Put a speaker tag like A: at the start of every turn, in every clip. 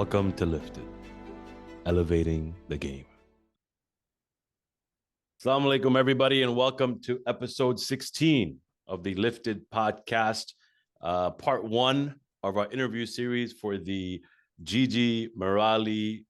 A: Welcome to Lifted, elevating the game. Assalamu alaikum, everybody, and welcome to episode 16 of the Lifted podcast, part one of our interview series for the Khizr Merali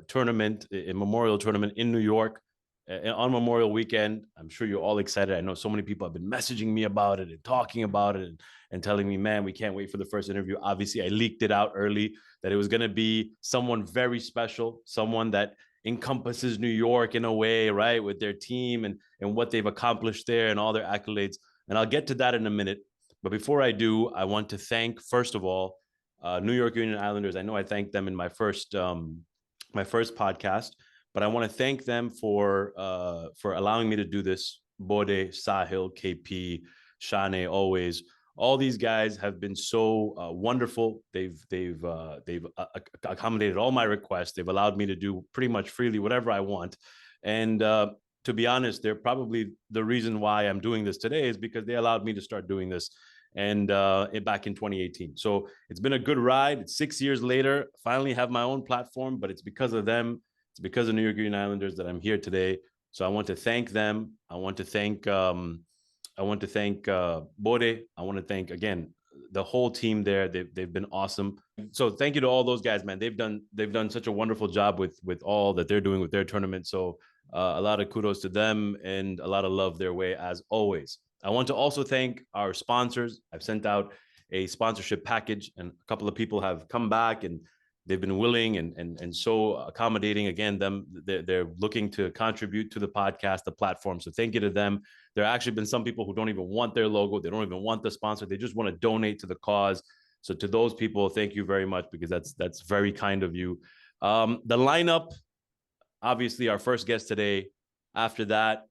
A: tournament, a memorial tournament in New York on Memorial Weekend. I'm sure you're all excited. I know so many people have been messaging me about it and talking about it and telling me, man, we can't wait for the first interview. Obviously, I leaked it out early that it was going to be someone very special, someone that encompasses New York in a way, right, with their team and what they've accomplished there and all their accolades. And I'll get to that in a minute. But before I do, I want to thank, first of all, New York Union Islanders. I know I thanked them in my first podcast, but I want to thank them for allowing me to do this. Bode, Sahil, KP, Shane, always. All these guys have been so wonderful. They've accommodated all my requests. They've allowed me to do pretty much freely whatever I want. And to be honest, they're probably the reason why I'm doing this today is because they allowed me to start doing this and back in 2018. So it's been a good ride. It's 6 years later. Finally have my own platform, but it's because of them. It's because of New York Union Islanders that I'm here today. So I want to thank them. I want to thank Bode. I want to thank, again, the whole team there. They've been awesome. So thank you to all those guys, man. They've done such a wonderful job with all that they're doing with their tournament. So a lot of kudos to them and a lot of love their way as always. I want to also thank our sponsors. I've sent out a sponsorship package and a couple of people have come back and they've been willing and so accommodating. Again, they're looking to contribute to the podcast, the platform. So thank you to them. There have actually been some people who don't even want their logo. They don't even want the sponsor. They just want to donate to the cause. So to those people, thank you very much because that's very kind of you. The lineup, obviously our first guest today. After that,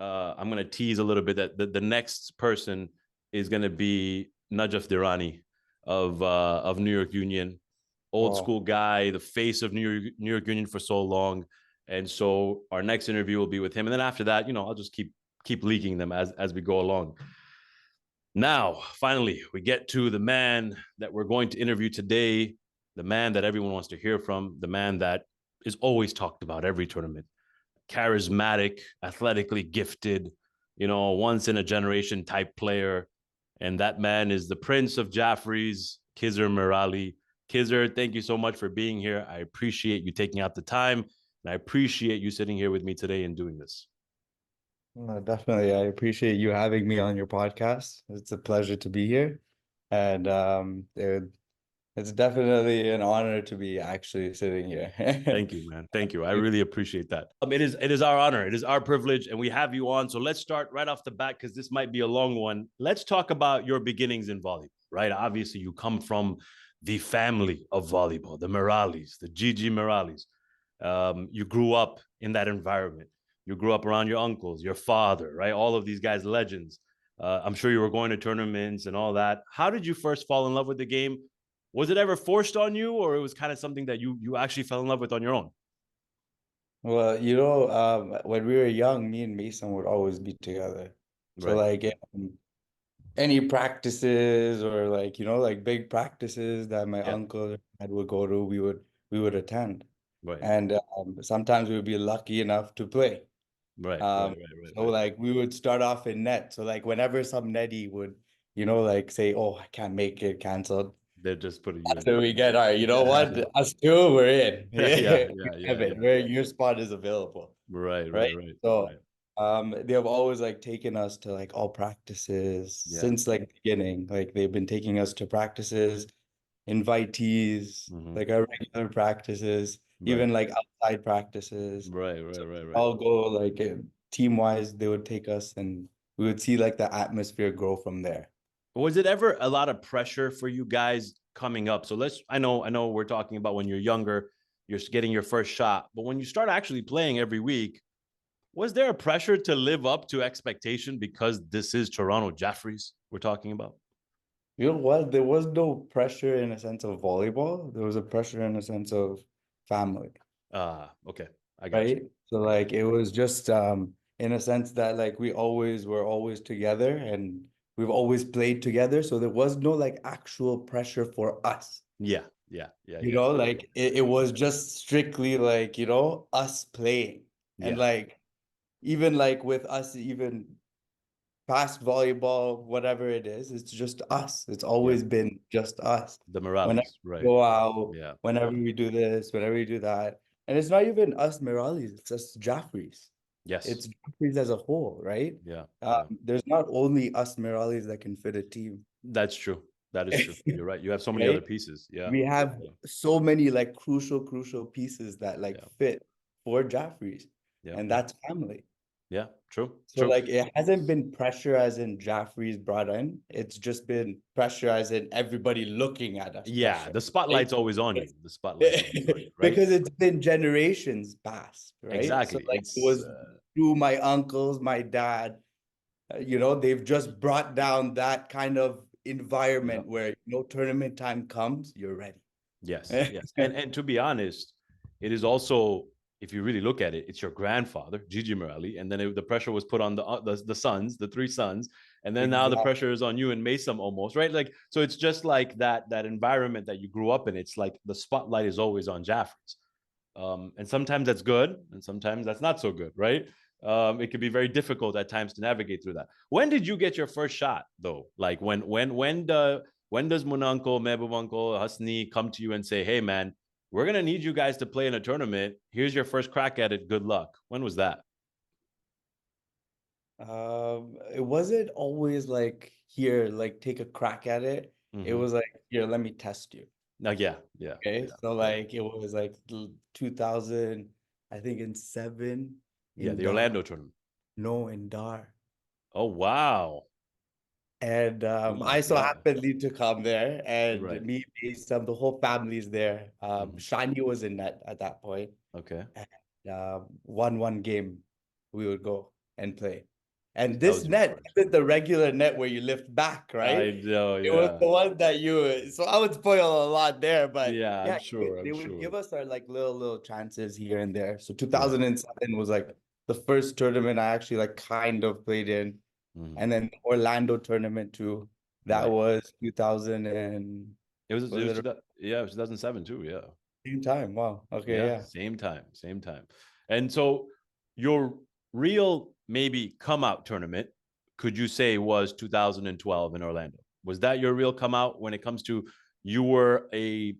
A: I'm going to tease a little bit that the next person is going to be Najaf Dirani of New York Union. Old school guy, the face of New York Union for so long. And so our next interview will be with him. And then after that, I'll just keep leaking them as we go along. Now, finally, we get to the man that we're going to interview today, the man that everyone wants to hear from, the man that is always talked about every tournament. Charismatic, athletically gifted, once in a generation type player. And that man is the Prince of Jaffres, Khizr Merali. Khizr, thank you so much for being here. I appreciate you taking out the time, and I appreciate you sitting here with me today and doing this.
B: Definitely. I appreciate you having me on your podcast. It's a pleasure to be here. And it's definitely an honor to be actually sitting here.
A: Thank you, man. Thank you. I really appreciate that. It is our honor. It is our privilege, and we have you on. So let's start right off the bat because this might be a long one. Let's talk about your beginnings in volleyball, right? Obviously, you come from the family of volleyball, the Meralis, the Khizr Meralis. You grew up in that environment. You grew up around your uncles, your father, right? All of these guys, legends. I'm sure you were going to tournaments and all that. How did you first fall in love with the game? Was it ever forced on you, or it was kind of something that you actually fell in love with on your own?
B: Well, when we were young, me and Mason would always be together. So
A: Right.
B: any practices or like big practices that my
A: Yeah.
B: uncle and dad would go to, we would attend.
A: Right.
B: And sometimes we would be lucky enough to play.
A: Right.
B: So like we would start off in net. So like whenever some netty would, say, oh, I can't make it, canceled.
A: They're just putting you in.
B: So we get, all right, you know what? Us two, we're in.
A: Yeah.
B: Where your spot is available.
A: Right.
B: So they have always like taken us to like all practices since like the beginning. Like they've been taking us to practices, invitees, like our regular practices, even like outside practices.
A: Right.
B: I'll go like team wise, they would take us and we would see like the atmosphere grow from there.
A: Was it ever a lot of pressure for you guys coming up? So I know we're talking about when you're younger, you're getting your first shot, but when you start actually playing every week, was there a pressure to live up to expectation because this is Toronto Jafferys we're talking about?
B: You know what? There was no pressure in a sense of volleyball. There was a pressure in a sense of family.
A: Okay. I got you.
B: So like it was just in a sense that like were always together and we've always played together. So there was no like actual pressure for us.
A: Yeah. Yeah.
B: You know, like it was just strictly like, you know, us playing. And like even like with us, even past volleyball, whatever it is, it's just us. It's always been just us.
A: The
B: Whenever
A: Meralis,
B: we
A: right?
B: go out,
A: Yeah.
B: whenever we do this, whenever we do that. And it's not even us Meralis, it's us Jaffries.
A: Yes.
B: It's Jaffries as a whole, right?
A: Yeah.
B: There's not only us Meralis that can fit a team.
A: That's true. That is true. You're right. You have so many
B: Right?
A: other pieces. Yeah.
B: We have so many like crucial pieces that like fit for Jaffries. And that's family.
A: Yeah, true.
B: So like it hasn't been pressure as in Jaffrey's brought in. It's just been pressure as in everybody looking at us.
A: Yeah,
B: pressure,
A: the spotlight's
B: right?
A: always on you. The spotlight's always on you, right?
B: Because it's been generations past, right?
A: Exactly.
B: So like it was through my uncles, my dad, you know, they've just brought down that kind of environment where no tournament time comes, you're ready.
A: Yes, yes. And to be honest, it is also, if you really look at it, it's your grandfather, Gigi Merali, and then the pressure was put on the sons, the three sons, and then now the pressure is on you and Mason almost, right? Like, so it's just like that environment that you grew up in. It's like the spotlight is always on Jaffres. And sometimes that's good, and sometimes that's not so good, right? It can be very difficult at times to navigate through that. When did you get your first shot, though? Like when does Mununcle, Mebubuncle, Hasni come to you and say, "Hey, man, we're gonna need you guys to play in a tournament. Here's your first crack at it. Good luck." When was that?
B: It wasn't always like here, like take a crack at it. It was like, here, let me test you.
A: Yeah.
B: Okay, so like it was like 2000, I think in 7.
A: Yeah, the
B: Dar.
A: Orlando tournament.
B: No, in Dar.
A: Oh, wow.
B: And I so happened to come there, and me, some the whole family's there. Shani was in net at that point.
A: Okay.
B: And 1-1 game, we would go and play. And this net isn't the regular net where you lift back, right?
A: I know, yeah.
B: It was the one that so I would spoil a lot there, but
A: yeah, I'm sure.
B: They would give us our like little chances here and there. So 2007 was like the first tournament I actually like kind of played in. And then the Orlando tournament too. That was 2000 and
A: it was 2007 too, yeah.
B: Same time. Wow. Okay, yeah.
A: Same time. And so your real maybe come out tournament, could you say, was 2012 in Orlando? Was that your real come out when it comes to I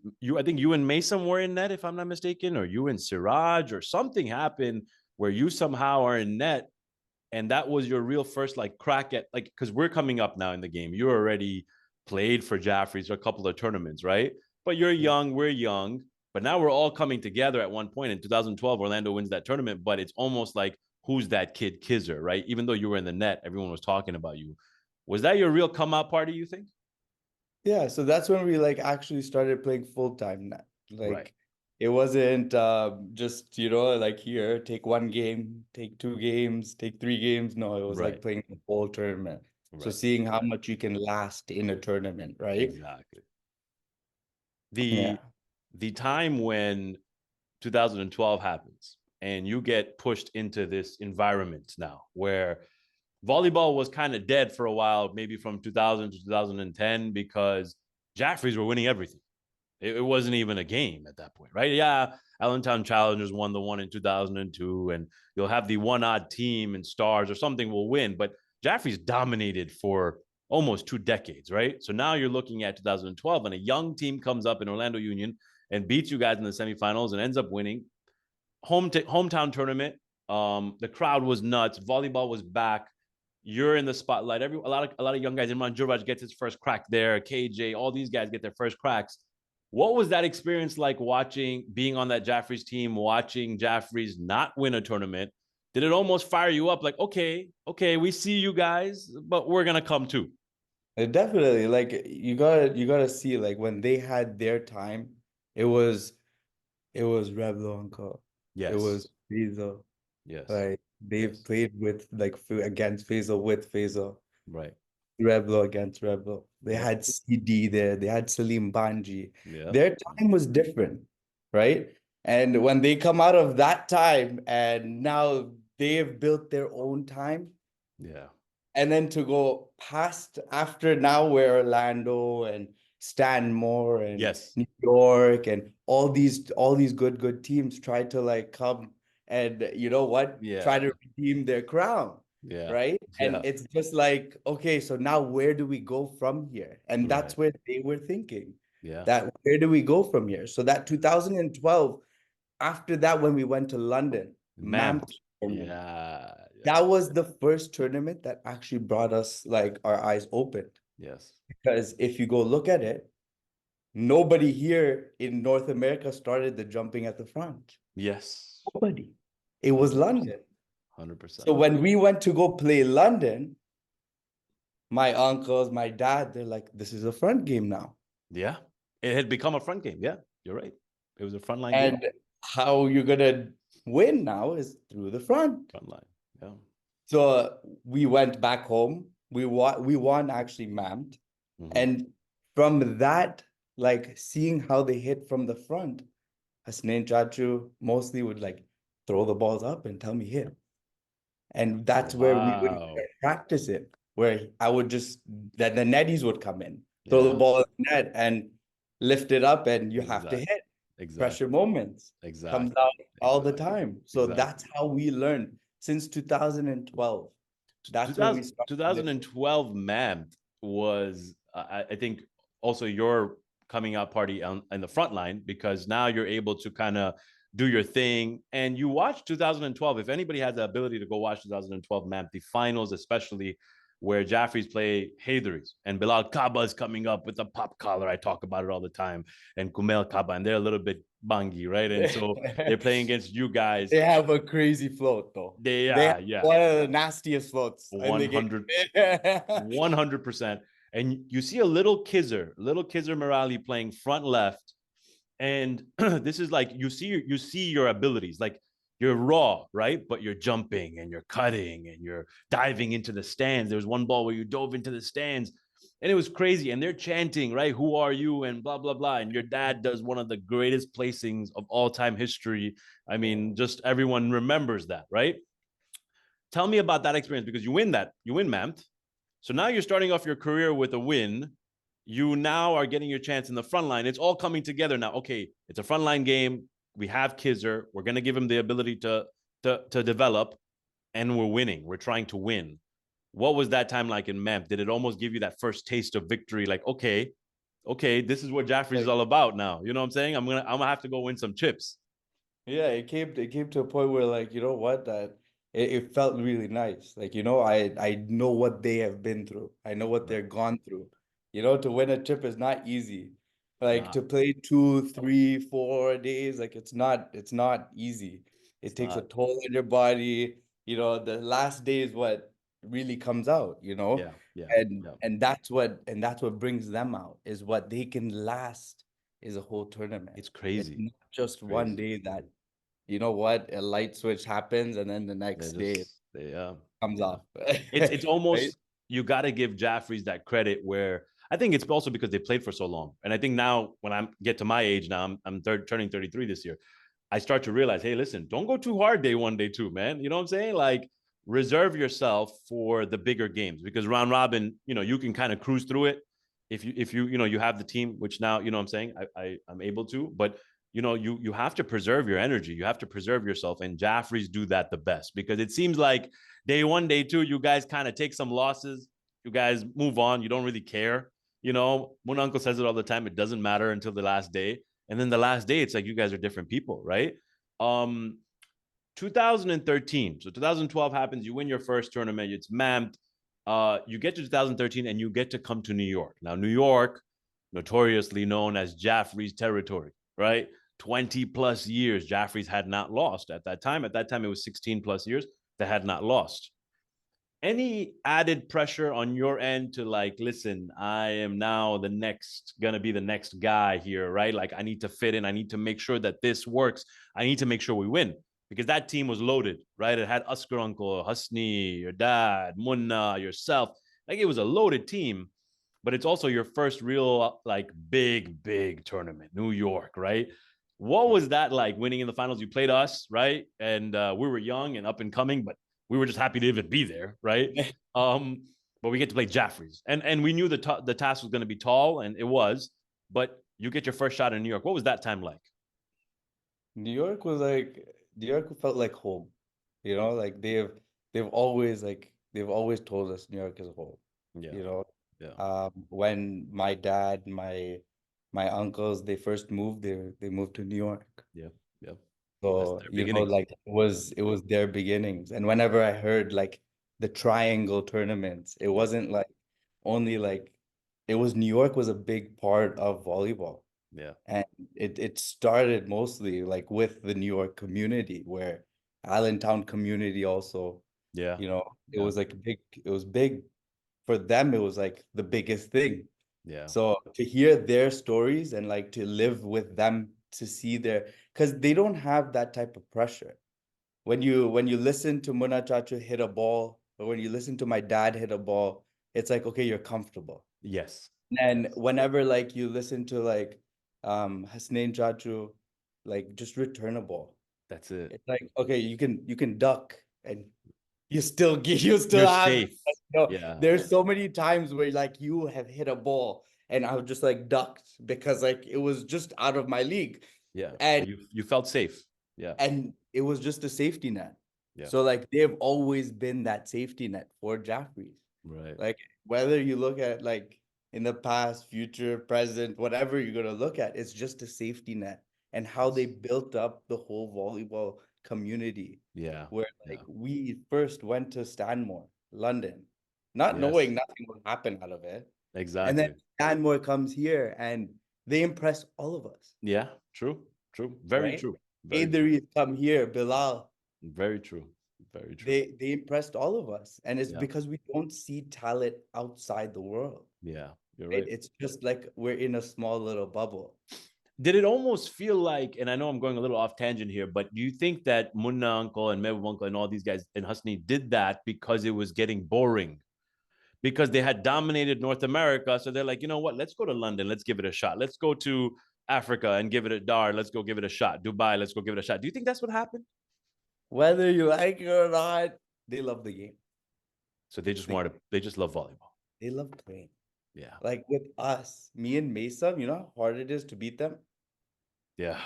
A: think you and Mason were in net, if I'm not mistaken, or you and Siraj, or something happened where you somehow are in net, and that was your real first like crack at, like, because we're coming up now in the game. You already played for Jaffres or a couple of tournaments, right? But you're young, we're young. But now we're all coming together at one point. In 2012, Orlando wins that tournament, but it's almost like, who's that kid Khizr, right? Even though you were in the net, everyone was talking about you. Was that your real come out party, you think?
B: Yeah, so that's when we like actually started playing full-time net. Like it wasn't just, you know, like here, take 1 game, take 2 games, take 3 games. No, it was like playing the whole tournament. So seeing how much you can last in a tournament, right?
A: Exactly. The time when 2012 happens and you get pushed into this environment now where volleyball was kind of dead for a while, maybe from 2000 to 2010, because Jaffres were winning everything. It wasn't even a game at that point, right? Yeah, Allentown Challengers won the one in 2002, and you'll have the one odd team and Stars or something will win, but Jaffres dominated for almost 2 decades, right? So now you're looking at 2012, and a young team comes up in Orlando Union and beats you guys in the semifinals and ends up winning. Hometown tournament. The crowd was nuts. Volleyball was back. You're in the spotlight. A lot of young guys. Imran Juraj gets his first crack there. KJ, all these guys get their first cracks. What was that experience like being on that Jaffres team, watching Jaffres not win a tournament? Did it almost fire you up? Like, okay, we see you guys, but we're gonna come too.
B: Definitely. Like you gotta see, like when they had their time, it was Reblo Uncle.
A: Yes.
B: It was Faisal.
A: Yes.
B: Like they've played with like against Faisal with Faisal.
A: Right.
B: Reblo against Reblo. They had CD there. They had Salim Banji.
A: Yeah.
B: Their time was different, right? And when they come out of that time and now they've built their own time.
A: Yeah.
B: And then to go past after now where Orlando and Stanmore and
A: Yes.
B: New York and all these good teams tried to like come and you know what?
A: Yeah.
B: Try to redeem their crown.
A: Yeah.
B: Right. And
A: Yeah.
B: it's just like, okay, so now where do we go from here? And that's where they were thinking.
A: Yeah.
B: That where do we go from here? So that 2012, after that, when we went to London,
A: Mammoth.
B: tournament,
A: Yeah.
B: that was the first tournament that actually brought us like our eyes opened.
A: Yes.
B: Because if you go look at it, nobody here in North America started the jumping at the front.
A: Yes.
B: Nobody. It was London.
A: 100%.
B: So when we went to go play London, my uncles, my dad, they're like, this is a front game now.
A: Yeah. It had become a front game. Yeah, you're right. It was a frontline game.
B: And how you're going to win now is through the front.
A: Front line. Yeah.
B: So we went back home. We won actually MAMT. And from that, like seeing how they hit from the front, Hasnain Chachu mostly would like throw the balls up and tell me hit. And that's where we would practice it, where I would just, that the netties would come in, throw the ball in the net and lift it up, and you have to hit. Pressure moments comes out all the time. So that's how we learned since 2012. That's when we started.
A: 2012 MAMT was, I think, also your coming out party on the front line, because now you're able to kind of do your thing. And you watch 2012. If anybody has the ability to go watch 2012 MAMT, the finals, especially where Jaffres play Khizr and Bilal Kaba is coming up with the pop collar. I talk about it all the time. And Kumel Kaba, and they're a little bit bangy, right? And so they're playing against you guys.
B: They have a crazy float, though. They have one of the nastiest floats.
A: 100%. And you see a little Khizr Merali playing front left. And this is like, you see your abilities. Like, you're raw, right? But you're jumping and you're cutting and you're diving into the stands. There was one ball where you dove into the stands and it was crazy. And they're chanting, right? Who are you? And blah, blah, blah. And your dad does one of the greatest placings of all time history. I mean, just everyone remembers that, right? Tell me about that experience, because you win MAMT. So now you're starting off your career with a win. You now are getting your chance in the front line. It's all coming together now. Okay, it's a frontline game. We have Khizr. We're going to give him the ability to develop, and we're winning. We're trying to win. What was that time like in MAMT? Did it almost give you that first taste of victory? Like, okay, this is what Jaffres is all about now. You know what I'm saying? I'm gonna have to go win some chips.
B: Yeah, it came to a point where, like, you know what, that it felt really nice. Like, you know, I know what they have been through. I know what they're gone through. You know, to win a chip is not easy. Like, to play 2, 3, 4 days, like it's not easy. It takes a toll on your body. You know, the last day is what really comes out, you know? And that's what brings them out, is what they can last is a whole tournament.
A: It's crazy.
B: It's not just one day that, you know what, a light switch happens and then the next day comes off.
A: It's almost, right? You got to give Jaffres that credit, where I think it's also because they played for so long. And I think now when I get to my age now, I'm turning 33 this year, I start to realize, hey, listen, don't go too hard day 1, day 2, man. You know what I'm saying? Like, reserve yourself for the bigger games, because round robin, you know, you can kind of cruise through it if you you have the team, which now, you know what I'm saying, I'm able to. But you know, you have to preserve your energy. You have to preserve yourself. And Jaffres do that the best, because it seems like day 1, day 2, you guys kind of take some losses. You guys move on. You don't really care. You know, one uncle says it all the time. It doesn't matter until the last day. And then the last day, it's like you guys are different people, right? 2013. So 2012 happens. You win your first tournament. It's MAMT. You get to 2013 and you get to come to New York. Now, New York, notoriously known as Jaffres territory, right? 20 plus years, Jaffres had not lost at that time. At that time, it was 16 plus years that had not lost. Any added pressure on your end to, like, listen, I am now gonna be the next guy here, right? Like, I need to fit in. I need to make sure that this works. I need to make sure we win, because that team was loaded, right? It had Oscar Uncle, Husni, your dad, Munna, yourself. Like, it was a loaded team. But it's also your first real, like, big tournament, New York, right? What was that like, winning in the finals? You played us, right? And we were young and up and coming, but we were just happy to even be there, right? but we get to play Jaffres, and we knew the task was going to be tall, and it was. But you get your first shot in New York. What was that time like?
B: New York was like New York felt like home. You know, like they've always told us New York is home.
A: Yeah,
B: You know,
A: yeah,
B: when my dad, my uncles, they first moved there, they moved to New York.
A: yeah, yeah. That's
B: So,
A: their
B: you know,
A: beginnings.
B: like it was their beginnings. And whenever I heard like the triangle tournaments, it
A: Yeah,
B: wasn't like only like it was New York was a big part of volleyball.
A: yeah,
B: And it started mostly like with the New York community where Allentown community also,
A: yeah,
B: you know, it
A: yeah,
B: was like it was big for them. It was like the biggest thing.
A: yeah.
B: So to hear their stories and like to live with them to see their, because they don't have that type of pressure. When you listen to Muna Chacha hit a ball, or when you listen to my dad hit a ball, it's like, okay, you're comfortable.
A: Yes,
B: And
A: yes.
B: whenever like you listen to like Hasnain Chachu, like just return a ball.
A: That's it.
B: It's like, okay, you can duck and you still
A: You're
B: have,
A: safe. Yeah,
B: there's so many times where like you have hit a ball and I was just like ducked because like it was just out of my league.
A: yeah.
B: And
A: But you felt safe. Yeah,
B: and it was just a safety net.
A: yeah.
B: So like they've always been that safety net for Jaffrey's.
A: Right.
B: Like whether you look at like in the past, future, present, whatever you're gonna look at, it's just a safety net and how they
A: Yes.
B: built up the whole volleyball community.
A: Yeah,
B: Where like
A: yeah.
B: we first went to Stanmore, London, not
A: Yes.
B: knowing nothing would happen out of it. And then
A: Exactly.
B: Stanmore comes here and they impress all of us,
A: Yeah. True. True. Very
B: right?
A: true. Very true.
B: Adri's come here, Bilal,
A: Very true. Very true.
B: they impressed all of us. And it's
A: Yeah.
B: because we don't see talent outside the world.
A: Yeah. You're
B: Right?
A: right.
B: It's just like we're in a small little bubble.
A: Did it almost feel like, and I know I'm going a little off tangent here, but do you think that Munna Uncle and Mehboob Uncle and all these guys and Husni did that because it was getting boring? Because they had dominated North America. So they're like, you know what? Let's go to London. Let's give it a shot. Let's go to Africa and give it a Dar. Let's go give it a shot. Dubai. Let's go give it a shot. Do you think that's what happened?
B: Whether you like it or not, they love the game.
A: So they just
B: They,
A: wanted to, they just love volleyball.
B: they love playing.
A: Yeah.
B: Like with us, me and Mesa, you know how hard it is to beat them?
A: Yeah.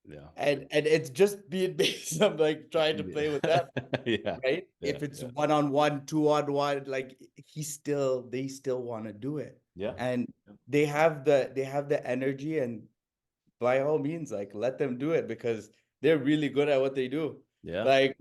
A: Yeah.
B: And it's just me and Mesa like trying to play with them,
A: Yeah.
B: right?
A: Yeah.
B: If it's
A: Yeah.
B: 1-on-1, 2-on-1, like they still want to do it.
A: Yeah.
B: And they have the energy, and by all means, like let them do it because they're really good at what they do.
A: Yeah.
B: Like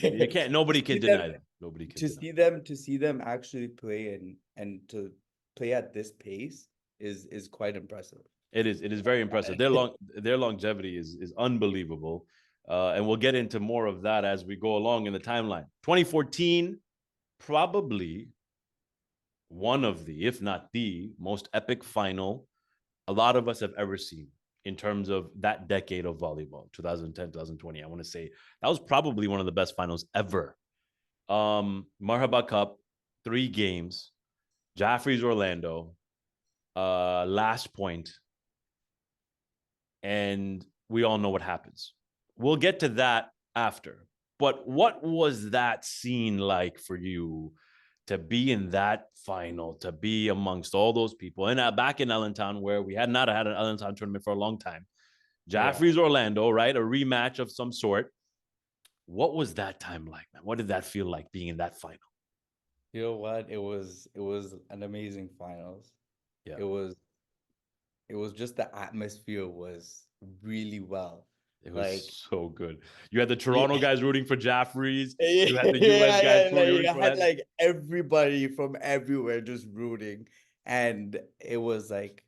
A: You can't, nobody can
B: see them
A: deny them. Nobody can
B: to
A: deny.
B: see them to see them actually play and to play at this pace is quite impressive.
A: It is very impressive. Their longevity is unbelievable. And we'll get into more of that as we go along in the timeline. 2014, probably one of the, if not the most epic final a lot of us have ever seen in terms of that decade of volleyball, 2010, 2020. I want to say that was probably one of the best finals ever. Marhaba Cup, 3 games, Jaffrey's Orlando, last point, and we all know what happens. We'll get to that after. But what was that scene like for you to be in that final, to be amongst all those people? And back in Allentown, where we had not had an Allentown tournament for a long time,
B: Yeah.
A: Jaffrey's Orlando, right? A rematch of some sort. What was that time like, man? What did that feel like being in that final?
B: You know what? It was an amazing finals.
A: Yeah.
B: It was it was just the atmosphere was really well.
A: It
B: Like
A: was so good. You had the
B: yeah,
A: Toronto guys rooting for Jaffrey's. You had the US guys
B: yeah, like
A: rooting
B: I
A: for
B: had
A: Orlando.
B: like everybody from everywhere just rooting. And it was like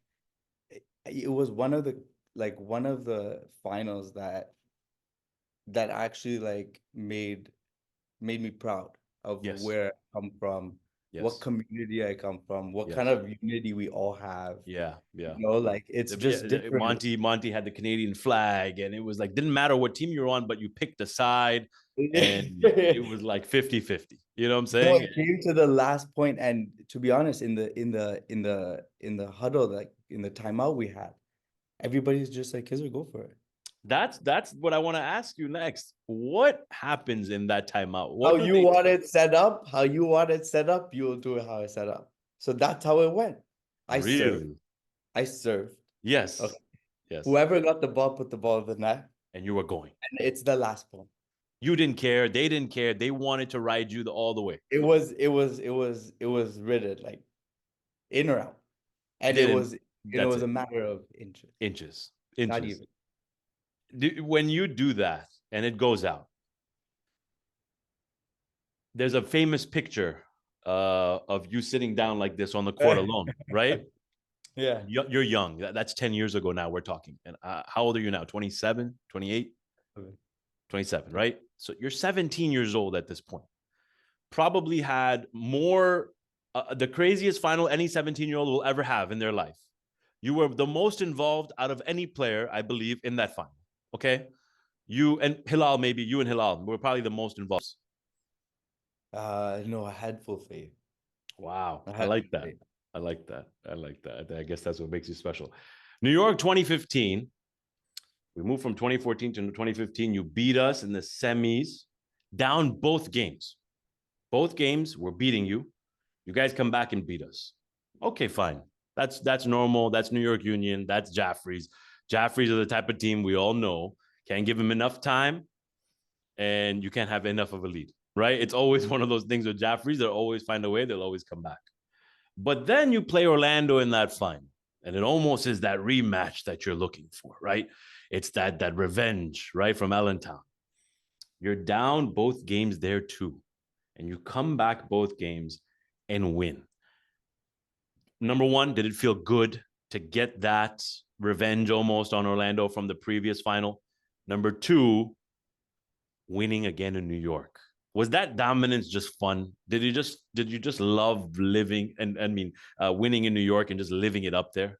B: it was one of the finals that actually like made me proud of
A: Yes.
B: where I come from, what
A: Yes.
B: community I come from, what kind
A: Yes.
B: of unity we all have.
A: Yeah.
B: You
A: Yeah.
B: know, like it's
A: Yeah,
B: just different.
A: Monty had the Canadian flag, and it was like didn't matter what team you were on, but you picked a side, and it was like 50-50. You know what I'm
B: No,
A: saying?
B: it came to the last point, and to be honest, in the huddle, like in the timeout we had, everybody's just like, "Khizr, go for it."
A: That's what I want to ask you next. What happens in that timeout?
B: How
A: What do
B: you
A: they
B: want it set up, how you want it set up, you'll do it how it's set up. So that's how it went. I served.
A: really?
B: I served.
A: Yes.
B: Okay.
A: Yes.
B: Whoever got the ball put the ball in the net.
A: And you were going.
B: And it's the last ball.
A: You didn't care. They didn't care. They wanted to ride you all the way.
B: It was written like in or out. And it was a matter of inches.
A: Inches.
B: Not even.
A: When you do that and it goes out, there's a famous picture of you sitting down like this on the court alone, right?
B: Yeah.
A: You're young. That's 10 years ago now we're talking. And how old are you now? 27, 28? 27, right? So you're 17 years old at this point. Probably had more, the craziest final any 17-year-old will ever have in their life. You were the most involved out of any player, I believe, in that final. Okay? You and Hilal were probably the most involved.
B: No, I had full faith.
A: Wow. I like that. I like that. I guess that's what makes you special. New York 2015. We moved from 2014 to 2015. You beat us in the semis, down both games. Both games, we're beating you. You guys come back and beat us. Okay, fine. That's normal. That's New York Union. That's Jaffres. Jaffres are the type of team we all know. Can't give them enough time, and you can't have enough of a lead, right? It's always one of those things with Jaffres. They'll always find a way. They'll always come back. But then you play Orlando in that final, and it almost is that rematch that you're looking for, right? It's that revenge, right, from Allentown. You're down both games there too, and you come back both games and win. Number one, did it feel good to get that revenge almost on Orlando from the previous final? Number two, winning again in New York. Was that dominance just fun? Did you just love living and winning in New York and just living it up there?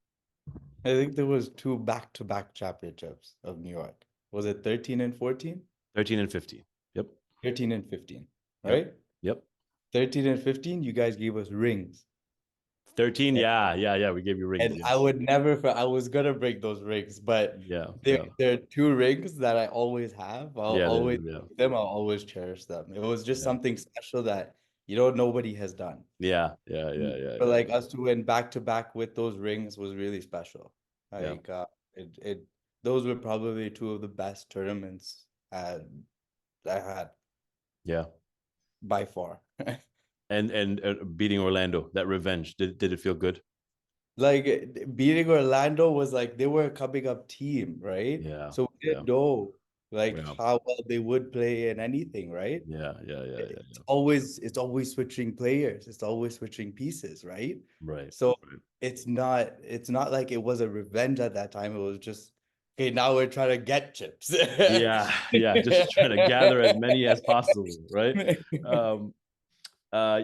B: I think there was 2 back-to-back championships of New York. Was it 13 and 14?
A: 13 and 15. Yep.
B: 13 and 15, right?
A: Yep.
B: 13 and 15, you guys gave us rings.
A: 13, yeah, we gave you rings.
B: And
A: yes.
B: I was gonna break those rings, but there are 2 rings that I always have. I'll always cherish them. It was just something special that nobody has done.
A: Yeah.
B: But like us to win back to back with those rings was really special. Like those were probably 2 of the best tournaments I had.
A: Yeah.
B: By far.
A: And beating Orlando, that revenge, did it feel good?
B: Like beating Orlando was like they were a coming up team, right?
A: Yeah.
B: So we didn't know how well they would play in anything, right?
A: Yeah.
B: It's always switching players. It's always switching pieces, right?
A: Right.
B: So it's not like it was a revenge at that time. It was just, okay, now we're trying to get chips.
A: yeah, just trying to gather as many as possible, right?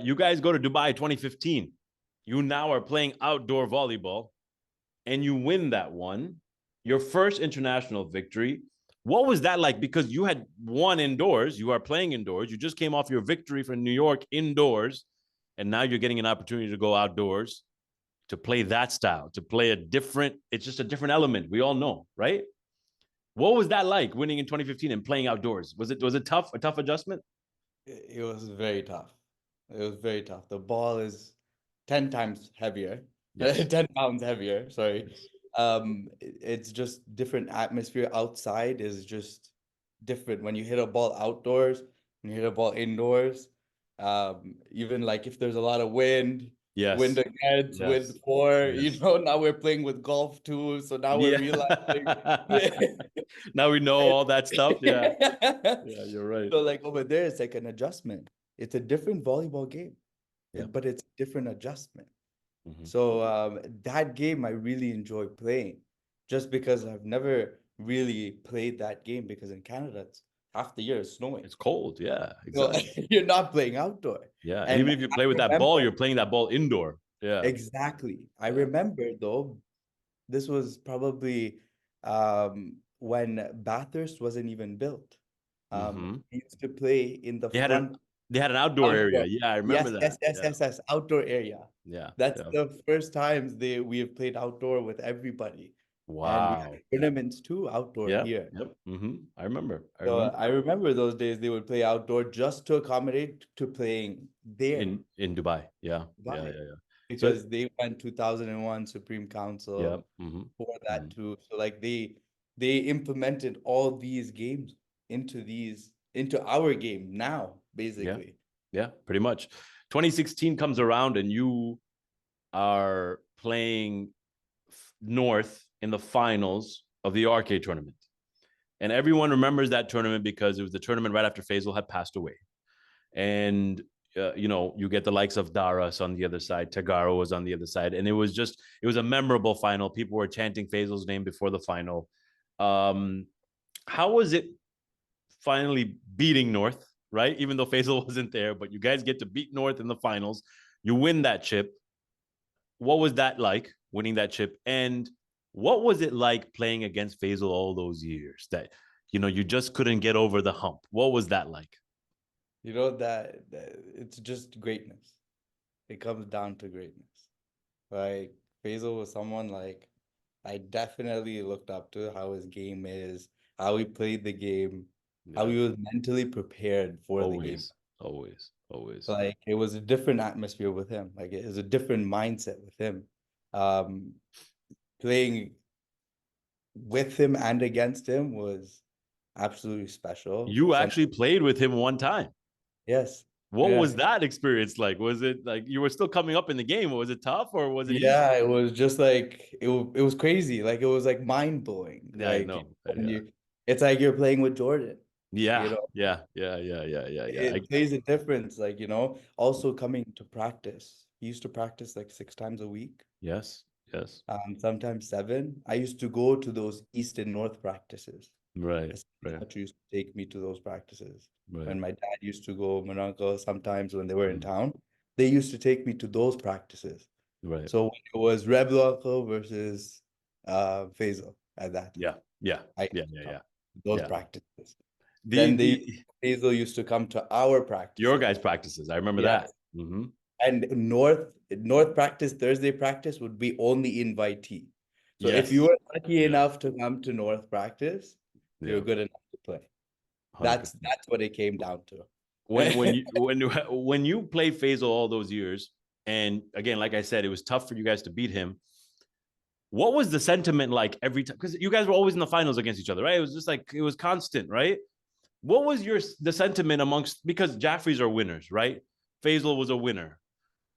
A: You guys go to Dubai 2015. You now are playing outdoor volleyball and you win that one. Your first international victory. What was that like? Because you had won indoors. You are playing indoors. You just came off your victory from New York indoors. And now you're getting an opportunity to go outdoors to play that style, to play it's just a different element. We all know, right? What was that like winning in 2015 and playing outdoors? Was it tough, a tough adjustment?
B: It was very tough. It was very tough. The ball is 10 times heavier, 10 pounds heavier. Sorry. It's just different atmosphere. Outside is just different. When you hit a ball outdoors, when you hit a ball indoors, even like if there's a lot of wind, wind against, wind for, now we're playing with golf too. So now we're realizing.
A: Now we know all that stuff. Yeah, you're right.
B: So like over there, it's like an adjustment. It's a different volleyball game, but it's a different adjustment. So that game I really enjoy playing, just because I've never really played that game, because in Canada it's half the year it's snowing.
A: It's cold, exactly.
B: So you're not playing outdoor.
A: Yeah, and even if you play with that ball, you're playing that ball indoor. Yeah,
B: exactly. I remember though, this was probably when Bathurst wasn't even built. We used to play in the front.
A: They had an outdoor area. Yeah, I remember that.
B: Yes, outdoor area.
A: Yeah.
B: That's the first times we have played outdoor with everybody. And we
A: Wow.
B: had tournaments too outdoor
A: Yeah.
B: here.
A: Yep. I remember.
B: So I remember those days they would play outdoor just to accommodate to playing there.
A: In Dubai. Yeah. Yeah.
B: Dubai.
A: Yeah. Yeah. So
B: Because they went 2001 Supreme
A: yeah.
B: Council for that too. So like they implemented all these games into our game now,
A: Yeah.
B: basically.
A: Yeah. Pretty much. 2016 comes around and you are playing North in the finals of the arcade tournament. And everyone remembers that tournament because it was the tournament right after Faisal had passed away. And, you get the likes of Daras on the other side. Tagaro was on the other side. And it was a memorable final. People were chanting Faisal's name before the final. How was it finally beating North, right? Even though Faisal wasn't there, but you guys get to beat North in the finals. You win that chip. What was that like, winning that chip? And what was it like playing against Faisal all those years that, you just couldn't get over the hump? What was that like?
B: You know that it's just greatness. It comes down to greatness. Like Faisal was someone like I definitely looked up to how his game is, how he played the game, how he was mentally prepared for the game.
A: Always.
B: Like it was a different atmosphere with him. Like it was a different mindset with him. Um, Playing with him and against him was absolutely special.
A: You actually played with him one time.
B: Yes.
A: What was that experience like? Was it like you were still coming up in the game? Was it tough or was it easy?
B: Yeah, it was just like it was crazy. Like it was like mind blowing.
A: Yeah, I
B: Like
A: know.
B: it's like you're playing with Jordan.
A: Yeah.
B: You know,
A: Yeah.
B: it plays a difference. Like, also coming to practice. He used to practice like 6 times a week.
A: Yes.
B: Sometimes 7. I used to go to those East and North practices.
A: Right.
B: He used to take me to those practices.
A: Right.
B: When my dad used to go, my uncle, sometimes when they were in town, they used to take me to those practices.
A: Right.
B: So it was Rebel versus Faisal at that time.
A: Yeah.
B: Those practices.
A: Then
B: Faisal used to come to our practice.
A: Your guys' practices. I remember that.
B: And North practice, Thursday practice would be only invitee. So if you were lucky enough to come to North practice, you're good enough to play. 100%. That's what it came down to.
A: When you play Faisal all those years, and again, like I said, it was tough for you guys to beat him. What was the sentiment like every time? Because you guys were always in the finals against each other, right? It was just like it was constant, right? What was the sentiment amongst, because Jaffres are winners, right? Faisal was a winner,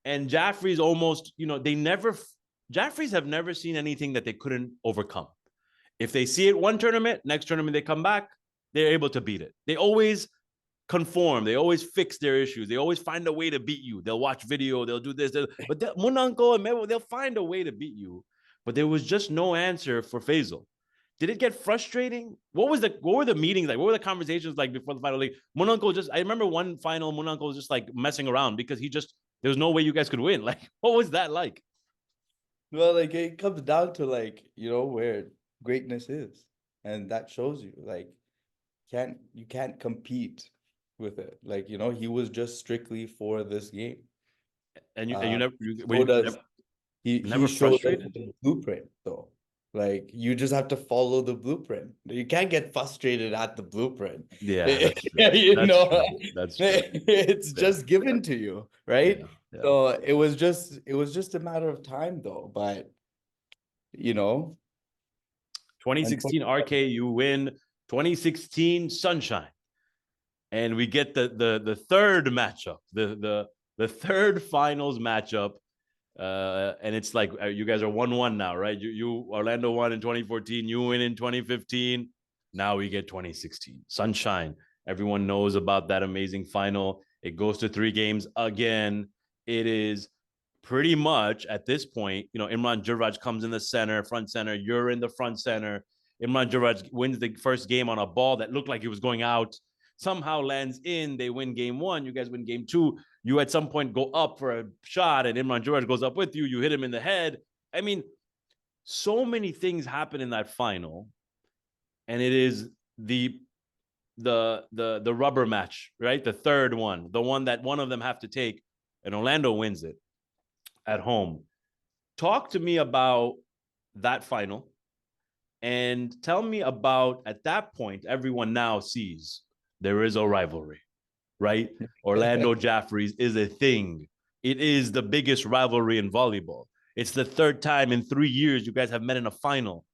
A: and Jaffres almost, Jaffres have never seen anything that they couldn't overcome. If they see it one tournament, next tournament they come back, they're able to beat it. They always conform. They always fix their issues. They always find a way to beat you. They'll watch video. They'll do this. But Munanko and Mebo, they'll find a way to beat you. But there was just no answer for Faisal. Did it get frustrating? What were the meetings like? What were the conversations like before the final? Like Munanko I remember one final, Munanko was just like messing around because there was no way you guys could win. Like, what was that like?
B: Well, like it comes down to like, where greatness is. And that shows you like you can't compete with it. Like, he was just strictly for this game.
A: And you
B: he showed us the blueprint though. Like you just have to follow the blueprint. You can't get frustrated at the blueprint.
A: Yeah, that's true.
B: It's just given to you, right? Yeah. So it was just a matter of time though. But
A: 2016 RK, you win. 2016 Sunshine, and we get the third matchup, the third finals matchup. And it's like you guys are 1-1 now, right? You Orlando won in 2014, you win in 2015. Now we get 2016 Sunshine. Everyone knows about that amazing final. It goes to 3 games again. It is pretty much at this point, Imran Juraj comes in the front center. You're in the front center. Imran Juraj wins the first game on a ball that looked like it was going out. Somehow lands in. They win game 1. You guys win game 2. You at some point go up for a shot and Imran Juraj goes up with you. You hit him in the head. I mean, so many things happen in that final. And it is the rubber match, right? The third one, the one that one of them have to take, and Orlando wins it at home. Talk to me about that final And tell me about, at that point, everyone now sees there is a rivalry, right? Orlando Jaffres is a thing. It is the biggest rivalry in volleyball. It's the third time in 3 years you guys have met in a final.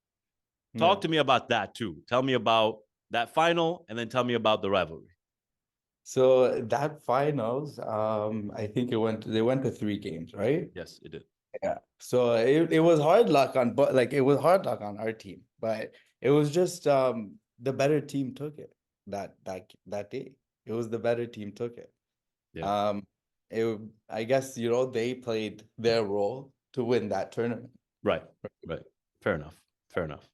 A: Talk to me about that too. Tell me about that final, and then tell me about the rivalry.
B: So that finals, I think they went to 3 games, right?
A: Yes, it did.
B: Yeah. So it was hard luck on, but like it was hard luck on our team, but it was just the better team took it that day. It was the better team took it.
A: Yeah.
B: It, I guess, they played their role to win that tournament.
A: Right. Right. Fair enough. Fair enough.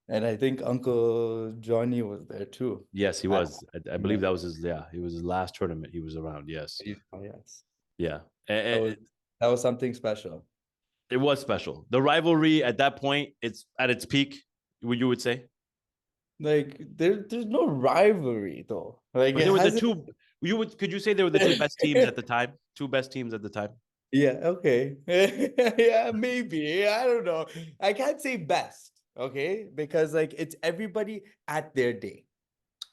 B: And I think Uncle Johnny was there too.
A: Yes, he was. I believe that was he was his last tournament he was around. Yes.
B: Yes.
A: Yeah.
B: That was something special.
A: It was special. The rivalry at that point, it's at its peak, what you would say?
B: Like there's no rivalry though. Like
A: But there were the two. Could you say they were the two best teams at the time? Two best teams at the time.
B: Yeah, okay. Yeah, maybe. I don't know. I can't say best, okay? Because like it's everybody at their day.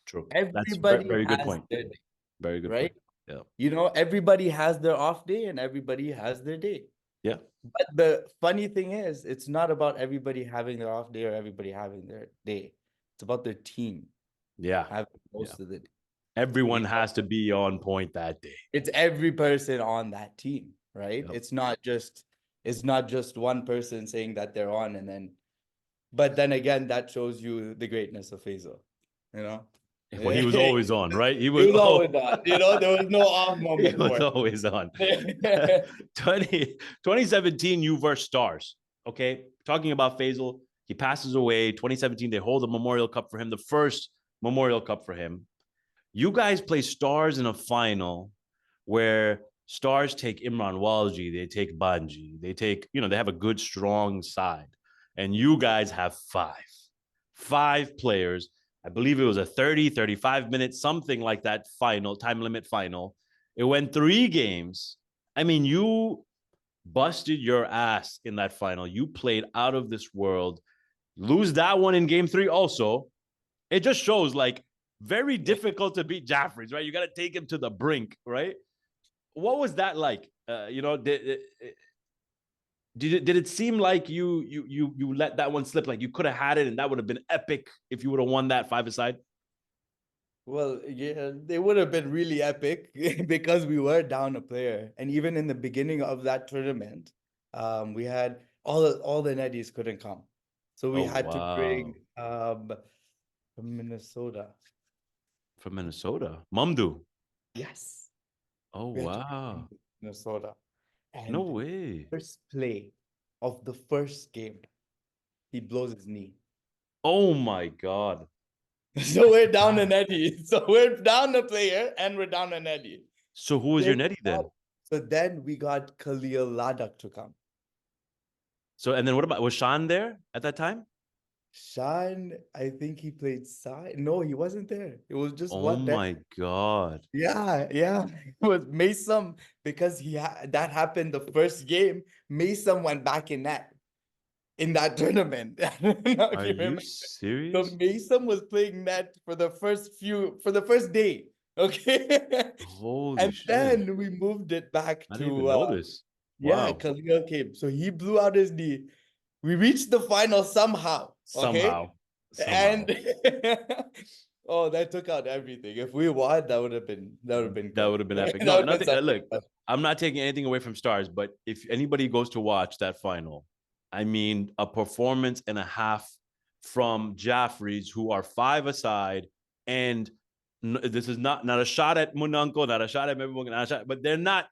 A: True. That's
B: Everybody
A: very good
B: has
A: point.
B: their day,
A: Very good
B: right?
A: point. Yeah.
B: Everybody has their off day and everybody has their day.
A: Yeah.
B: But the funny thing is, it's not about everybody having their off day or everybody having their day. It's about their team
A: Yeah.
B: having most of the day.
A: Everyone has to be on point that day.
B: It's every person on that team, right?
A: Yep.
B: It's not just one person saying that they're on but then again, that shows you the greatness of FaZe,
A: Well, he was always on, right?
B: He was always on. There was no off moment.
A: He was always on. 2017, you versus Stars. Okay, talking about Faisal, he passes away. 2017, they hold a Memorial Cup for him, the first Memorial Cup for him. You guys play Stars in a final where Stars take Imran Walji, they take Banji, they take, they have a good, strong side. And you guys have five players. I believe it was a 30, 35 minutes, something like that final, time limit final. It went 3 games. I mean, you busted your ass in that final. You played out of this world. Lose that one in game 3 also. It just shows like very difficult to beat Jaffres, right? You got to take him to the brink, right? What was that like? Did it seem like you let that one slip? Like you could have had it and that would have been epic if you would have won that 5-a-side?
B: Well, yeah, they would have been really epic because we were down a player. And even in the beginning of that tournament, we had all the netties couldn't come. So we had to bring from Minnesota.
A: From Minnesota? Mamdu.
B: Yes.
A: Oh, wow.
B: Minnesota. And
A: no way.
B: First play of the first game, he blows his knee.
A: Oh my God.
B: So we're down a netty. So we're down a player and we're down a netty.
A: So who was your netty then?
B: So then we got Khalil Ladakh to come.
A: So, and then what about, was Sean there at that time?
B: Sean, I think he played side. No, he wasn't there. It was just one.
A: Oh my God.
B: Yeah. It was Mason because that happened the first game. Mason went back in net in that tournament.
A: Are you serious?
B: So Mason was playing net for the first day. Okay.
A: Holy shit.
B: Then we moved it back
A: I
B: to
A: didn't even know this.
B: Yeah,
A: Wow.
B: Khalil came. So he blew out his knee. We reached the final somehow.
A: Somehow.
B: And oh, that took out everything. If we won, that would have been
A: epic. No, nothing. Look, I'm not taking anything away from Stars, but if anybody goes to watch that final, I mean, a performance and a half from Jaffres, who are 5-a-side, and this is not a shot at Munanko, not a shot at everyone, but they're not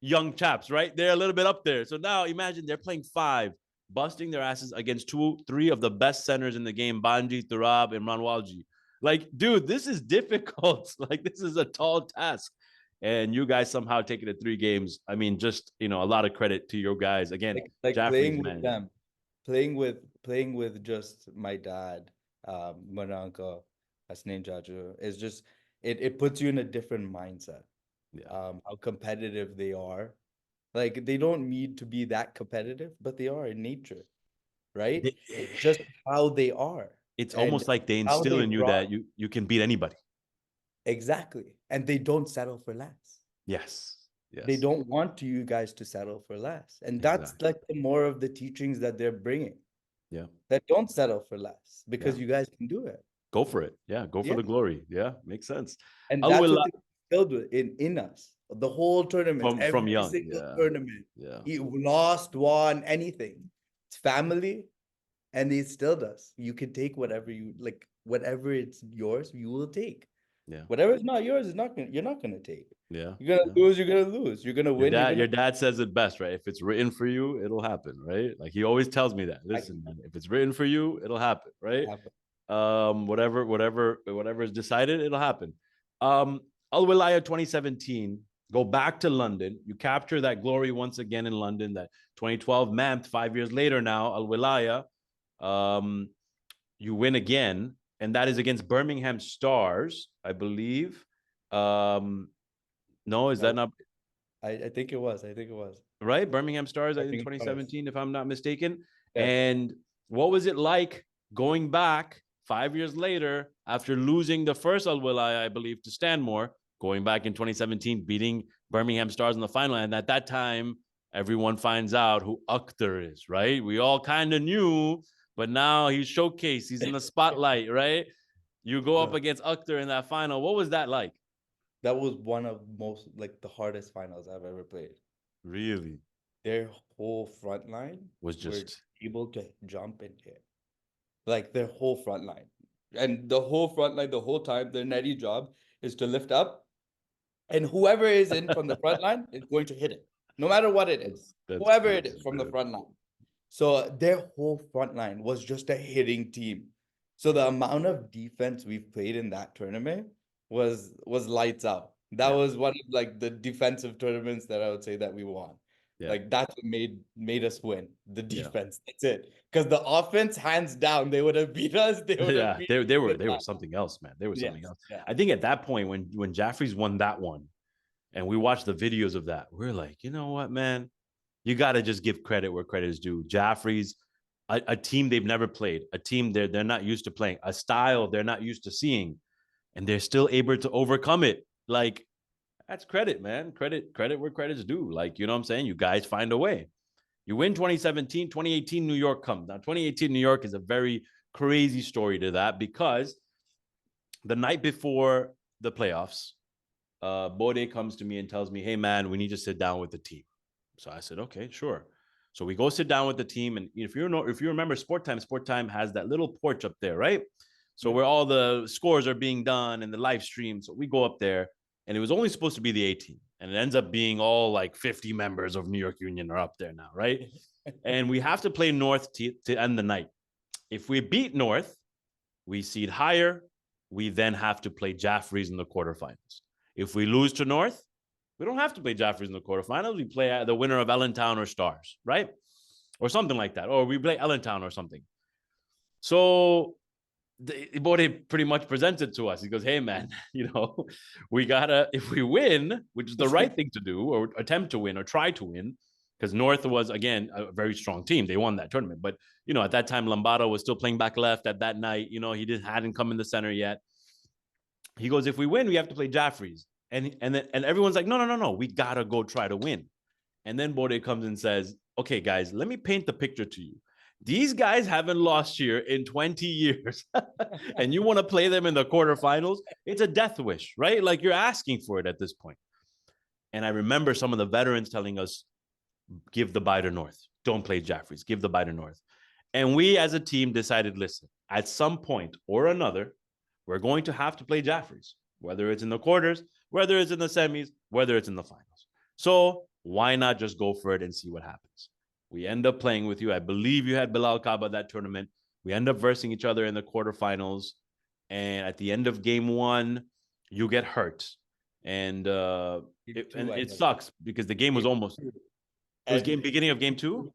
A: young chaps, right? They're a little bit up there. So now imagine they're playing 5, busting their asses against 2-3 of the best centers in the game, Banji, Turab, and Ranwalji. Like, dude, this is difficult. Like, this is a tall task. And you guys somehow taking it 3 games. I mean, just, a lot of credit to your guys. Again,
B: like
A: Jaffres,
B: playing with them, playing with just my dad, Maranko, Asnain Jaju, is just, it puts you in a different mindset. Yeah. How competitive they are. Like, they don't need to be that competitive, but they are in nature. right? It's just how they are.
A: It's
B: And
A: almost like they
B: how
A: instill
B: they
A: in you
B: draw.
A: that you can beat anybody.
B: Exactly. And they don't settle for less.
A: Yes.
B: They
A: Yes.
B: don't want you guys to settle for less. And that's
A: Exactly.
B: like the more of the teachings that they're bringing,
A: Yeah.
B: that don't settle for less
A: Yeah.
B: because you guys can do it.
A: Go for it. Yeah. Go for
B: Yeah.
A: the glory. Yeah. Makes sense.
B: And
A: Al
B: that's what
A: Wila
B: they instilled in us. The whole tournament,
A: from
B: every
A: young.
B: single
A: Yeah.
B: tournament.
A: Yeah.
B: He lost, won, anything. It's family, and he still does. You can take whatever you like, whatever it's yours, you will take.
A: Yeah.
B: Whatever is not yours is not gonna, you're not gonna take.
A: Yeah.
B: You're gonna lose, you're gonna lose. You're gonna win, you're
A: Your
B: gonna
A: dad says it best, right? If it's written for you, it'll happen, right? Like he always tells me that. Listen, man, if it's written for you, it'll happen, right?
B: happen.
A: Whatever is decided, it'll happen. Al Wilaya 2017, go back to London. You capture that glory once again in London. That 2012 Mamth, 5 years later now, Al Wilaya. You win again, and that is against Birmingham Stars, I believe. No, is that not?
B: I think it was. I think it was.
A: Right? Birmingham Stars, I think 2017, if I'm not mistaken.
B: Yes.
A: And what was it like going back 5 years later after losing the first Al Wilaya, I believe, to Stanmore, going back in 2017, beating Birmingham Stars in the final? And at that time, everyone finds out who Akhtar is, right? We all kind of knew, but now he's showcased. He's in the spotlight, right? You go up against Akhtar in that final. What was that like?
B: That was one of most like the hardest finals I've ever played.
A: Really?
B: Their whole front line
A: was just
B: able to jump and hit. Like their whole front line. And the whole front line, the whole time, their netty job is to lift up. And whoever is in from the front line is going to hit it. No matter what it is. Whoever it is from the front line. So their whole front line was just a hitting team. So the amount of defense we've played in that tournament was lights out. That was one of like the defensive tournaments that I would say that we won. Yeah. Like that's what made us win. The defense. Yeah. That's it. Because the offense, hands down, they would have beat us. They
A: were something else, man. They were something else. Yeah. I think at that point when Jaffres won that one, and we watched the videos of that, we're like, you know what, man, you got to just give credit where credit is due. Jaffres, a team they've never played, a team they're not used to playing, a style they're not used to seeing, and they're still able to overcome it. Like, that's credit, man. Credit where credit's due. Like, you know what I'm saying? You guys find a way. You win 2017, 2018, New York comes. Now, 2018 New York is a very crazy story to that because the night before the playoffs, Bode comes to me and tells me, hey, man, we need to sit down with the team. So I said, okay, sure. So we go sit down with the team. And if you remember Sport Time has that little porch up there, right? So where all the scores are being done and the live stream. So we go up there, and it was only supposed to be the A team. And it ends up being all like 50 members of New York Union are up there now, right? And we have to play North to end the night. If we beat North, we seed higher. We then have to play Jaffres in the quarterfinals. If we lose to North, we don't have to play Jaffres in the quarterfinals. We play the winner of Allentown or Stars, right? Or something like that. Or we play Allentown or something. So Bode pretty much presents it to us. He goes, hey, man, we gotta, if we win, which is the right thing to do, or attempt to win or try to win, because North was, again, a very strong team. They won that tournament. But, at that time, Lombardo was still playing back left at that night. He hadn't come in the center yet. He goes, if we win, we have to play Jaffres. And everyone's like, no, we gotta go try to win. And then Bode comes and says, okay, guys, let me paint the picture to you. These guys haven't lost here in 20 years. And you want to play them in the quarterfinals? It's a death wish, right? Like you're asking for it at this point. And I remember some of the veterans telling us, give the bye to North. Don't play Jaffres. Give the bye to North. And we as a team decided, listen, at some point or another, we're going to have to play Jaffres, whether it's in the quarters, whether it's in the semis, whether it's in the finals. So why not just go for it and see what happens? We end up playing with you. I believe you had Bilal Kaba that tournament. We end up versing each other in the quarterfinals. And at the end of game one, you get hurt. And it sucks because the game was almost... It was beginning of game 2?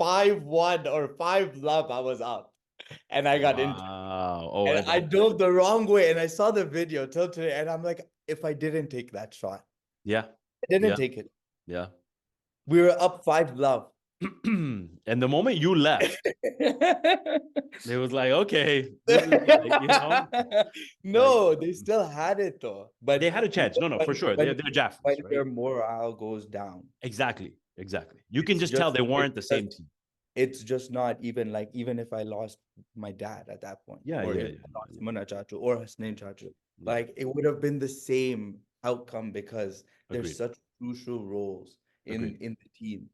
B: 5-1 or 5-love, I was up. And I got injured.
A: Oh,
B: and I dove the wrong way. And I saw the video till today. And I'm like, if I didn't take that shot.
A: Yeah.
B: I didn't take it.
A: Yeah.
B: We were up 5-love.
A: And the moment you left, it was like, okay, this is like, you know,
B: No,
A: like,
B: they still had it though.
A: they
B: But
A: had a chance. No, for sure. They're
B: when
A: Jaffres, right?
B: their morale goes down,
A: Exactly. You can
B: it's
A: just tell
B: just
A: they weren't the same team.
B: it's just not even like, even if I lost my dad at that point,
A: Yeah,
B: or
A: yeah,
B: if
A: yeah,
B: I lost Muna Chachu or Hasnain Chachu,
A: yeah.
B: like it would have been the same outcome because there's
A: Agreed.
B: such crucial roles
A: Agreed.
B: in the team.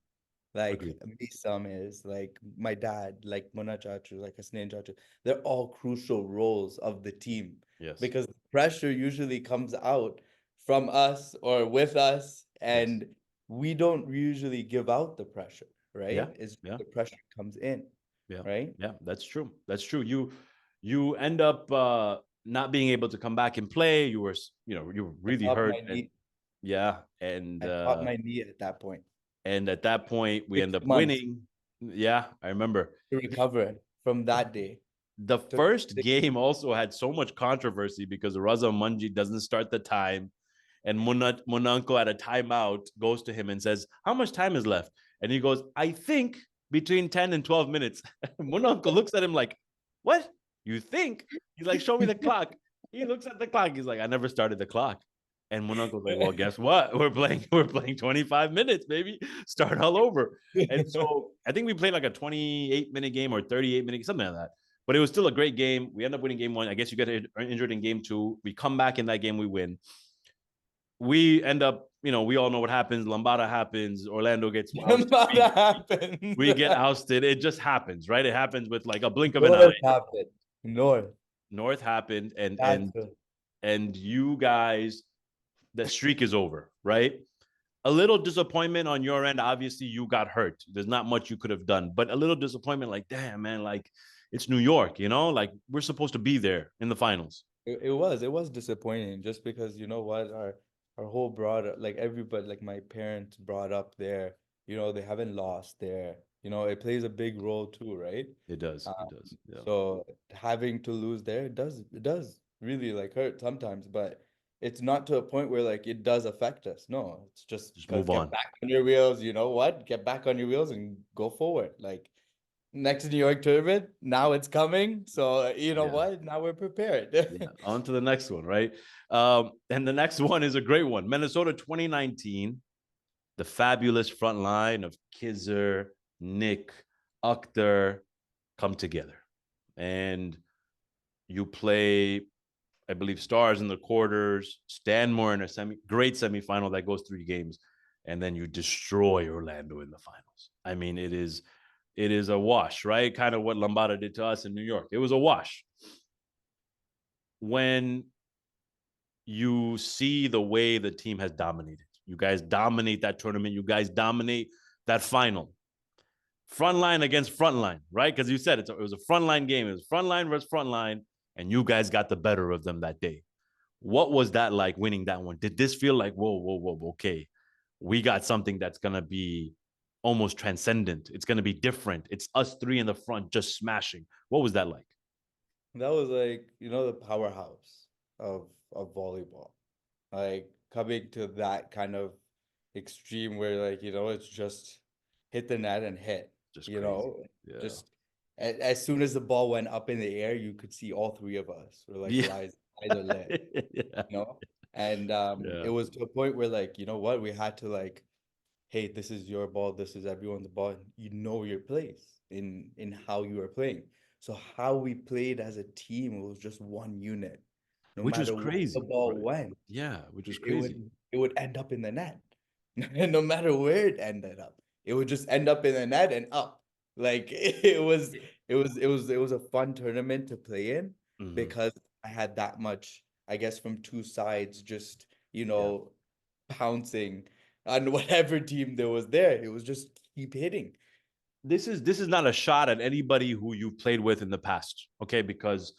B: Like
A: Agreed.
B: Misam is, like my dad, like Muna Chachu, like Hasnain Chachu. They're all crucial roles of the team
A: Yes.
B: because pressure usually comes out from us or with us,
A: Yes.
B: and we don't usually give out the pressure,
A: Yeah.
B: right? It's
A: Yeah.
B: the pressure comes in,
A: Yeah.
B: right?
A: Yeah. That's true. That's true. You end up not being able to come back and play. You were, you were
B: I
A: really
B: popped
A: hurt.
B: my
A: And
B: knee.
A: yeah. And
B: I popped my knee at that point.
A: at that point we end up
B: 6 months
A: winning. Yeah, I remember.
B: to recover from that day.
A: The
B: Took
A: first
B: 6
A: game also had so much controversy because Raza Manji doesn't start the time. And Munanko at a timeout goes to him and says, "How much time is left?" And he goes, "I think between 10 and 12 minutes." Munanko looks at him like, "What? You think?" He's like, "Show me the clock." He looks at the clock. He's like, "I never started the clock." And Munanko's like, "Well, guess what? We're playing 25 minutes, baby. Start all over." And so I think we played like a 28-minute game or 38-minute, something like that. But it was still a great game. We end up winning game one. I guess you get injured in game two. We come back in that game, we win. We end up, we all know what happens. Lambada happens. Orlando gets ousted.
B: happens.
A: We get ousted. It just happens, right? It happens with like a blink of an eye.
B: North happened.
A: North happened,
B: That's good.
A: and you guys, the streak is over, right? A little disappointment on your end. Obviously, you got hurt. There's not much you could have done, but a little disappointment, like, damn, man, like it's New York, like we're supposed to be there in the finals.
B: It was disappointing just because you know what, our whole like everybody, like my parents brought up there, they haven't lost there. It plays a big role too, right?
A: It does. It does. Yeah.
B: So having to lose there, it does really like hurt sometimes, but it's not to a point where like it does affect us. No, it's just
A: move
B: get
A: on.
B: back on your wheels. You know what? Get back on your wheels and go forward. Like next New York tournament, now it's coming. So you know what? Now we're prepared.
A: Yeah. On to the next one, right? And the next one is a great one. Minnesota 2019, the fabulous front line of Khizr, Nick, Akhtar come together. And you play, I believe, Stars in the quarters, Stanmore in a great semifinal that goes 3 games, and then you destroy Orlando in the finals. I mean, it is a wash, right? Kind of what Lambada did to us in New York. It was a wash. When you see the way the team has dominated, you guys dominate that tournament, you guys dominate that final. Frontline against frontline, right? Because you said it was a frontline game. It was frontline versus frontline, and you guys got the better of them that day. What was that like winning that one? Did this feel like, whoa, okay, we got something that's going to be almost transcendent. It's going to be different. It's us 3 in the front just smashing. What was that like?
B: That was like, the powerhouse of volleyball. Like coming to that kind of extreme where like, it's just hit the net and hit.
A: Just crazy. Yeah.
B: Just as soon as the ball went up in the air, you could see all 3 of us were like eyes are lit,
A: yeah.
B: And it was to a point where like, you know what, we had to like, hey, this is your ball, this is everyone's ball. You know your place in how you are playing. So how we played as a team, it was just one unit. No
A: which
B: matter
A: was crazy.
B: where the ball went.
A: Yeah, which was crazy.
B: It would end up in the net. No matter where it ended up. It would just end up in the net and up. Like it was a fun tournament to play in because I had that much, I guess, from 2 sides, just pouncing on whatever team there was there. It was just keep hitting.
A: This is not a shot at anybody who you've played with in the past, okay? Because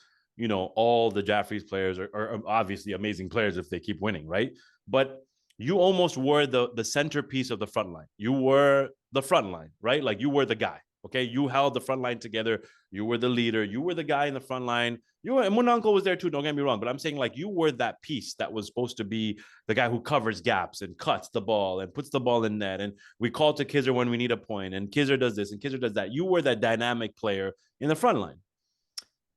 A: all the Jaffres players are obviously amazing players if they keep winning, right? But you almost were the centerpiece of the front line. You were the front line, right? Like you were the guy. Okay, you held the front line together. You were the leader. You were the guy in the front line. You were, and Munanko was there too. Don't get me wrong, but I'm saying like you were that piece that was supposed to be the guy who covers gaps and cuts the ball and puts the ball in net. And we call to Khizr when we need a point, and Khizr does this and Khizr does that. You were that dynamic player in the front line.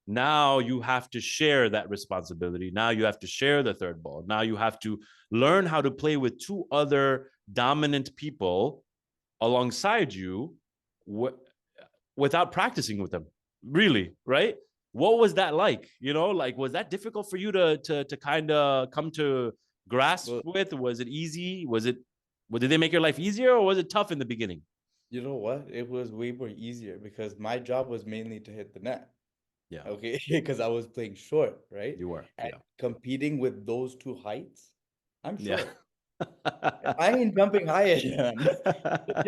A: Now you have to share that responsibility. Now you have to share the third ball. Now you have to learn how to play with two other dominant people alongside you without practicing with them, really, right? What was that like? Like, was that difficult for you to kind of come to grasp with? Was it easy? Did they make your life easier, or was it tough in the beginning?
B: You know what? It was way more easier because my job was mainly to hit the net.
A: Yeah.
B: Okay. Because I was playing short, right?
A: You were.
B: And competing with those two heights, I'm short.
A: Yeah.
B: I ain't jumping higher than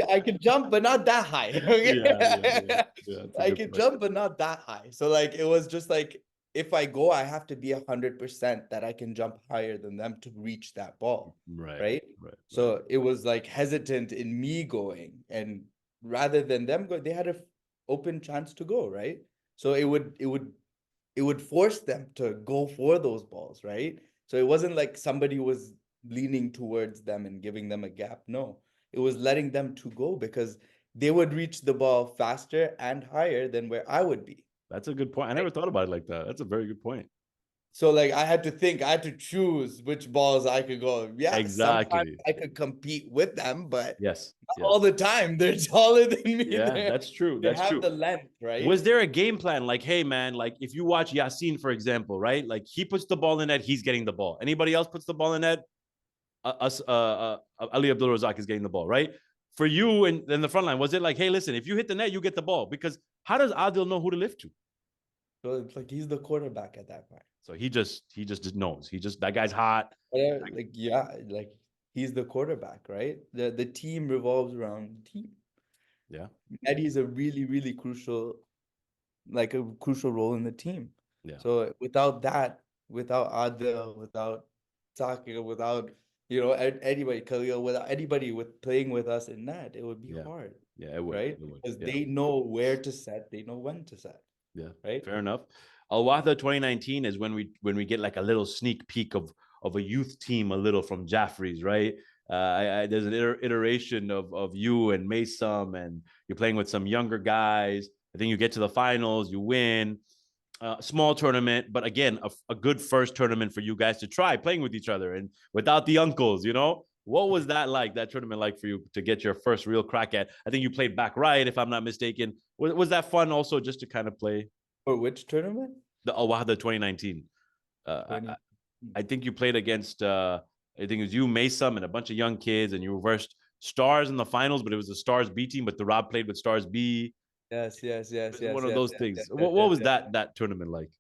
B: I can jump, but not that high. Okay?
A: Yeah,
B: I can jump, but not that high. So like it was just like if I go, I have to be 100% that I can jump higher than them to reach that ball. Right. So it was like hesitant in me going, and rather than them go, they had an open chance to go, right? So it would force them to go for those balls, right? So it wasn't like somebody was leaning towards them and giving them a gap. No, it was letting them to go because they would reach the ball faster and higher than where I would be.
A: That's a good point. I never thought about it like that. That's a very good point.
B: So like I had to choose which balls I could go. Yeah,
A: exactly.
B: Sometimes I could compete with them, but
A: yes,
B: all the time. They're taller than me.
A: Yeah, that's true. That's true.
B: They have the length, right?
A: Was there a game plan? Like, hey man, like if you watch Yassine, for example, right? Like he puts the ball in net, he's getting the ball. Anybody else puts the ball in net, Ali Abdul Razak is getting the ball, right? For you and in the front line, was it like, hey, listen, if you hit the net, you get the ball? Because how does Adil know who to lift to?
B: So it's like he's the quarterback at that point.
A: So he just knows. That guy's hot.
B: Like he's the quarterback, right? The team revolves around the team.
A: Yeah.
B: Eddie's a really, really crucial role in the team.
A: Yeah.
B: So without that, without Adil, without Saki, without anybody, Khalil, without anybody playing with us in that, it would be hard.
A: Yeah, it would.
B: Right? Because they know where to set, they know when to set.
A: Yeah.
B: Right.
A: Fair enough. Al Wahda 2019 is when we get like a little sneak peek of a youth team, a little from Jaffres, right? There's an iteration of you and Maysum, and you're playing with some younger guys. I think you get to the finals, you win. Small tournament, but again, a good first tournament for you guys to try playing with each other and without the uncles, What was that tournament like for you to get your first real crack at? I think you played back right, if I'm not mistaken. Was that fun also just to kind of play?
B: For which tournament?
A: The Al Wahda 2019. I think you played against, I think it was you, Maysum, and a bunch of young kids, and you reversed Stars in the finals, but it was the Stars B team, but the Rob played with Stars B.
B: Yes.
A: One of those things. What was that tournament like?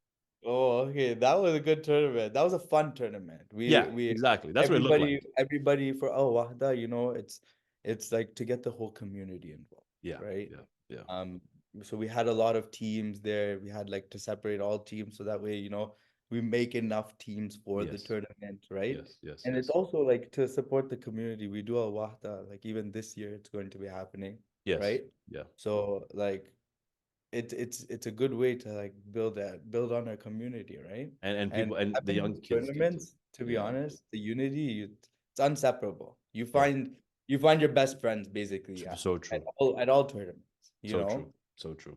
B: Oh, okay. That was a good tournament. That was a fun tournament. We
A: exactly. That's what it looked like.
B: Everybody for Al Wahda, it's like to get the whole community involved.
A: Yeah.
B: Right.
A: Yeah.
B: So we had a lot of teams there. We had to separate all teams so that way, we make enough teams for the tournament, right?
A: Yes.
B: And it's also to support the community. We do Al Wahda, even this year it's going to be happening.
A: Yes.
B: Right.
A: Yeah.
B: So it's a good way to build on our community, right?
A: And people and the young kids
B: tournaments. To be honest, the unity it's inseparable. You find your best friends basically.
A: So true.
B: At all tournaments.
A: So true.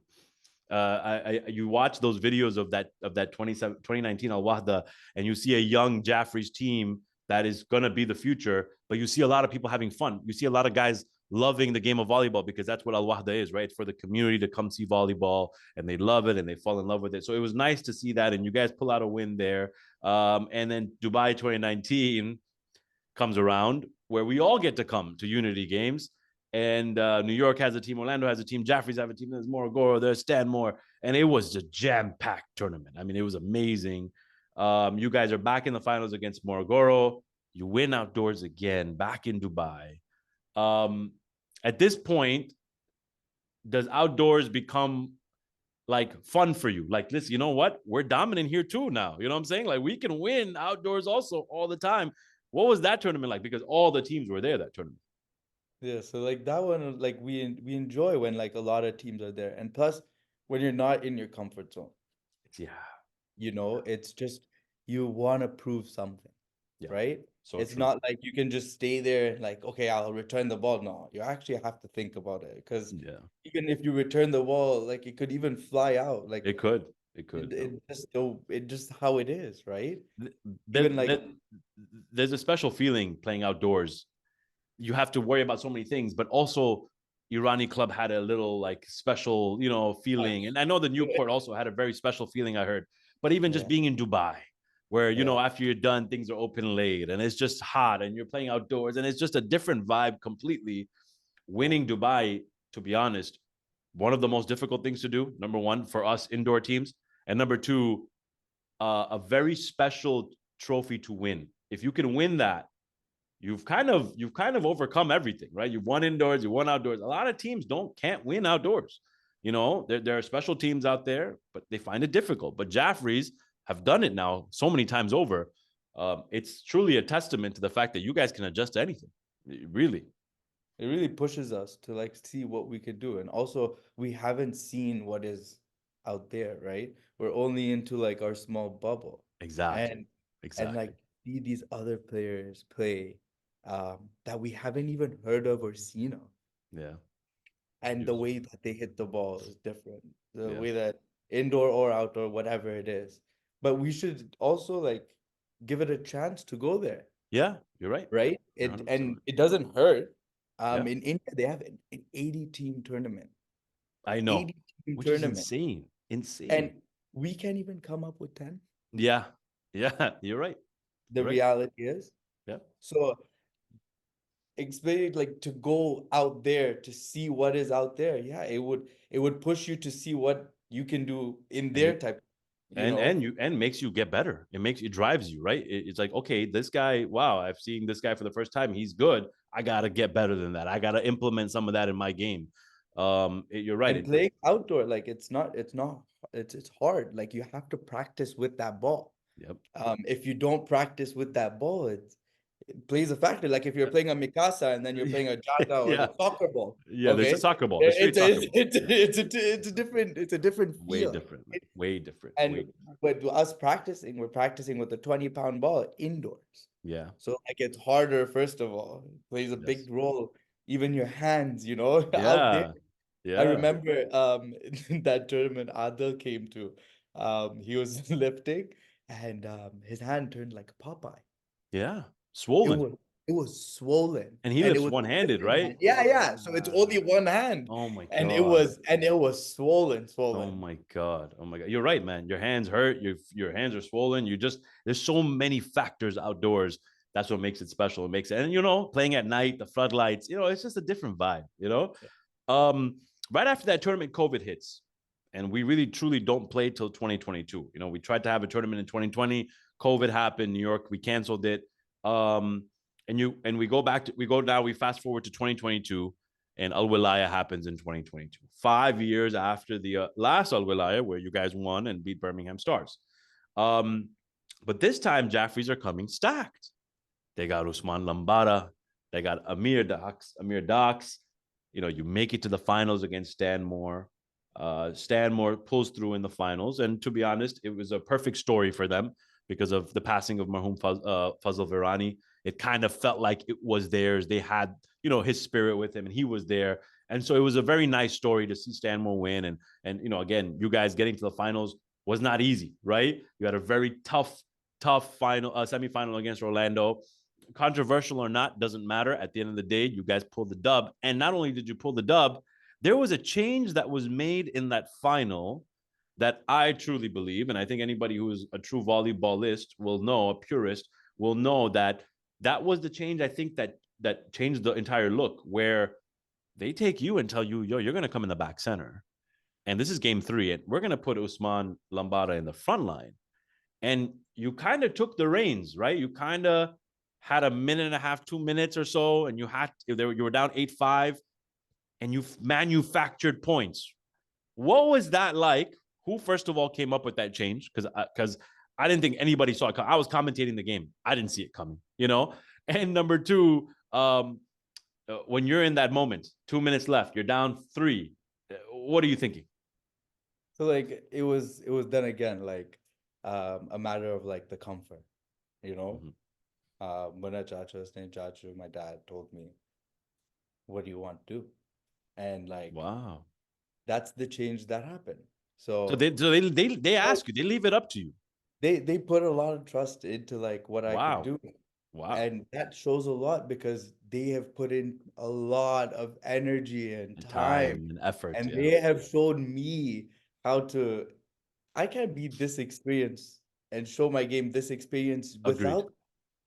A: You watch those videos of that 2019 Al Wahda, and you see a young Jaffres team that is gonna be the future, but you see a lot of people having fun. You see a lot of guys loving the game of volleyball because that's what Al Wahda is, right? It's for the community to come see volleyball, and they love it and they fall in love with it. So it was nice to see that, and you guys pull out a win there. And then Dubai 2019 comes around, where we all get to come to Unity games. And New York has a team, Orlando has a team, Jaffres have a team, there's Morogoro, there's Stanmore, and it was a jam-packed tournament. I mean, it was amazing. You guys are back in the finals against Morogoro. You win outdoors again, back in Dubai. At this point, does outdoors become fun for you? Listen, you know what? We're dominant here too now. You know what I'm saying? We can win outdoors also all the time. What was that tournament like? Because all the teams were there that tournament.
B: Yeah, so like that one, like we enjoy when like a lot of teams are there, and plus when you're not in your comfort zone,
A: Yeah.
B: it's just you want to prove something,
A: Yeah.
B: right?
A: So
B: It's
A: true.
B: not like you can just stay there and like, okay, I'll return the ball. No, you actually have to think about it because
A: Yeah.
B: even if you return the ball, like it could even fly out. Like
A: It could. It
B: it,
A: could.
B: it just it just how it is, right?
A: Th-
B: Even
A: Then,
B: like
A: there's a special feeling playing outdoors. You have to worry about so many things, but also Irani club had a little like special, feeling. And I know the Newport also had a very special feeling, I heard. But even just
B: yeah,
A: being in Dubai, where,
B: yeah,
A: after you're done, things are open late and it's just hot and you're playing outdoors and it's just a different vibe completely.
B: yeah.
A: Winning Dubai, to be honest, one of the most difficult things to do, number one, for us indoor teams. And number two, a very special trophy to win. If you can win that, you've kind of overcome everything, right? You've won indoors, you won outdoors. A lot of teams can't win outdoors. There are special teams out there, but they find it difficult. But Jaffrey's have done it now so many times over. It's truly a testament to the fact that you guys can adjust to anything. Really.
B: It really pushes us to like see what we could do. And also we haven't seen what is out there, right? We're only into like our small bubble.
A: Exactly.
B: And
A: Exactly.
B: like see these other players play that we haven't even heard of or seen of.
A: Yeah.
B: And the
A: You-
B: way that they hit the ball is different. The
A: Yeah.
B: way that indoor or outdoor, whatever it is. But we should also like give it a chance to go there,
A: Yeah. You're right.
B: right?
A: You're
B: It
A: 100%
B: and
A: right.
B: it doesn't hurt.
A: Yeah.
B: In India, they have an 80 team tournament,
A: I know.
B: 80 team
A: Which is
B: tournament,
A: insane. Insane.
B: and we can't even come up with 10.
A: Yeah. Yeah. You're right.
B: The
A: You're right.
B: reality is,
A: Yeah.
B: so explain like to go out there to see what is out there. Yeah, it would push you to see what you can do in
A: And
B: their
A: you
B: type, you
A: and
B: know,
A: and you and makes you get better. It drives you, right? It's like, okay, this guy, wow, I've seen this guy for the first time. He's good. I gotta get better than that. I gotta implement some of that in my game. You're right.
B: and playing outdoor, like it's hard. Like you have to practice with that ball.
A: Yep.
B: If you don't practice with that ball, it plays a factor. Like if you're playing a Mikasa and then you're playing a Jata or
A: Yeah.
B: the soccer ball,
A: Yeah. There's a
B: okay,
A: soccer ball, the street
B: it's
A: soccer
B: a,
A: ball.
B: it's a different
A: Way
B: feel.
A: different, man. Way different.
B: And with us practicing, we're practicing with a 20-pound ball indoors.
A: Yeah.
B: So like it's harder, first of all. It plays a
A: Yes.
B: big role. Even your hands, out there.
A: Yeah.
B: I
A: Yeah.
B: remember that tournament Adil came to. He was lifting and his hand turned like a Popeye.
A: Yeah.
B: It
A: Swollen.
B: was it was swollen
A: And he
B: and it
A: lifts
B: was
A: one
B: a
A: handed,
B: lifting
A: right?
B: hand. Yeah, yeah. So it's only
A: Ah,
B: one hand.
A: oh my
B: And
A: God.
B: it was swollen,
A: Oh
B: swollen.
A: my God. Oh my God. You're right, man. Your hands hurt. Your hands are swollen. There's so many factors outdoors. That's what makes it special. It makes it, and playing at night, the floodlights, it's just a different vibe. Um, right after that tournament, COVID hits. And we really truly don't play till 2022. We tried to have a tournament in 2020. COVID happened, New York, we canceled it. And we fast forward to 2022 and Al Wilaya happens in 2022, 5 years after the last Al Wilaya, where you guys won and beat Birmingham Stars. Um, but this time, Jaffrys are coming stacked. They got Usman Lambada, they got Amir Dox. You make it to the finals against Stanmore. Stanmore pulls through in the finals, and to be honest, it was a perfect story for them because of the passing of Marhum Fazl Virani. It kind of felt like it was theirs. They had, his spirit with him, and he was there. And so it was a very nice story to see Stanmore win. And again, you guys getting to the finals was not easy, right? You had a very tough final semifinal against Orlando. Controversial or not, doesn't matter. At the end of the day, you guys pulled the dub. And not only did you pull the dub, there was a change that was made in that final that I truly believe, and I think anybody who is a true volleyballist will know, a purist will know that was the change. I think that changed the entire look, where they take you and tell you, yo, you're going to come in the back center. And this is game 3, and we're going to put Usman Lambada in the front line. And you kind of took the reins, right? You kind of had a minute and a half, 2 minutes or so, and you were down 8-5, and you manufactured points. What was that like? Who, first of all, came up with that change? Because I didn't think anybody saw it. I was commentating the game. I didn't see it coming, And number two, when you're in that moment, 2 minutes left, you're down 3. What are you thinking?
B: So like it was then again like a matter of like the comfort, you know. When I Jachu, my dad told me, "What do you want to do?" And like
A: Wow.
B: that's the change that happened.
A: So
B: So
A: they ask you, they leave it up to you.
B: they put a lot of trust into like what I could
A: Wow.
B: do.
A: Wow.
B: And that shows a lot because they have put in a lot of energy and
A: And
B: time,
A: time and effort.
B: and
A: Yeah.
B: they have shown me how to. I can't be this experience and show my game this experience
A: Agreed.
B: without,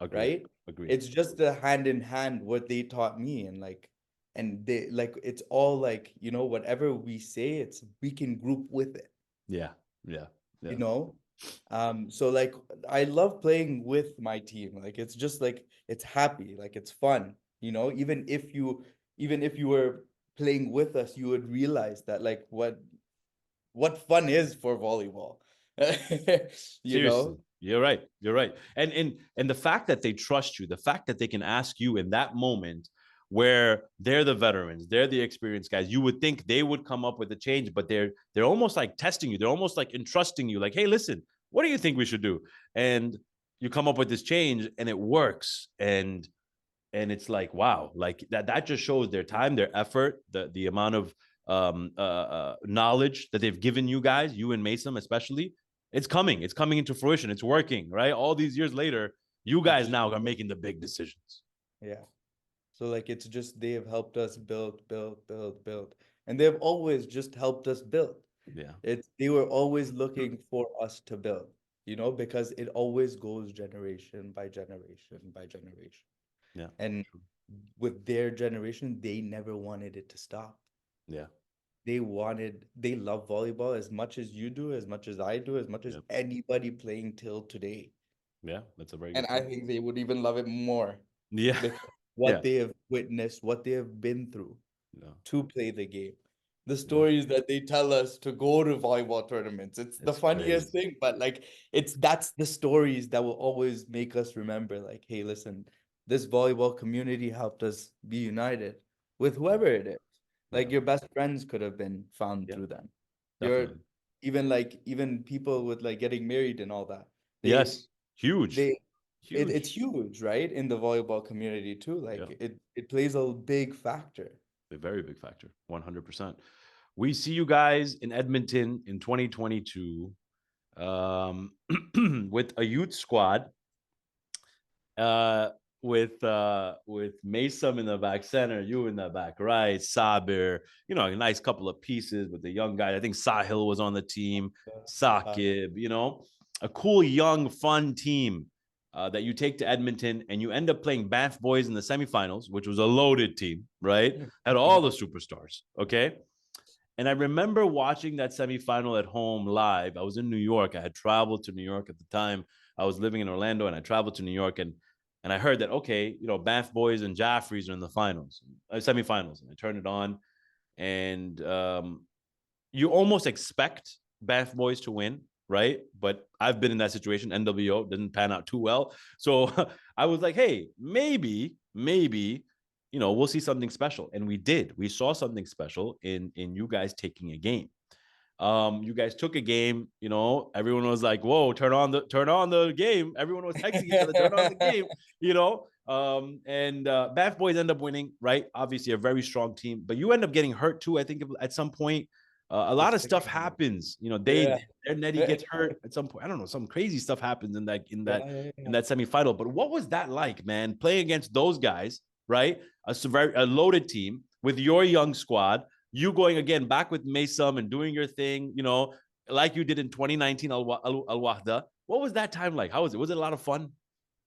A: Agreed.
B: right?
A: Agreed.
B: It's just the hand in hand what they taught me, and like, and they like it's all like, you know, whatever we say, it's we can group with it,
A: Yeah. Yeah. Yeah.
B: you know. So like I love playing with my team. Like it's just like it's happy, like it's fun, you know. Even if you were playing with us, you would realize that like what fun is for volleyball. You
A: Seriously,
B: know?
A: you're right. You're right. And the fact that they trust you, the fact that they can ask you in that moment where they're the veterans, they're the experienced guys, you would think they would come up with a change, but they're almost like testing you. They're almost like entrusting you, like, hey, listen, what do you think we should do? And you come up with this change and it works. And it's like, wow, like that just shows their time, their effort, the amount of knowledge that they've given you guys, you and Mason especially. It's coming into fruition, it's working, right? All these years later, you
B: It's
A: guys
B: just
A: now are making the big decisions.
B: yeah. So like it's just they have helped us build. And they've always just helped us build.
A: Yeah.
B: It's they were always looking for us to build, you know, because it always goes generation by generation by generation.
A: Yeah.
B: And with their generation, they never wanted it to stop.
A: Yeah.
B: They love volleyball as much as you do, as much as I do, as much as
A: Yeah.
B: anybody playing till today.
A: Yeah. That's a very
B: And
A: good
B: I
A: point.
B: think they would even love it more
A: Yeah.
B: because
A: Yeah.
B: what they have witnessed, what they have been through
A: No,
B: to play the game. The
A: no,
B: stories that they tell us to go to volleyball tournaments. It's the
A: it's
B: funniest
A: crazy.
B: thing, but like that's the stories that will always make us remember, like, hey, listen, this volleyball community helped us be united with
A: Yeah.
B: whoever it is.
A: Yeah.
B: Like your best friends could have been found
A: Yeah.
B: through them. Your
A: Definitely.
B: even people with like getting married and all that. They
A: Yes. Huge.
B: they it's
A: Huge.
B: huge, right? In the volleyball community too.
A: Yeah.
B: Like it plays a big factor.
A: A very big factor. 100%. We see you guys in Edmonton in 2022 with a youth squad, uh, with Mason in the back center, you in the back right, Sabir, you know, a nice couple of pieces with the young guy. I think Sahil was on the team, Sakib, you know, a cool, young, fun team that you take to Edmonton and you end up playing Banff Boys in the semifinals, which was a loaded team, right? Had all the superstars, okay? And I remember watching that semifinal at home live. I was in New York. I had traveled to New York at the time. I was living in Orlando, and I traveled to New York, and I heard that okay, you know, Banff Boys and Jaffres are in the finals, semifinals, and I turned it on, and you almost expect Banff Boys to win, right? But I've been in that situation. NWO didn't pan out too well, so I was like, hey, maybe you know, we'll see something special. And we did. We saw something special in you guys taking a game. You guys took a game, you know, everyone was like, whoa, turn on the game. Everyone was texting each other, turn on the game, you know. And Bath Boys end up winning, right? Obviously a very strong team, but you end up getting hurt too. I think at some point, a lot of stuff happens. You know,
B: Yeah.
A: their netty gets hurt at some point. I don't know, some crazy stuff happens in that
B: Yeah.
A: semifinal. But what was that like, man? Playing against those guys, right? A loaded team with your young squad. You going again back with Mason and doing your thing, you know, like you did in 2019 Al Wahda. What was that time like? How was it? Was it a lot of fun?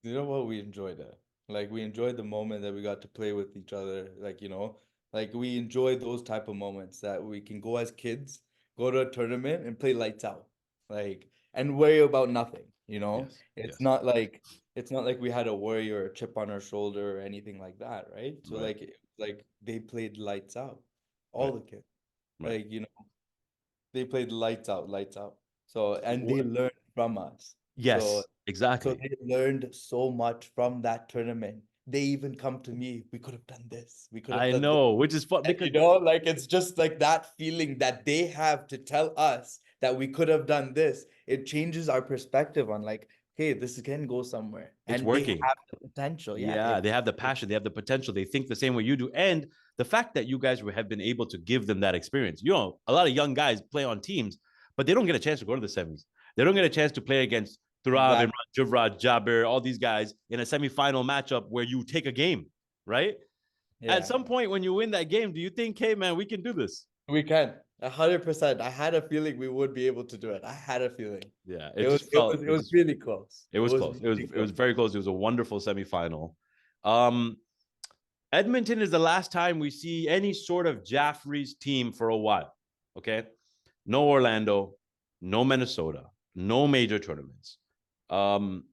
B: You know what? We enjoyed it. Like we enjoyed the moment that we got to play with each other. Like, you know, like we enjoyed those type of moments that we can go as kids, go to a tournament and play lights out. Like and worry about nothing, you know?
A: Yes,
B: It's
A: yes,
B: not like we had a worry or a chip on our shoulder or anything like that, right? So
A: right,
B: like they played lights out. All
A: right,
B: the kids.
A: right.
B: Like, you know, they played lights out. So and they learned from us. So
A: Yes,
B: so
A: exactly.
B: they learned so much from that tournament they even come to me. We could have done this. We could have
A: I
B: done this.
A: know, which is fun because
B: Like it's just like that feeling that they have to tell us that we could have done this. It changes our perspective on like, hey, this can go somewhere,
A: it's
B: and they
A: working.
B: have the potential. Yeah,
A: Yeah, they have the passion, they have the potential, they think the same way you do. And the fact that you guys have been able to give them that experience. You know, a lot of young guys play on teams, but they don't get a chance to go to the semis. They don't get a chance to play against Turab and
B: exactly.
A: Jabir, all these guys in a semifinal matchup where you take a game, right? At
B: Yeah,
A: some point when you win that game, do you think, hey, man, we can do this?
B: we can 100%. I had a feeling we would be able to do it. I had a feeling.
A: Yeah,
B: It
A: it
B: was
A: just
B: it
A: felt
B: was it was really close.
A: it
B: It
A: was
B: was
A: close.
B: really
A: It was
B: close.
A: very close. It was a wonderful semifinal. Um, Edmonton is the last time we see any sort of Jaffrey's team for a while. Okay. No Orlando, no Minnesota, no major tournaments.
B: I think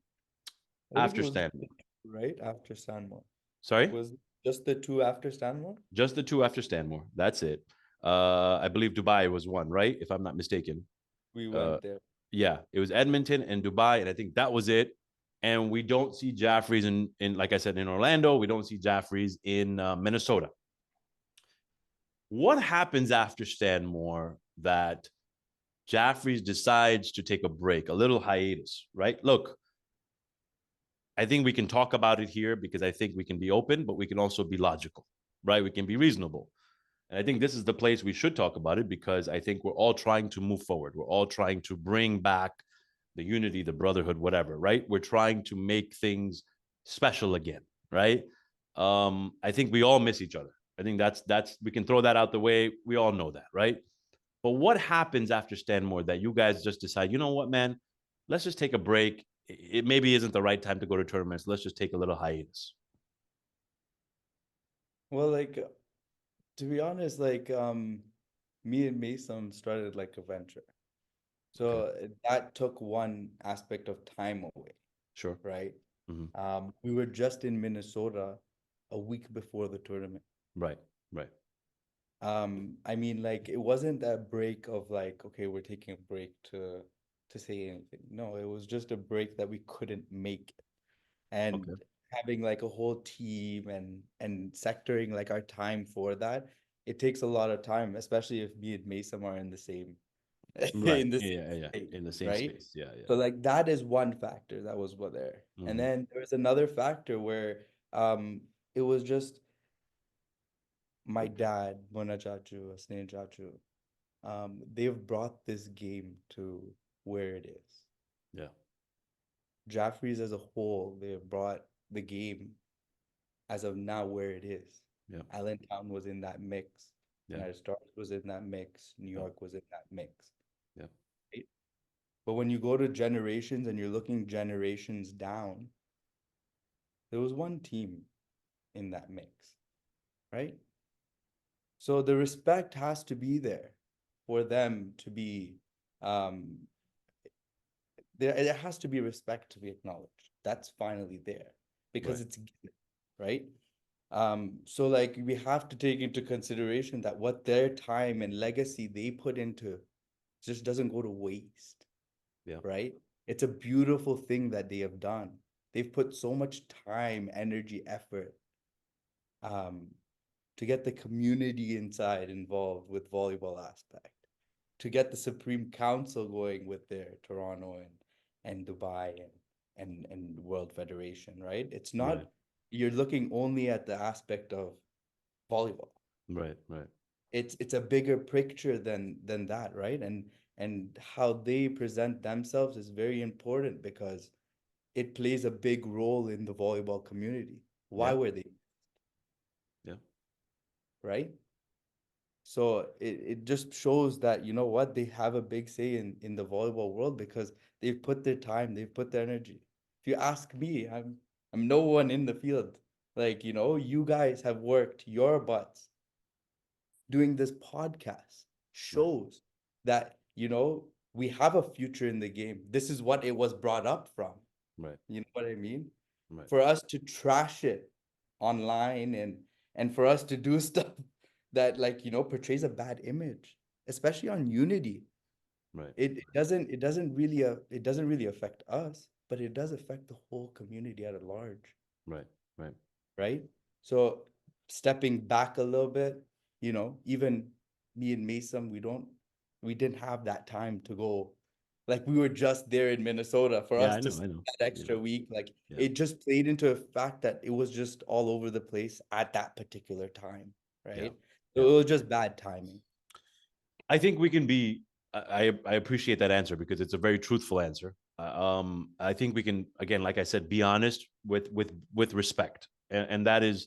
B: it
A: After
B: was
A: Stanmore.
B: right after Stanmore.
A: Sorry?
B: Was just the two after Stanmore?
A: Just the two after Stanmore. That's it. I believe Dubai was one, right? If I'm not mistaken.
B: We
A: Uh,
B: went there.
A: yeah, it was Edmonton and Dubai, and I think that was it. And we don't see Jaffrey's in like I said, in Orlando. We don't see Jaffrey's in Minnesota. What happens after Stanmore that Jaffrey's decides to take a break, a little hiatus, right? Look, I think we can talk about it here because I think we can be open, but we can also be logical, right? We can be reasonable. And I think this is the place we should talk about it because I think we're all trying to move forward. We're all trying to bring back the unity, the brotherhood, whatever, right? We're trying to make things special again, right? I think we all miss each other. I think that's we can throw that out the way. We all know that, right? But what happens after Stanmore that you guys just decide, you know what, man, let's just take a break. It maybe isn't the right time to go to tournaments. Let's just take a little hiatus.
B: Well, like to be honest, like me and Mason started like a venture.
A: Okay,
B: So that took one aspect of time away,
A: sure.
B: right?
A: Mm-hmm.
B: We were just in Minnesota a week before the tournament.
A: Right, right.
B: I mean, like it wasn't that break of like, okay, we're taking a break to say anything. No, it was just a break that we couldn't make. And
A: Okay.
B: having like a whole team and sectoring like our time for that, it takes a lot of time, especially if me and Mason are in the same
A: Right.
B: in the
A: Yeah,
B: same
A: yeah, yeah.
B: space,
A: In the same
B: right?
A: space. Yeah, yeah.
B: So like that is one factor that was what there. And
A: Mm-hmm.
B: then there was another factor where it was just my dad, Mona Chachu, Asne Chachu, they've brought this game to where it is.
A: Yeah.
B: Jaffrey's as a whole, they've brought the game as of now where it is.
A: Yeah.
B: Allentown was in that mix.
A: Yeah.
B: United Stars was in that mix. New
A: Yeah.
B: York was in that mix.
A: Yeah.
B: Right? But when you go to generations and you're looking generations down, there was one team in that mix, right? So the respect has to be there for them to be there has to be respect to be acknowledged. That's finally there because
A: Right.
B: it's given, right? So like we have to take into consideration that what their time and legacy they put into just doesn't go to waste,
A: Yeah.
B: right? It's a beautiful thing that they have done. They've put so much time, energy, effort um, to get the community inside involved with volleyball aspect, to get the Supreme Council going with their Toronto and Dubai and World Federation, right? It's
A: Right.
B: not you're looking only at the aspect of volleyball.
A: Right. Right.
B: It's a bigger picture than that, right? And how they present themselves is very important because it plays a big role in the volleyball community. Why
A: Yeah.
B: were they,
A: Yeah.
B: right? So it just shows that, you know what, they have a big say in the volleyball world because they've put their time, they've put their energy. If you ask me, I'm no one in the field. Like, you know, you guys have worked your butts doing this podcast
A: Right.
B: shows that, you know, we have a future in the game. This is what it was brought up from.
A: Right.
B: You know what I mean?
A: Right.
B: For us to trash it online and for us to do stuff that like, you know, portrays a bad image, especially on Unity.
A: Right.
B: It doesn't really affect us, but it does affect the whole community at large.
A: Right. Right.
B: right? So stepping back a little bit, even me and Mason, we didn't have that time to go. Like we were just there in Minnesota for
A: Yeah,
B: us
A: I
B: to
A: know, I
B: spend
A: know.
B: that extra week. Like
A: Yeah.
B: it just played into a fact that it was just all over the place at that particular time,
A: Yeah.
B: right? So
A: Yeah.
B: it was just bad timing.
A: I think we can be. I appreciate that answer because it's a very truthful answer. I think we can, again, like I said, be honest with respect, and that is,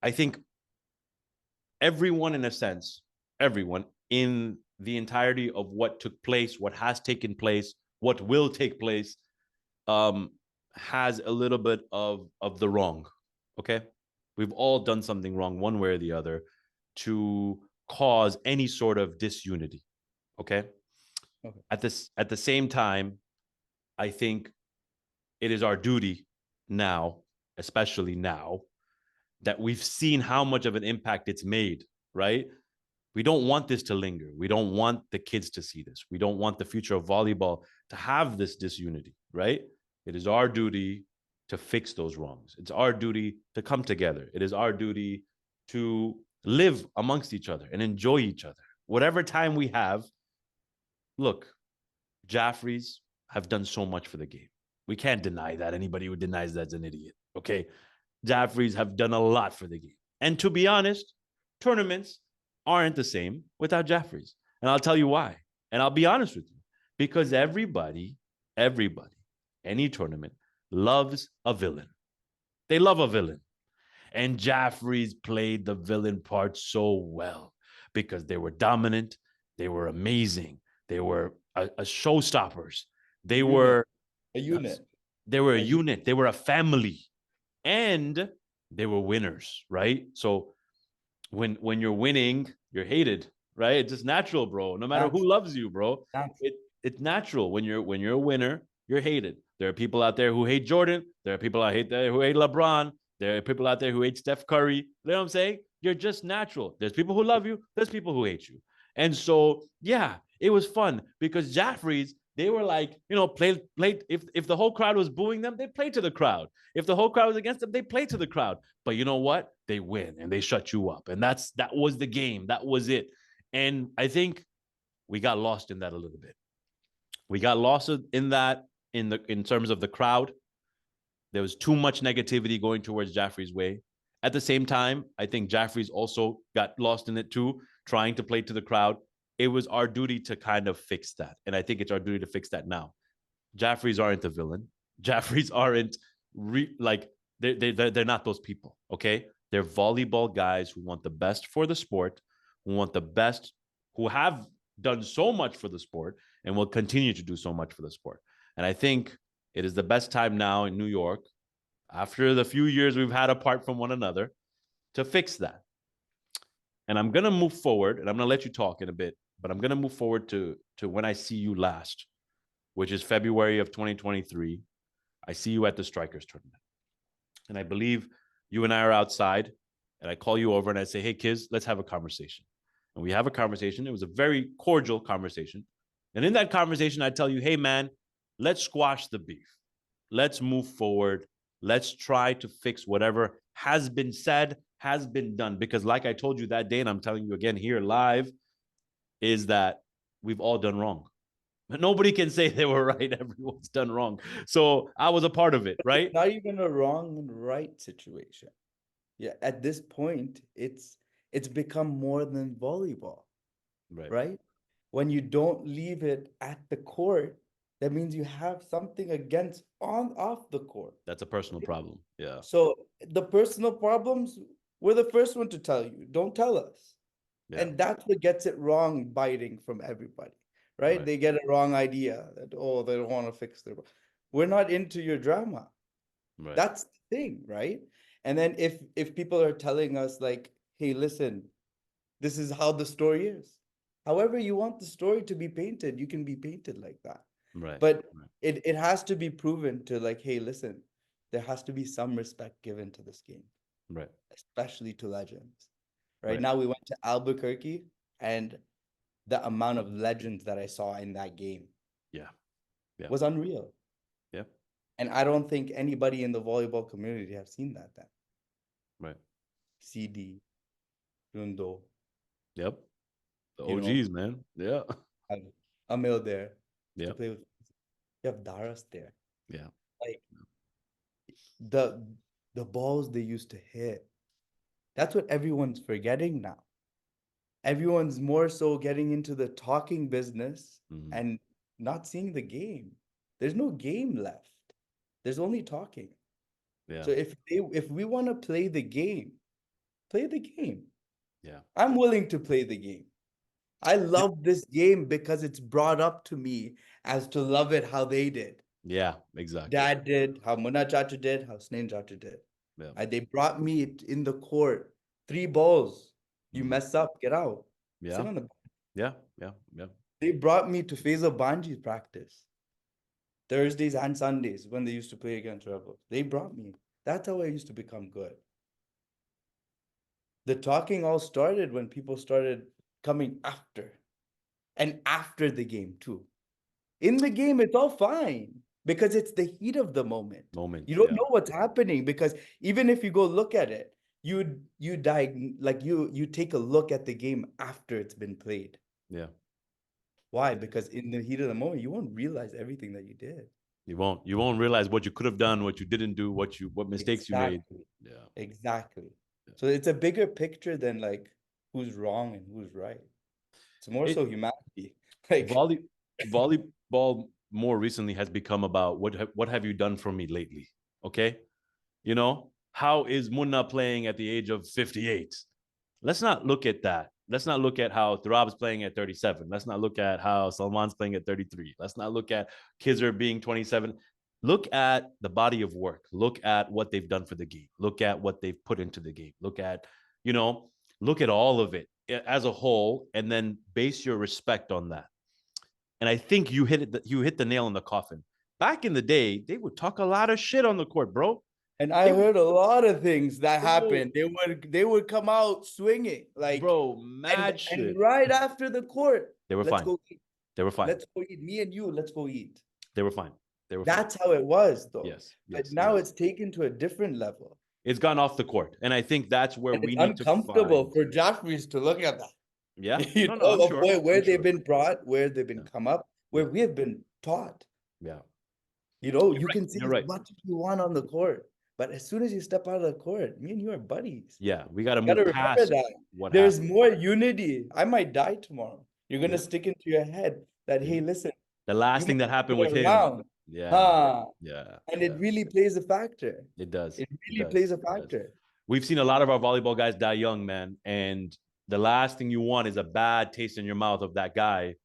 A: I think everyone, in a sense, everyone in the entirety of what took place, what has taken place, what will take place, um, has a little bit of the wrong. Okay, we've all done something wrong, one way or the other, to cause any sort of disunity. Okay.
B: Okay.
A: At the same time, I think it is our duty now, especially now, that we've seen how much of an impact it's made, right? We don't want this to linger. We don't want the kids to see this. We don't want the future of volleyball to have this disunity, right? It is our duty to fix those wrongs. It's our duty to come together. It is our duty to live amongst each other and enjoy each other. Whatever time we have, look, Jaffrys have done so much for the game. We can't deny that. Anybody who denies that's an idiot. Okay. Jaffrys have done a lot for the game. And to be honest, tournaments aren't the same without Jaffrys. And I'll tell you why. And I'll be honest with you. Because everybody, any tournament loves a villain. They love a villain. And Jaffrys played the villain part so well because they were dominant, they were amazing, they were a showstoppers. They were
B: A unit.
A: They were a unit. They were a family, and they were winners, right? So when you're winning, you're hated, right? It's just natural, bro. No matter who loves you, bro, it's natural. When you're a winner, you're hated. There are people out there who hate Jordan. There are people out there who hate LeBron. There are people out there who hate Steph Curry. You know what I'm saying? You're just natural. There's people who love you. There's people who hate you. And so, yeah, it was fun because Jaffrey's, they were like, play. If the whole crowd was booing them, they played to the crowd. If the whole crowd was against them, they played to the crowd. But you know what? They win and they shut you up. And that was the game. That was it. And I think we got lost in that a little bit. We got lost in that in terms of the crowd. There was too much negativity going towards Jaffrey's way. At the same time, I think Jaffrey's also got lost in it too, trying to play to the crowd. It was our duty to kind of fix that. And I think it's our duty to fix that now. Jaffrey's aren't the villain. Jaffrey's aren't they're not those people. Okay. They're volleyball guys who want the best for the sport, who want the best, who have done so much for the sport and will continue to do so much for the sport. And I think it is the best time now in New York, after the few years we've had apart from one another, to fix that. And I'm going to move forward, and I'm going to let you talk in a bit, but I'm going to move forward to when I see you last, which is February of 2023. I see you at the Strikers tournament. And I believe you and I are outside, and I call you over and I say, hey, Khiz, let's have a conversation. And we have a conversation. It was a very cordial conversation. And in that conversation, I tell you, hey, man, let's squash the beef. Let's move forward. Let's try to fix whatever has been said, has been done. Because like I told you that day, and I'm telling you again here live, is that we've all done wrong. Nobody can say they were right. Everyone's done wrong. So I was a part of it, right?
B: Not even a wrong and right situation. Yeah, at this point, it's become more than volleyball, right? When you don't leave it at the court, that means you have something against off the court.
A: That's a personal problem. Yeah.
B: So the personal problems, we're the first one to tell you. Don't tell us. Yeah. And that's what gets it wrong, biting from everybody, right? They get a wrong idea that, they don't want to fix their. We're not into your drama. Right. That's the thing, right? And then if people are telling us like, hey, listen, this is how the story is. However you want the story to be painted, you can be painted like that. Right. But it has to be proven to like, hey, listen, there has to be some respect given to this game. Right. Especially to legends. Right. Now we went to Albuquerque, and the amount of legends that I saw in that game was unreal.
A: Yeah.
B: And I don't think anybody in the volleyball community have seen that then.
A: Right.
B: CD, Rundo.
A: Yep. The
B: You
A: OGs,
B: know,
A: man. Yeah.
B: have Amil there to
A: Yep.
B: play with. You have Daras there.
A: Yeah.
B: Like the balls they used to hit. That's what everyone's forgetting now. Everyone's more so getting into the talking business and not seeing the game. There's no game left. There's only talking.
A: Yeah.
B: So if we want to play the game, play the game.
A: Yeah.
B: I'm willing to play the game. I love this game because it's brought up to me as to love it how they did.
A: Yeah, exactly.
B: Dad did, how Munna Chacha did, how Snain Chacha did.
A: Yeah.
B: They brought me in the court, 3 balls. You mess up, get out.
A: Yeah.
B: Sit on the.
A: Yeah. Yeah. Yeah.
B: They brought me to FaZe Banji's practice. Thursdays and Sundays when they used to play against Rebels. They brought me. That's how I used to become good. The talking all started when people started coming after. And after the game too. In the game, it's all fine because it's the heat of the moment. You don't know what's happening because even if you go look at it, you take a look at the game after it's been played.
A: Yeah.
B: Why? Because in the heat of the moment, you won't realize everything that you did.
A: You won't realize what you could have done, what you didn't do, what mistakes you made. Yeah.
B: Exactly. Yeah. So it's a bigger picture than like who's wrong and who's right. It's more so humanity. Like
A: volleyball more recently has become about what have you done for me lately? Okay. You know, how is Munna playing at the age of 58? Let's not look at that. Let's not look at how Tharab's playing at 37. Let's not look at how Salman's playing at 33. Let's not look at Khizr being 27. Look at the body of work. Look at what they've done for the game. Look at what they've put into the game. Look at all of it as a whole, and then base your respect on that. And I think you hit the nail in the coffin. Back in the day, they would talk a lot of shit on the court, bro.
B: And I heard a lot of things that happened. They would come out swinging, like,
A: bro, mad shit.
B: And right after the court,
A: they were fine.
B: Go eat.
A: They were fine.
B: Let's go eat. Me and you, let's go eat.
A: They were fine.
B: That's how it was, though.
A: Yes.
B: But now it's taken to a different level.
A: It's gone off the court, and I think that's where we need to. It's
B: uncomfortable for Jaffres to look at that.
A: Yeah,
B: where they've been brought, where they've been come up, where we have been taught.
A: Yeah.
B: You can see as much as you want on the court. But as soon as you step out of the court, me and you are buddies.
A: Yeah, we got to move past
B: that. There's more unity. I might die tomorrow. You're going to stick into your head that, hey, listen.
A: The last thing that happened with him. Yeah.
B: And it really plays a factor.
A: It does.
B: It really plays a factor.
A: We've seen a lot of our volleyball guys die young, man. And the last thing you want is a bad taste in your mouth of that guy.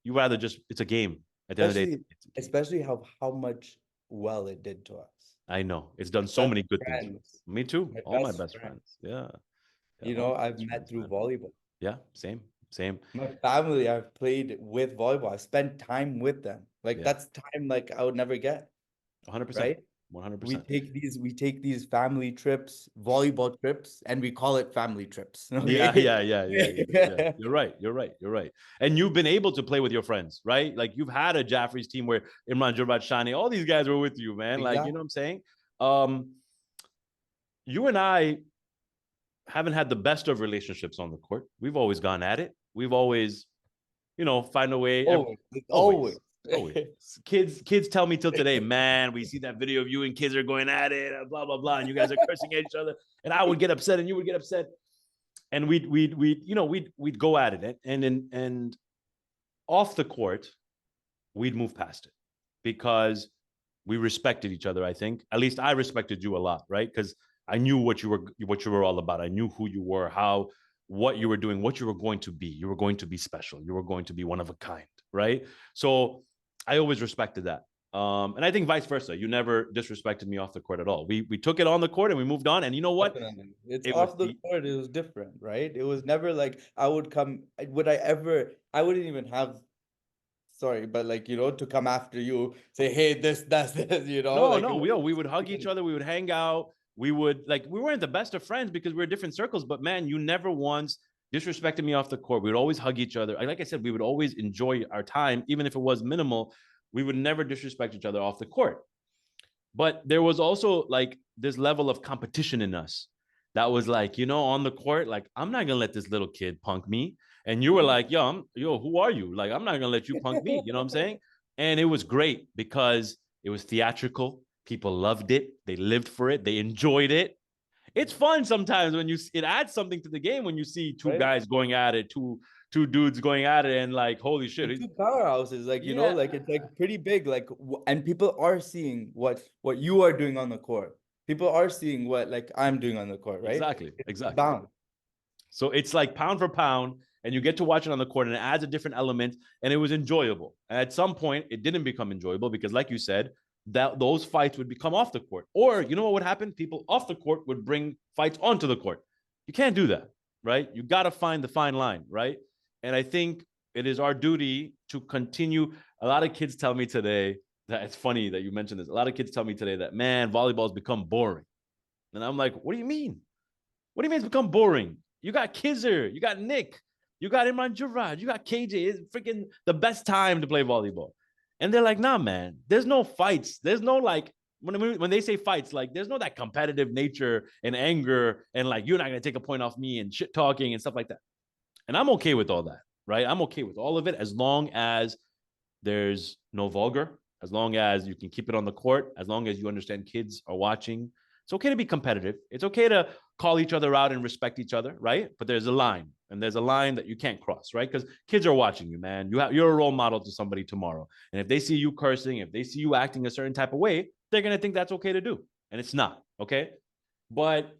A: You rather it's a game at the end of the day.
B: Especially how much well it did to us.
A: I know. It's done so many good things. Me too. All my best friends. Yeah.
B: I've met through volleyball.
A: Yeah, same.
B: My family, I've played with volleyball. I spent time with them. That's time like I would never get.
A: 100%.
B: Right?
A: 100%.
B: We take these family trips, volleyball trips, and we call it family trips.
A: Okay? Yeah. You're right. And you've been able to play with your friends, right? Like you've had a Jaffres team where Imran Jurbat Shani, all these guys were with you, man. Like, you know what I'm saying? You and I haven't had the best of relationships on the court. We've always gone at it. We've always, find a way. Always. Kids tell me till today, man, we see that video of you and kids are going at it, blah blah blah, and you guys are cursing at each other, and I would get upset and you would get upset, and we'd go at it, and off the court, we'd move past it because we respected each other. I think at least I respected you a lot, right? Because I knew what you were all about. I knew who you were, what you were doing, what you were going to be. You were going to be special. You were going to be one of a kind, right? So I always respected that. And I think vice versa. You never disrespected me off the court at all. We took it on the court and we moved on. And you know what?
B: It's off the court. It was different, right? It was never like I would come. I wouldn't even have. Sorry, but to come after you, say, hey, that's this,
A: we would hug each other. We would hang out. We would we weren't the best of friends because we were different circles, but man, you never once disrespected me off the court. We would always hug each other. Like I said, we would always enjoy our time, even if it was minimal. We would never disrespect each other off the court. But there was also like this level of competition in us that was like, on the court, like, I'm not gonna let this little kid punk me. And you were like, yo, who are you? Like, I'm not gonna let you punk me. You know what I'm saying? And it was great because it was theatrical. People loved it. They lived for it. They enjoyed it. It's fun sometimes when it adds something to the game when you see two guys going at it, two dudes going at it, and like, holy shit,
B: two powerhouses, like like it's like pretty big, like, and people are seeing what you are doing on the court. People are seeing what like I'm doing on the court, right?
A: Exactly.
B: Bound.
A: So it's like pound for pound, and you get to watch it on the court, and it adds a different element, and it was enjoyable. And at some point, it didn't become enjoyable because, like you said, that those fights would become off the court. Or you know what would happen? People off the court would bring fights onto the court. You can't do that, right? You got to find the fine line, right? And I think it is our duty to continue. A lot of kids tell me today that it's funny that you mentioned this. A lot of kids tell me today that, man, volleyball's become boring. And I'm like, what do you mean? What do you mean it's become boring? You got Khizr, you got Nick, you got Imran Jarraj, you got KJ. It's freaking the best time to play volleyball. And they're like, nah, man, there's no fights. There's no like, when they say fights, like there's no that competitive nature and anger and like, you're not going to take a point off me and shit talking and stuff like that. And I'm okay with all that, right? I'm okay with all of it as long as there's no vulgar, as long as you can keep it on the court, as long as you understand kids are watching. It's okay to be competitive. It's okay to call each other out and respect each other, right? But there's a line, and there's a line that you can't cross, right? Because kids are watching you, man. You're a role model to somebody tomorrow. And if they see you cursing, if they see you acting a certain type of way, they're going to think that's okay to do. And it's not, okay? But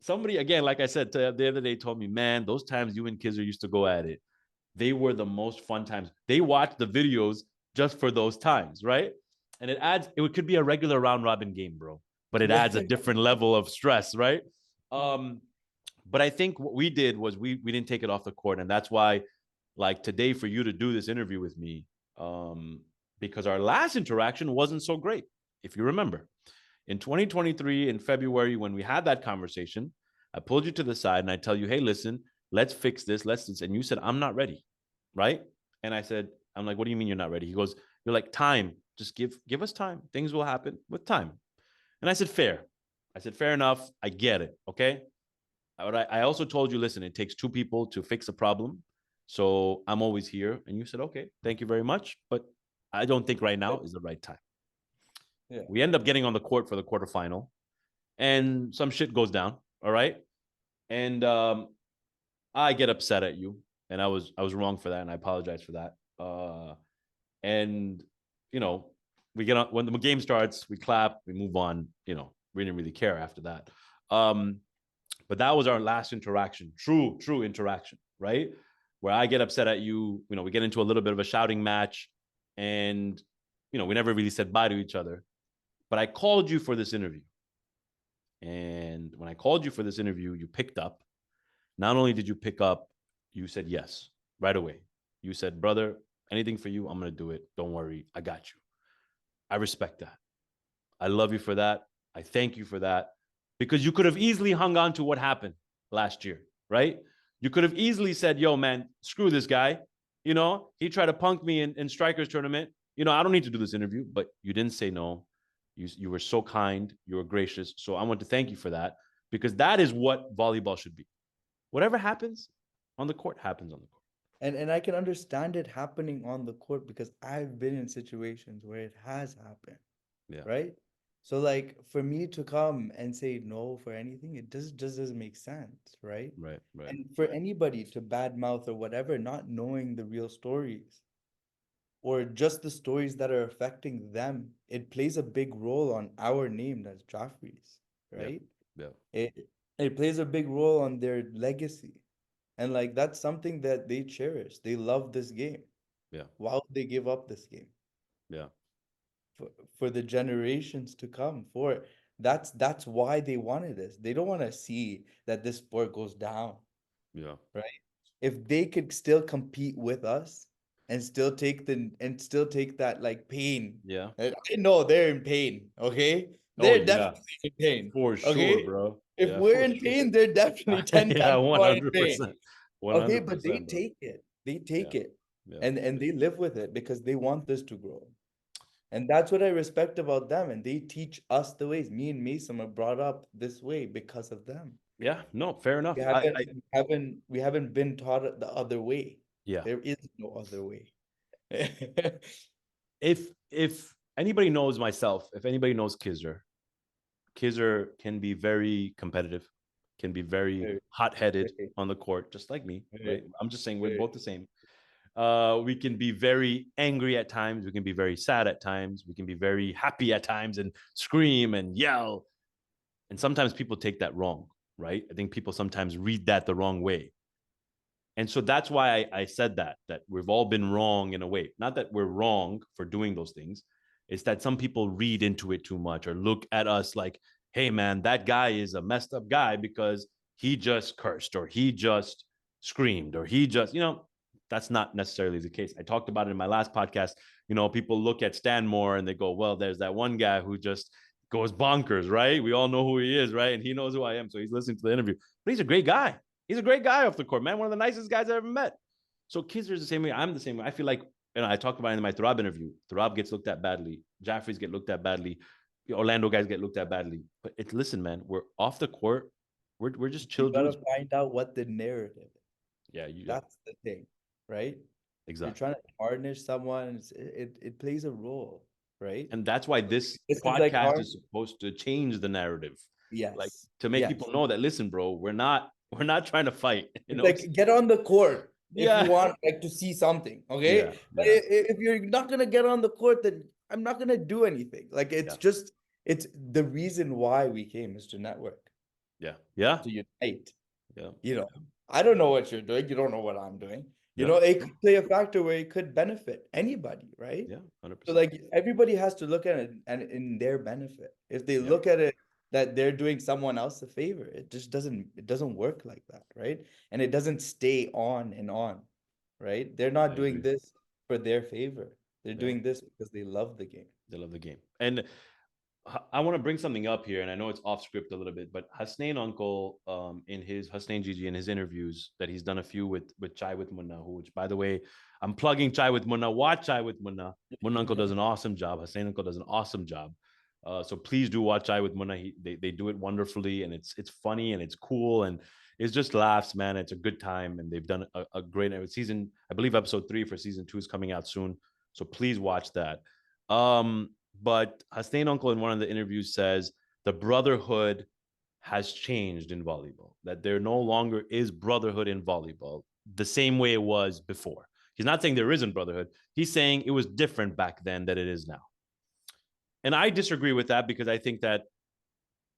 A: somebody, again, like I said, the other day told me, man, those times you and Khizr used to go at it, they were the most fun times. They watched the videos just for those times, right? And it could be a regular round robin game, bro, but it adds a different level of stress, right? But I think what we did was we didn't take it off the court. And that's why, like today, for you to do this interview with me, because our last interaction wasn't so great. If you remember, in 2023, in February, when we had that conversation, I pulled you to the side and I tell you, hey, listen, let's fix this. And you said, I'm not ready, right? And I said, I'm like, what do you mean you're not ready? He goes, you're like, time. Just give us time. Things will happen with time. And I said, fair. I said, fair enough. I get it. Okay. I also told you, listen, it takes two people to fix a problem. So I'm always here. And you said, okay, thank you very much. But I don't think right now is the right time. Yeah. We end up getting on the court for the quarterfinal and some shit goes down. All right. And I get upset at you. And I was wrong for that. And I apologize for that. And, we get on when the game starts, we clap, we move on, we didn't really care after that. But that was our last interaction, true interaction, right? Where I get upset at you, we get into a little bit of a shouting match and, we never really said bye to each other. But I called you for this interview. And when I called you for this interview, you picked up. Not only did you pick up, you said yes right away. You said, brother, anything for you, I'm going to do it. Don't worry. I got you. I respect that. I love you for that. I thank you for that. Because you could have easily hung on to what happened last year, right? You could have easily said, yo, man, screw this guy. He tried to punk me in Strikers tournament. I don't need to do this interview, but you didn't say no. You were so kind. You were gracious. So I want to thank you for that because that is what volleyball should be. Whatever happens on the court happens on the court.
B: And I can understand it happening on the court because I've been in situations where it has happened. Yeah. Right? So like for me to come and say no for anything, it just doesn't make sense, right?
A: Right.
B: And for anybody to badmouth or whatever, not knowing the real stories or just the stories that are affecting them, it plays a big role on our name as Jaffres, right? Yeah. It plays a big role on their legacy. And like that's something that they cherish. They love this game. Yeah. Why would they give up this game?
A: Yeah.
B: For the generations to come. That's why they wanted this. They don't want to see that this sport goes down.
A: Yeah.
B: Right? If they could still compete with us and still take that like pain.
A: Yeah.
B: I know they're in pain, okay? They're definitely in pain.
A: For sure, bro.
B: If we're in pain, they're definitely 10 times more in pain.
A: 100%,
B: okay, but they take it. They take it. Yeah. And they live with it because they want this to grow. And that's what I respect about them. And they teach us the ways. Me and Mason are brought up this way because of them.
A: Yeah, no, fair enough.
B: We haven't been taught the other way.
A: Yeah.
B: There is no other way.
A: If anybody knows myself, if anybody knows Khizr can be very competitive, can be very hot-headed on the court, just like me, right? I'm just saying we're both the same. We can be very angry at times. We can be very sad at times. We can be very happy at times and scream and yell. And sometimes people take that wrong, right? I think people sometimes read that the wrong way. And so that's why I said that we've all been wrong in a way. Not that we're wrong for doing those things. It's that some people read into it too much or look at us like, hey, man, that guy is a messed up guy because he just cursed or he just screamed or he just, that's not necessarily the case. I talked about it in my last podcast. People look at Stanmore and they go, well, there's that one guy who just goes bonkers, right? We all know who he is, right? And he knows who I am. So he's listening to the interview. But he's a great guy. He's a great guy off the court, man. One of the nicest guys I ever met. So Khizr is the same way. I'm the same way. I feel like, I talked about it in my Turab interview. Turab gets looked at badly. Jaffres get looked at badly. The Orlando guys get looked at badly. But listen, man, we're off the court. We're just chill dudes.
B: You gotta find out what the narrative is.
A: Yeah,
B: that's the thing, right?
A: Exactly.
B: You're trying to tarnish someone. It plays a role, right?
A: And that's why this podcast is supposed to change the narrative.
B: Yes.
A: Like to make people know that, listen, bro, we're not trying to fight.
B: Like get on the court if you want to see something. Okay.
A: Yeah.
B: If you're not gonna get on the court, then I'm not gonna do anything. Like it's the reason why we came is to network.
A: Yeah.
B: To unite.
A: Yeah.
B: I don't know what you're doing. You don't know what I'm doing. It could play a factor where it could benefit anybody, right?
A: Yeah, 100%.
B: So like everybody has to look at it and in their benefit. If they look at it that they're doing someone else a favor, it doesn't work like that, right? And it doesn't stay on and on, right? They're not doing this for their favor. They're doing this because they love the game.
A: They love the game. And I want to bring something up here, and I know it's off script a little bit, but Hasnain Uncle, in his Hasnain Gigi in his interviews that he's done a few with Chai with Munna, which by the way, I'm plugging Chai with Munna. Watch Chai with Munna. Munna Uncle does an awesome job. Hasnain Uncle does an awesome job. So please do watch Chai with Munna. They do it wonderfully, and it's funny and it's cool and it's just laughs, man. It's a good time, and they've done a great season. I believe episode 3 for season 2 is coming out soon, so please watch that. But Hasnain Uncle in one of the interviews says the brotherhood has changed in volleyball, that there no longer is brotherhood in volleyball the same way it was before. He's not saying there isn't brotherhood. He's saying it was different back then than it is now. And I disagree with that because I think that,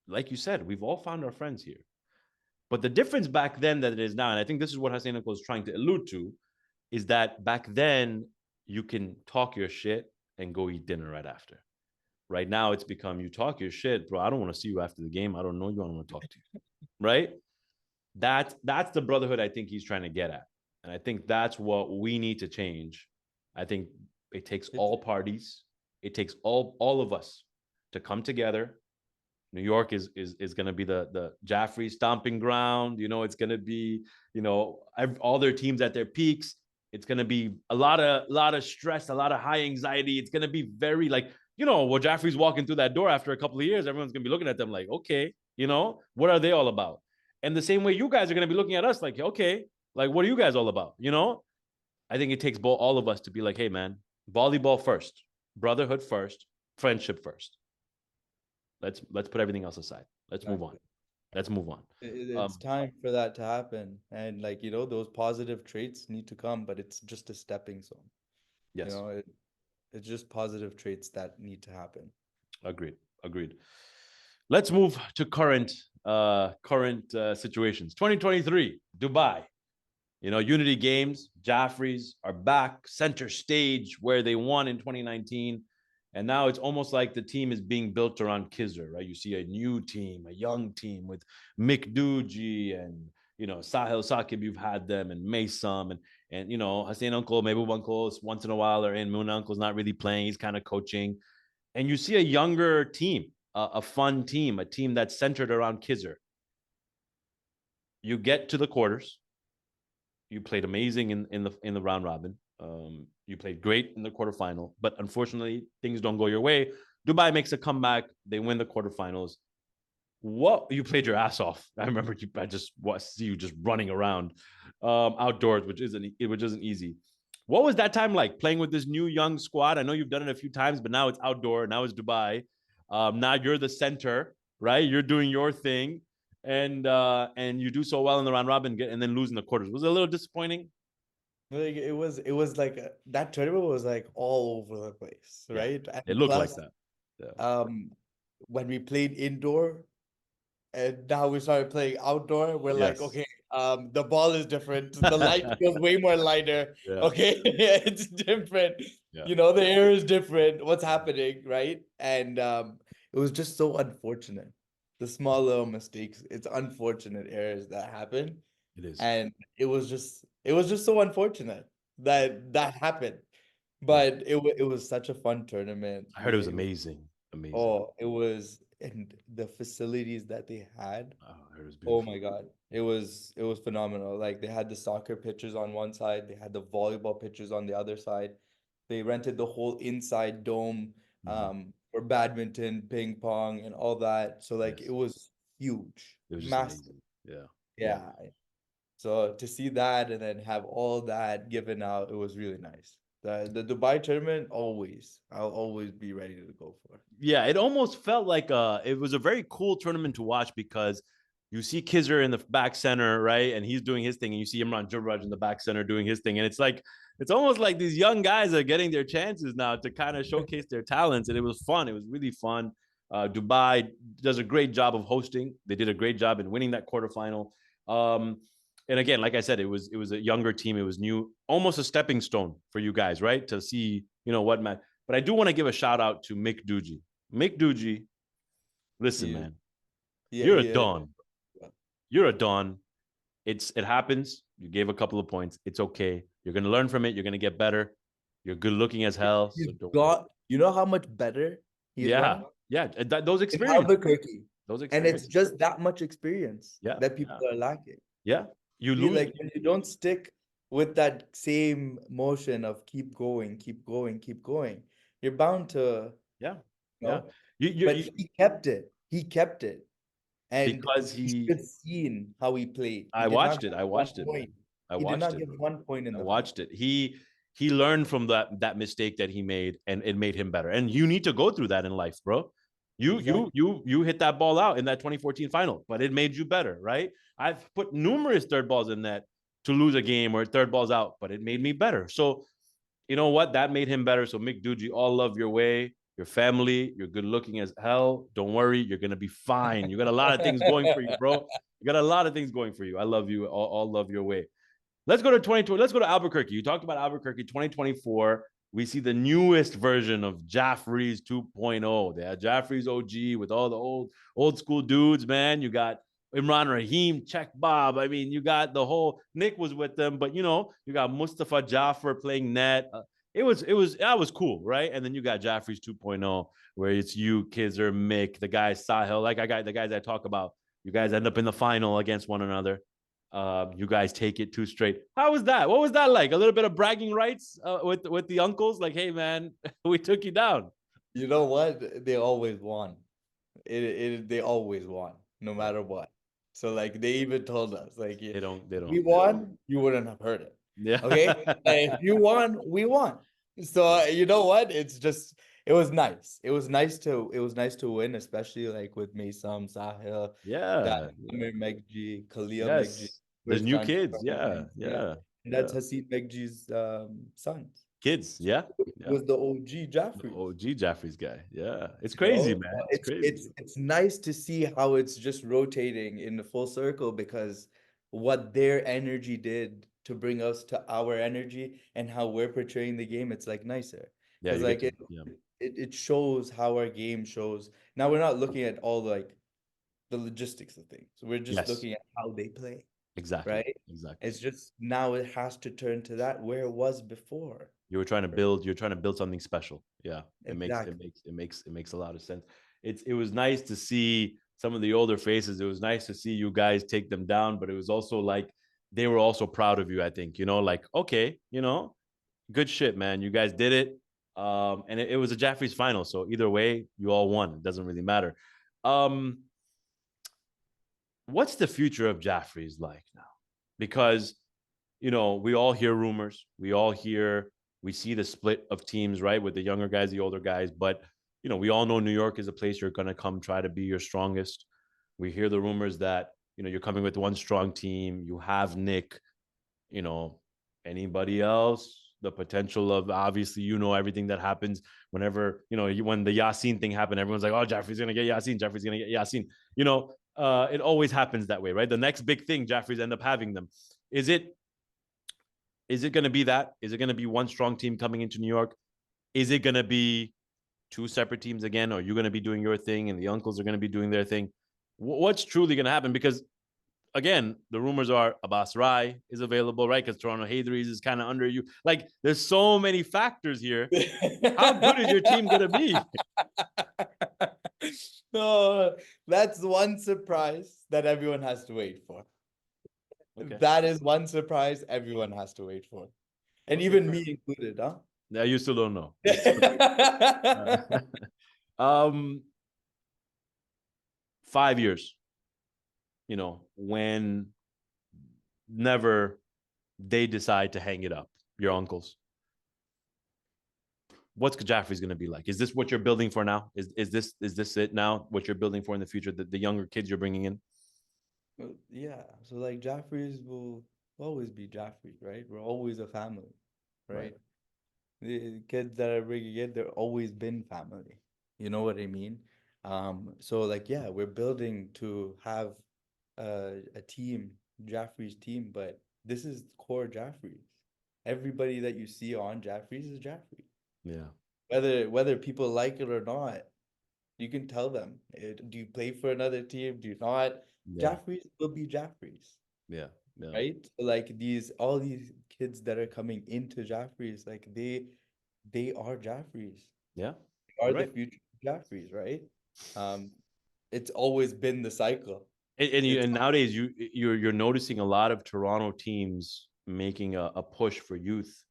A: like you said, we've all found our friends here. But the difference back then that it is now, and I think this is what Hasnain Uncle is trying to allude to, is that back then you can talk your shit and go eat dinner right after. Right now, it's become you talk your shit, bro. I don't want to see you after the game. I don't know you. I don't want to talk to you. Right? That's the brotherhood I think he's trying to get at. And I think that's what we need to change. I think it takes all parties. It takes all of us to come together. New York is going to be the Jaffrey stomping ground. It's going to be, all their teams at their peaks. It's going to be a lot of stress, a lot of high anxiety. It's going to be very like, well, Jaffrey's walking through that door after a couple of years, everyone's going to be looking at them like, okay, what are they all about? And the same way you guys are going to be looking at us like, okay, like, what are you guys all about? I think it takes all of us to be like, hey, man, volleyball first, brotherhood first, friendship first. Let's put everything else aside. Let's move on.
B: It's time for that to happen. And those positive traits need to come, but it's just a stepping stone.
A: Yes.
B: It's just positive traits that need to happen.
A: Agreed. Let's move to current situations. 2023, Dubai. Unity Games, Jaffrys are back center stage where they won in 2019. And now it's almost like the team is being built around Khizr, right? You see a new team, a young team with Mick Doogie and, Sahil Sakib, you've had them, and Maysam, and Hasnain Uncle, Mehboob Uncle, once in a while are in. Moon Uncle's not really playing. He's kind of coaching. And you see a younger team, a fun team, a team that's centered around Khizr. You get to the quarters. You played amazing in the round robin. You played great in the quarterfinal, but unfortunately, things don't go your way. Dubai makes a comeback. They win the quarterfinals. What you played your ass off. I remember I just see you just running around outdoors, which isn't easy. What was that time like playing with this new young squad? I know you've done it a few times, but now it's outdoor. Now it's Dubai. Now you're the center, right? You're doing your thing, and you do so well in the round robin, and then losing the quarters. Was it a little disappointing?
B: Like it was like that tournament was like all over the place, right?
A: Yeah,
B: And
A: it looked like
B: plus,
A: that. Yeah.
B: When we played indoor and now we started playing outdoor, we're like,
A: Yes.
B: okay, the ball is different. The light feels way more lighter.
A: Yeah.
B: Okay, it's different.
A: Yeah.
B: You know, the air is different. What's happening, right? And it was just so unfortunate. The small little mistakes, it's unfortunate errors that happen.
A: It is.
B: And it was just so unfortunate that happened.
A: Yeah.
B: But it was such a fun tournament.
A: I heard it was amazing. Amazing.
B: Oh, it was, and the facilities that they had.
A: Oh, I heard it was
B: Oh
A: beautiful.
B: my God. It was phenomenal. Like they had the soccer pitches on one side, they had the volleyball pitches on the other side. They rented the whole inside dome for badminton, ping pong, and all that. So like
A: Yes.
B: it was huge,
A: It was just
B: massive.
A: amazing. Yeah. Yeah.
B: Yeah. So to see that and then have all that given out, it was really nice. The Dubai tournament, I'll always be ready to go for.
A: Yeah, it almost felt like it was a very cool tournament to watch because you see Khizr in the back center, right? And he's doing his thing, and you see Imran Jabraj in the back center doing his thing. And it's almost like these young guys are getting their chances now to kind of showcase their talents. And it was fun. It was really fun. Dubai does a great job of hosting. They did a great job in winning that quarterfinal. And again, like I said, it was a younger team. It was new, almost a stepping stone for you guys, right? To see, what man. But I do want to give a shout out to Mick Doogie. Mick Doogie, listen, man, you're a Don. You're a Don. It happens. You gave a couple of points. It's okay. You're gonna learn from it. You're gonna get better. You're good looking as hell. So
B: You know how much better he's
A: yeah,
B: gotten?
A: yeah. Those
B: In
A: experiences.
B: Albuquerque.
A: Those
B: And it's
A: experiences.
B: just that much experience
A: Yeah,
B: that people are lacking.
A: yeah. You
B: See,
A: lose.
B: like when you don't stick with that same motion of keep going, keep going, keep going, you're bound to,
A: Yeah,
B: you
A: yeah.
B: know. But he kept it. He kept it. And
A: because
B: you should have seen how he played. He
A: I
B: did not
A: watched it.
B: give
A: I
B: one
A: watched it, man.
B: point.
A: I
B: He did
A: watched
B: not
A: it.
B: give 1 point in
A: I
B: the
A: watched
B: final.
A: it. He learned from that mistake that he made, and it made him better. And you need to go through that in life, bro. You hit that ball out in that 2014 final, but it made you better, right? I've put numerous third balls in net to lose a game or third balls out, but it made me better. So you know what? That made him better. So Mick Doogie, all love your way, your family. You're good looking as hell. Don't worry, you're gonna be fine. You got a lot of things going for you, bro. You got a lot of things going for you. I love you. All love your way. Let's go to 2020. Let's go to Albuquerque. You talked about Albuquerque 2024. We see the newest version of Jaffres 2.0. They had Jaffres OG with all the old school dudes, man. You got Imran Rahim, Check Bob. I mean, you got the whole Nick was with them, but you got Mustafa Jaffer playing net. That was cool, right? And then you got Jaffres 2.0, where it's you, Khizr, Mick, the guys Sahil, like I got the guys I talk about. You guys end up in the final against one another. You guys take it 2 straight. How was that? What was that like? A little bit of bragging rights with the uncles, like, hey man, we took you down.
B: You know what? They always won. They always won, no matter what. So like they even told us, like
A: They don't.
B: we won, you wouldn't have heard it.
A: Yeah.
B: Okay. If you won, we won. So you know what? It was nice. It was nice to win, especially like with Maysam, Sahil,
A: Yeah.
B: Amir Megji, Khalil Megji,
A: Yes. There's
B: first
A: new
B: time
A: kids. Yeah.
B: tournaments.
A: Yeah.
B: And that's Hasid Megji's sons.
A: Kids. Yeah.
B: It was the OG Jaffrey.
A: OG Jaffrey's guy. Yeah. It's crazy, man. It's crazy.
B: It's nice to see how it's just rotating in the full circle because what their energy did to bring us to our energy and how we're portraying the game, it's like nicer.
A: Yeah.
B: Because like it shows how our game shows. Now we're not looking at all like the logistics of things. We're just looking at how they play.
A: Exactly.
B: Right?
A: Exactly.
B: It's just now it has to turn to that where it was before.
A: You're trying to build something special. Yeah. It makes a lot of sense. It was nice to see some of the older faces. It was nice to see you guys take them down, but it was also like they were also proud of you, I think, like, okay, Good shit, man. You guys did it. And it was a Jaffrey's final. So either way, you all won. It doesn't really matter. What's the future of Jaffrey's like now? Because, we all hear rumors. We see the split of teams, right? With the younger guys, the older guys. But, we all know New York is a place you're going to come try to be your strongest. We hear the rumors that, you're coming with one strong team. You have Nick, anybody else, the potential of, obviously, everything that happens whenever, when the Yassine thing happened, everyone's like, oh, Jaffrey's going to get Yassine. Jaffrey's going to get Yassine. It always happens that way, right? The next big thing, Jaffrey's end up having them. Is it going to be that? Is it going to be one strong team coming into New York? Is it going to be two separate teams again? Or are you going to be doing your thing and the uncles are going to be doing their thing? What's truly going to happen? Because again, the rumors are Abbas Rai is available, right? Because Toronto Jafferys is kind of under you. Like, there's so many factors here. How good is your team going to be?
B: No, that's one surprise that everyone has to wait for. Okay. That is one surprise everyone has to wait for. And even me included, huh?
A: Yeah, you still don't know. 5 years, when never they decide to hang it up, your uncles. What's Jaffrey's going to be like? Is this what you're building for now? Is this it now? What you're building for in the future? The younger kids you're bringing in?
B: Yeah. So like Jaffrey's will always be Jaffrey's, right? We're always a family, right? The kids that are bringing in, they've always been family. You know what I mean? So like, yeah, we're building to have a team, Jaffrey's team, but this is core Jaffrey's. Everybody that you see on Jaffrey's is Jaffrey.
A: Yeah.
B: Whether people like it or not, you can tell them. Do you play for another team? Do you not? Yeah. Jaffrey's will be Jaffrey's.
A: Yeah. Yeah.
B: Right? Like all these kids that are coming into Jaffrey's, like they are Jaffrey's.
A: Yeah.
B: They are the future Jaffrey's, right? It's always been the cycle.
A: And nowadays you're noticing a lot of Toronto teams making a push for youth.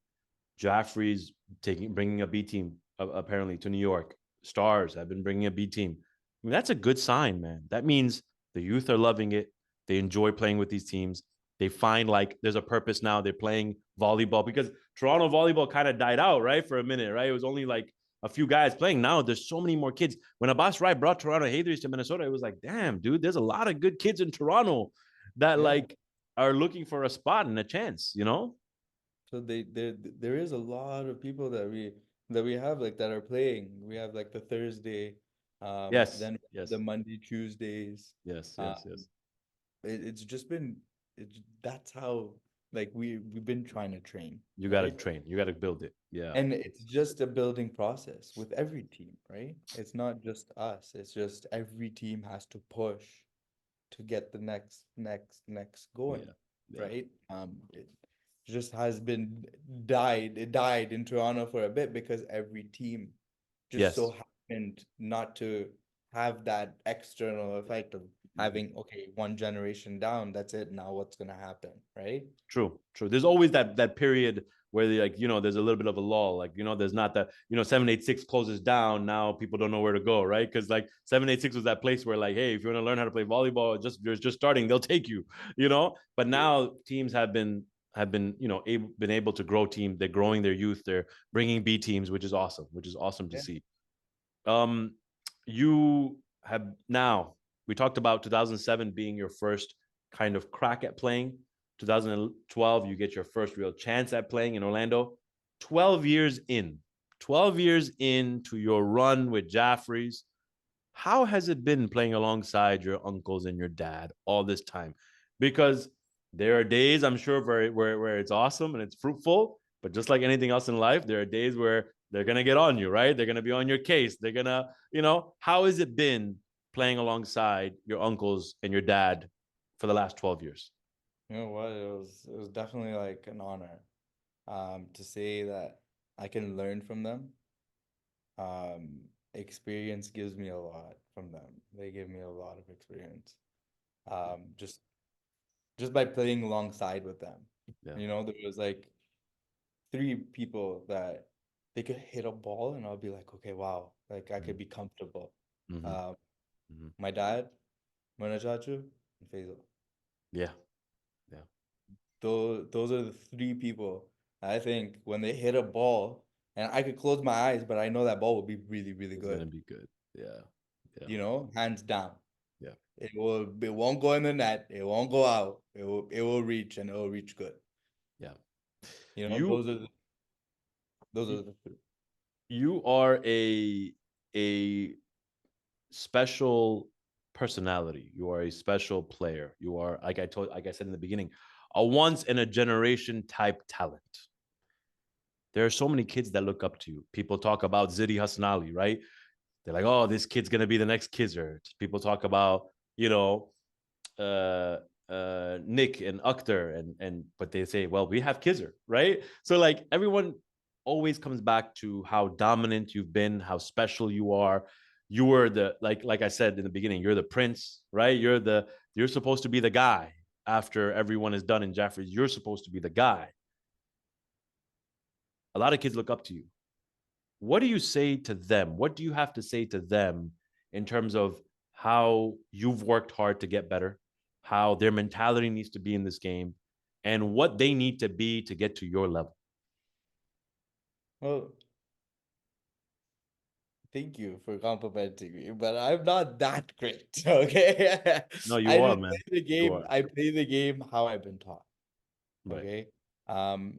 A: Jaffrey's bringing a B team apparently to New York. Stars have been bringing a B team. I mean, that's a good sign, man. That means the youth are loving it. They enjoy playing with these teams. They find like there's a purpose now. They're playing volleyball because Toronto volleyball kind of died out, right? For a minute, right? It was only like a few guys playing. Now there's so many more kids. When Abbas Rai brought Toronto Jafferys to Minnesota, it was like, damn, dude, there's a lot of good kids in Toronto that like are looking for a spot and a chance,
B: So there is a lot of people that we have like that are playing. We have like the Thursday, then the Monday, Tuesdays.
A: Yes.
B: It's just been that's how like we've been trying to train.
A: You got to train. You got to build it. Yeah.
B: And it's just a building process with every team, right? It's not just us. It's just every team has to push to get the next going, right? It just has been it died in Toronto for a bit because every team just so happened not to have that external effect of having one generation down, that's it, now what's gonna happen, right?
A: True. There's always that period where they like, there's a little bit of a lull, like, there's not that, 786 closes down, now people don't know where to go, right? Because like 786 was that place where like, hey, if you want to learn how to play volleyball, you're just starting, they'll take you, but now teams have been able to grow teams. They're growing their youth, they're bringing B teams, which is awesome to see. You have now, we talked about 2007 being your first kind of crack at playing. 2012, you get your first real chance at playing in Orlando. 12 years into your run with Jaffrey's, how has it been playing alongside your uncles and your dad all this time? Because there are days, I'm sure, where it's awesome and it's fruitful, but just like anything else in life, there are days where they're going to get on you, right? They're going to be on your case. They're going to, how has it been playing alongside your uncles and your dad for the last 12 years?
B: You know what? It was definitely like an honor to say that I can learn from them. Experience gives me a lot from them. They give me a lot of experience. Just by playing alongside with them. Yeah. There was like three people that they could hit a ball and I'll be like, okay, wow, like I could be comfortable. My dad, Manachachu, and FaZe.
A: Yeah. Yeah.
B: Those are the three people I think when they hit a ball, and I could close my eyes, but I know that ball will be really, really
A: It's
B: good.
A: gonna be good. Yeah. Yeah.
B: You know, hands down.
A: Yeah.
B: It won't go in the net. It won't go out. It will reach and it will reach good.
A: Yeah.
B: You know,
A: You
B: those are the three.
A: you are a special personality. You are a special player. You are, like I said in the beginning, a once in a generation type talent. There are so many kids that look up to you. People talk about Zidi Hasnali, right? They're like, oh, this kid's gonna be the next Khizr. People talk about, you know, Nick and Akhtar, but they say, well, we have Khizr, right? So like everyone always comes back to how dominant you've been, how special you are. You were the like I said in the beginning, you're the prince, right? You're supposed to be the guy after everyone is done in Jaffres. You're supposed to be the guy. A lot of kids look up to you. What do you say to them? What do you have to say to them in terms of how you've worked hard to get better, how their mentality needs to be in this game, and what they need to be to get to your level?
B: Well, thank you for complimenting me, but I'm not that great. Okay.
A: No, you
B: I
A: are,
B: just
A: man.
B: play the
A: You
B: game.
A: are.
B: I play the game how I've been taught.
A: Right.
B: Okay.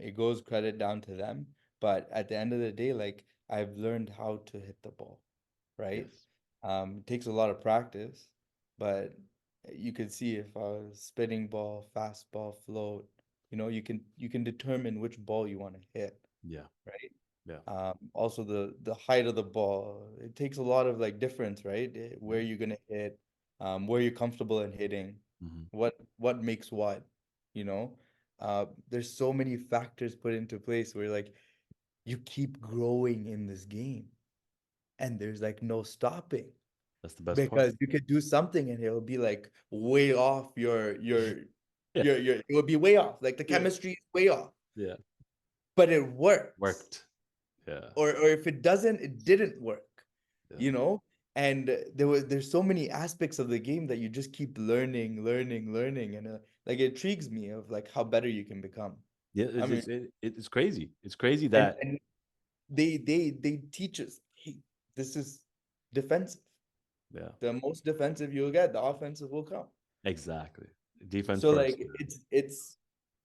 B: It goes credit down to them, but at the end of the day, like I've learned how to hit the ball, right?
A: Yes.
B: It takes a lot of practice, but you can see if I was spinning ball, fastball, float, you can determine which ball you want to hit,
A: Yeah.
B: right?
A: Yeah.
B: Also the height of the ball, it takes a lot of like difference, right? Where you're gonna hit, where you're comfortable in hitting, what makes what, you know. There's so many factors put into place where like you keep growing in this game, and there's like no stopping
A: That's the best part.
B: because you could do something and it'll be like way off
A: Yeah.
B: it will be way off. Like the
A: Yeah.
B: chemistry is way off,
A: Yeah.
B: but it works.
A: Worked. Yeah.
B: Or if it doesn't, it didn't work,
A: Yeah.
B: you know? And there's so many aspects of the game that you just keep learning, and like it intrigues me of like how better you can become.
A: Yeah.
B: I mean,
A: It's crazy. It's crazy
B: and
A: that
B: they teach us, hey, this is defensive.
A: yeah.
B: The most defensive you'll get, the offensive will come.
A: Exactly. Defense
B: So
A: first.
B: like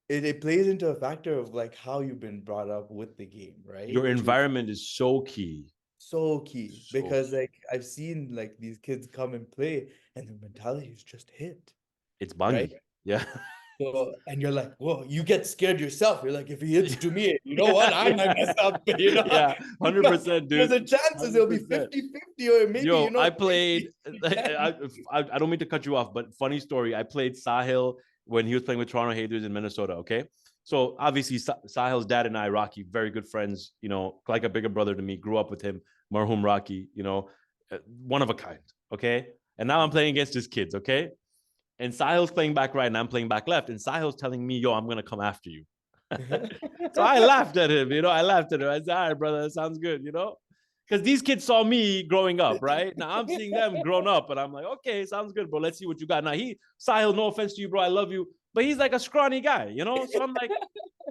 B: it plays into a factor of like how you've been brought up with the game, right?
A: Your
B: Which is
A: environment is so key.
B: so key
A: So
B: because like I've seen like these kids come and play and their mentality is just hit,
A: it's
B: right?
A: bangi. Yeah.
B: So and you're like, whoa, you get scared yourself. You're like, if he hits to me, you know what?
A: Yeah,
B: I might
A: yeah.
B: mess up, you know?
A: Yeah, 100%,
B: There's
A: dude.
B: a chances it'll be
A: 100%.
B: 50-50 or maybe,
A: Yo, I
B: 20,
A: played. I don't mean to cut you off, but funny story. I played Sahil when he was playing with Toronto Jafferys in Minnesota. Okay, so obviously Sahil's dad and I, Rocky, very good friends. You know, like a bigger brother to me. Grew up with him, Marhum Rocky. You know, one of a kind. Okay, and now I'm playing against his kids. Okay, and Sahil's playing back right, and I'm playing back left, and Sahil's telling me, "Yo, I'm gonna come after you." So I laughed at him. You know, I laughed at him. I said, "All right, brother, that sounds good." You know, because these kids saw me growing up, right? Now I'm seeing them grown up, and I'm like, okay, sounds good, bro. Let's see what you got. Now Sahil, no offense to you, bro, I love you, but he's like a scrawny guy, you know. So I'm like,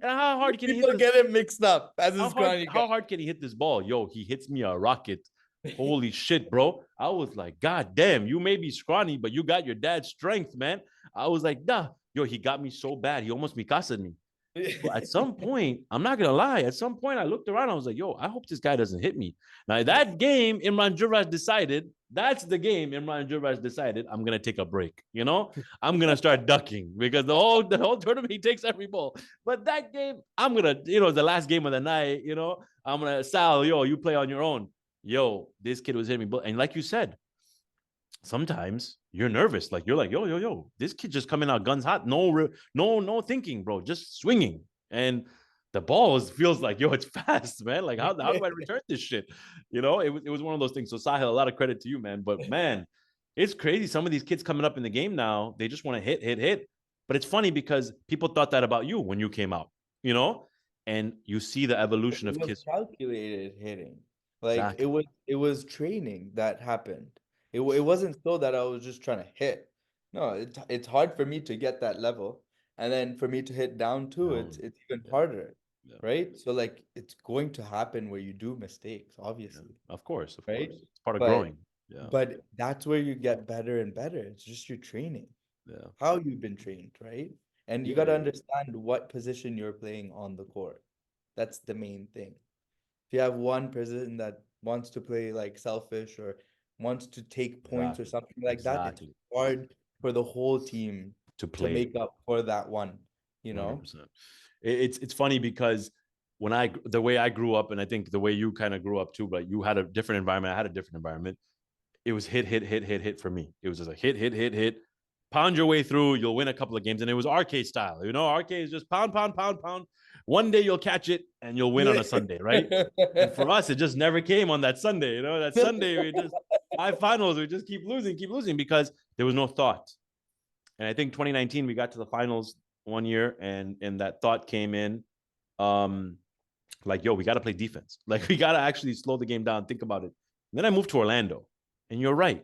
A: how hard can he hit
B: People
A: this?
B: get it mixed up as a
A: How hard?
B: scrawny
A: How
B: guy.
A: hard can he hit this ball? Yo, he hits me a rocket. Holy shit, bro. I was like, God damn, you may be scrawny, but you got your dad's strength, man. I was like, nah. Yo, he got me so bad. He almost mikasa'd me. But at some point, I'm not gonna lie. At some point, I looked around. I was like, "Yo, I hope this guy doesn't hit me." Now that game, Imran Juraj decided. That's the game. Imran Juraj decided. I'm gonna take a break. You know, I'm gonna start ducking because the whole tournament he takes every ball. But that game, I'm gonna, the last game of the night. I'm gonna Sal. Yo, you play on your own. Yo, this kid was hitting me, and like you said, sometimes you're nervous. Like you're like, yo, this kid just coming out guns hot. No thinking, bro. Just swinging. And the ball feels like, yo, it's fast, man. Like, how do I return this shit? It was one of those things. So Sahil, a lot of credit to you, man. But man, it's crazy. Some of these kids coming up in the game now, they just want to hit. But it's funny because people thought that about you when you came out, you know? And you see the evolution
B: It
A: of
B: was
A: Khizr.
B: calculated hitting. Like
A: Exactly.
B: it was training that happened. It wasn't so that I was just trying to hit. No, it's hard for me to get that level. And then for me to hit down too,
A: No.
B: it's even
A: Yeah.
B: harder.
A: Yeah.
B: Right? So like it's going to happen where you do mistakes,
A: Yeah.
B: obviously.
A: Of course. Of
B: Right?
A: course. It's part of
B: But
A: growing. Yeah.
B: but that's where you get better and better. It's just your training,
A: Yeah.
B: how you've been trained, right? And you
A: Yeah.
B: got to
A: Yeah.
B: understand what position you're playing on the court. That's the main thing. If you have one person that wants to play like selfish or wants to take points or
A: Exactly.
B: something like that, it's
A: Exactly.
B: hard for the whole team
A: To
B: to
A: play
B: make up for that one, you know?
A: 100%. It's funny because the way I grew up, and I think the way you kind of grew up too, but you had a different environment. I had a different environment. It was hit, hit, hit, hit, hit for me. It was just like hit, hit, hit, hit. Pound your way through. You'll win a couple of games, and it was arcade style. You know, arcade is just pound, pound, pound, pound. One day you'll catch it, and you'll win on a Sunday, right? And for us, it just never came on that Sunday. You know, that Sunday we just five finals. We just keep losing because there was no thought. And I think 2019 we got to the finals one year, and that thought came in. Um, like, yo, we got to play defense. Like, we got to actually slow the game down, think about it. And then I moved to Orlando. And you're right.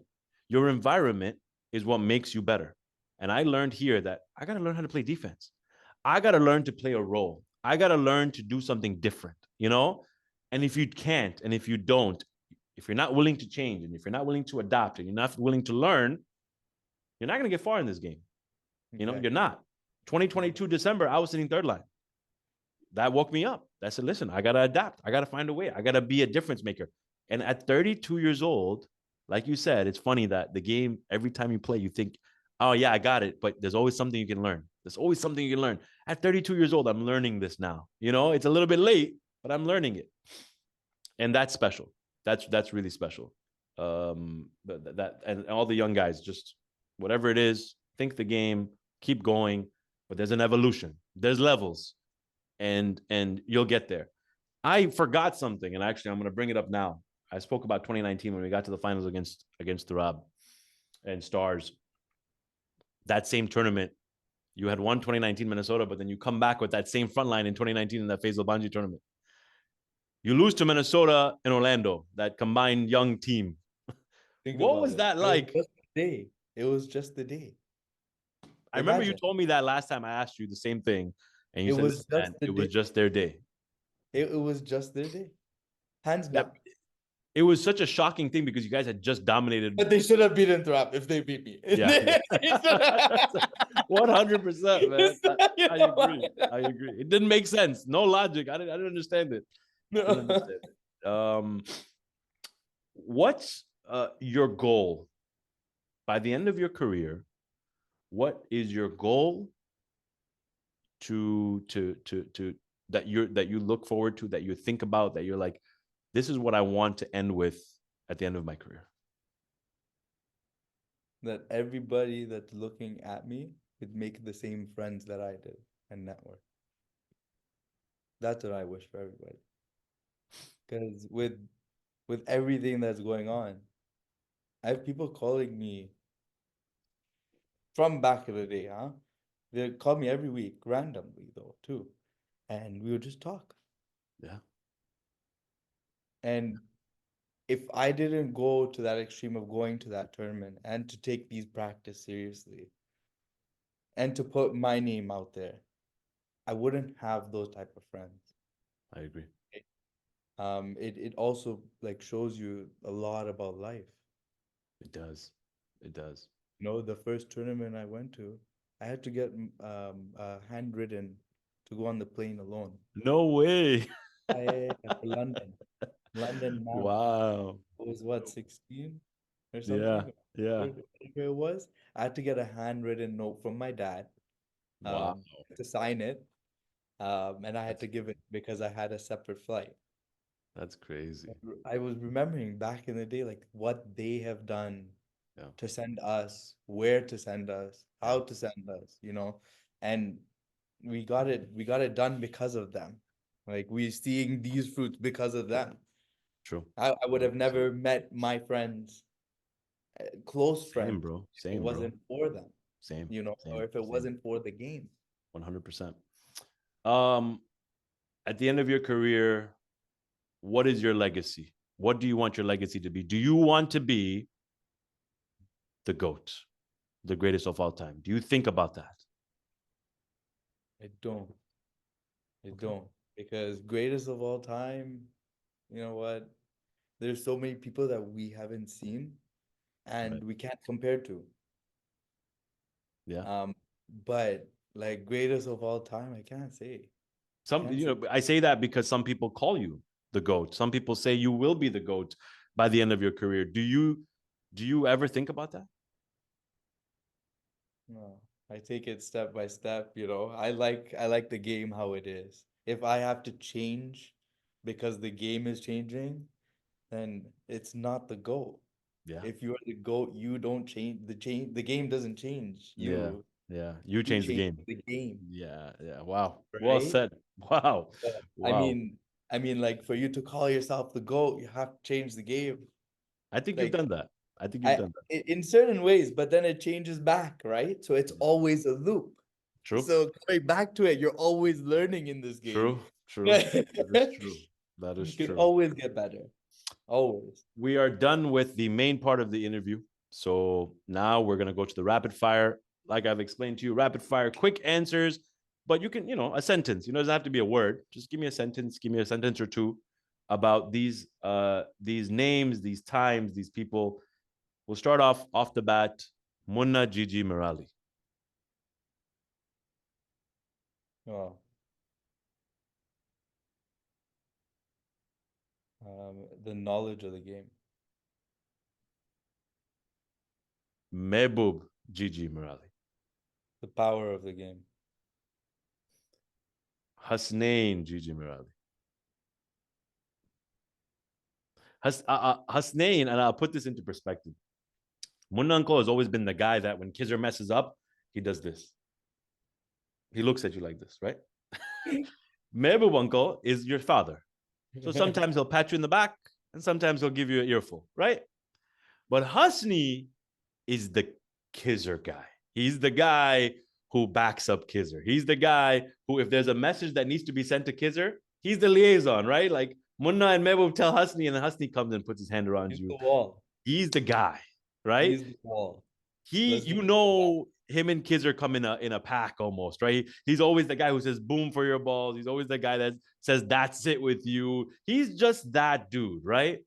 A: Your environment is what makes you better. And I learned here that I got to learn how to play defense. I got to learn to play a role. I got to learn to do something different, you know? And if you can't, and if you don't, if you're not willing to change, and if you're not willing to adapt, and you're not willing to learn, you're not going to get far in this game. You know, you're not. 2022 December, I was sitting third line. That woke me up. I said, listen, I got to adapt. I got to find a way. I got to be a difference maker. And at 32 years old, like you said, it's funny that the game, every time you play, you think, oh, yeah, I got it. But there's always something you can learn. There's always something you can learn. At 32 years old, I'm learning this now. You know, it's a little bit late, but I'm learning it. And that's special. That's really special. And all the young guys, just whatever it is, think the game, keep going. But there's an evolution. There's levels, and you'll get there. I forgot something, and actually, I'm going to bring it up now. I spoke about 2019 when we got to the finals against the Rob and Stars. That same tournament, you had won 2019 Minnesota, but then you come back with that same front line in 2019 in that FaZe Banji tournament. You lose to Minnesota and Orlando, that combined young team.
B: Think
A: What
B: about
A: was
B: it.
A: that
B: It was
A: like?
B: just the day. It was just the day.
A: I remember you
B: Imagine.
A: told me that last time I asked you the same thing, and you
B: It
A: said,
B: was
A: "Listen,
B: just
A: man,
B: the
A: it was
B: day.
A: just their day."
B: It was just their day. Hands
A: Yeah,
B: down.
A: it was such a shocking thing because you guys had just dominated.
B: But they should have beaten Thrap if they beat me.
A: Yeah, yeah. 100%, man. I agree.
B: No.
A: I agree. It didn't make sense. No logic. I didn't understand it. Didn't
B: No.
A: understand it. What's your goal by the end of your career? What is your goal to that you look forward to, that you think about, that you're like, this is what I want to end with at the end of my career?
B: That everybody that's looking at me would make the same friends that I did and network. That's what I wish for everybody. Because with everything that's going on, I have people calling me from back in the day, huh? They call me every week, randomly though, too. And we would just talk.
A: Yeah.
B: And if I didn't go to that extreme of going to that tournament and to take these practice seriously and to put my name out there, I wouldn't have those type of friends.
A: I agree.
B: It also like shows you a lot about life.
A: It does. It does.
B: You know, the first tournament I went to, I had to get handwritten to go on the plane alone.
A: No way.
B: For London. London now.
A: Wow.
B: It was what, 16 or
A: Yeah.
B: something?
A: Yeah.
B: Whatever it was. I had to get a handwritten note from my dad
A: Wow.
B: to sign it. And I had
A: That's
B: to give it because I had a separate flight.
A: that's crazy.
B: I was remembering back in the day, like what they have done
A: Yeah.
B: to send us, where to send us, how to send us, you know, and we got it done because of them. Like we seeing these fruits because of them.
A: True.
B: I would have
A: 100%.
B: never met my friends, close
A: Same,
B: friends,
A: bro.
B: if it
A: Same, bro.
B: wasn't for them,
A: Same.
B: you know, or
A: Same.
B: if it
A: Same.
B: wasn't for the game.
A: 100%. Um, At the end of your career, what is your legacy? What do you want your legacy to be? Do you want to be the GOAT, the greatest of all time? Do you think about that?
B: I don't. I don't. Because greatest of all time, you know what? There's so many people that we haven't seen and we can't compare to.
A: Yeah.
B: But like greatest of all time, I can't say.
A: I say that because some people call you the GOAT. Some people say you will be the GOAT by the end of your career. Do you ever think about that?
B: No, I take it step by step, you know. I like the game how it is. If I have to change because the game is changing, then it's not the GOAT.
A: Yeah.
B: If you are the GOAT, you don't change the game doesn't change.
A: Yeah. Yeah. You
B: You
A: change the
B: change
A: game.
B: the game,
A: Yeah. Yeah. Wow. Well
B: right?
A: said. Wow.
B: But
A: Wow.
B: I mean, like for you to call yourself the GOAT, you have to change the game.
A: I think you've
B: Like
A: done that. I think you've done that.
B: in certain ways, but then it changes back, right? So it's always a loop.
A: True.
B: So coming back to it, you're always learning in this game.
A: True. True. That is true. That is
B: You can
A: true.
B: always get better. Always.
A: We are done with the main part of the interview. So now we're going to go to the rapid fire. Like I've explained to you, rapid fire, quick answers, but you can, a sentence. It doesn't have to be a word. Just give me a sentence. Give me a sentence or two about these names, these times, these people. We'll start off the bat. Munna Gigi Merali.
B: Oh. The knowledge of the game.
A: Mehboob Gigi Merali.
B: The power of the game.
A: Hasnain Gigi Merali. Hasnain, and I'll put this into perspective. Munna uncle has always been the guy that when Khizr messes up, he does this. He looks at you like this, right? Mehboob uncle is your father. So sometimes he'll pat you in the back and sometimes he'll give you an earful, right? But Hasni is the Khizr guy. He's the guy who backs up Khizr. He's the guy who, if there's a message that needs to be sent to Khizr, he's the liaison, right? Like Munna and Mehboob tell Hasni, and then Hasni comes and puts his hand around
B: He's
A: you.
B: the wall.
A: He's the guy, right?
B: He's the wall.
A: Him and Khizr come in a pack almost, right? He's always the guy who says boom for your balls. He's always the guy that says that's it with you. He's just that dude, right?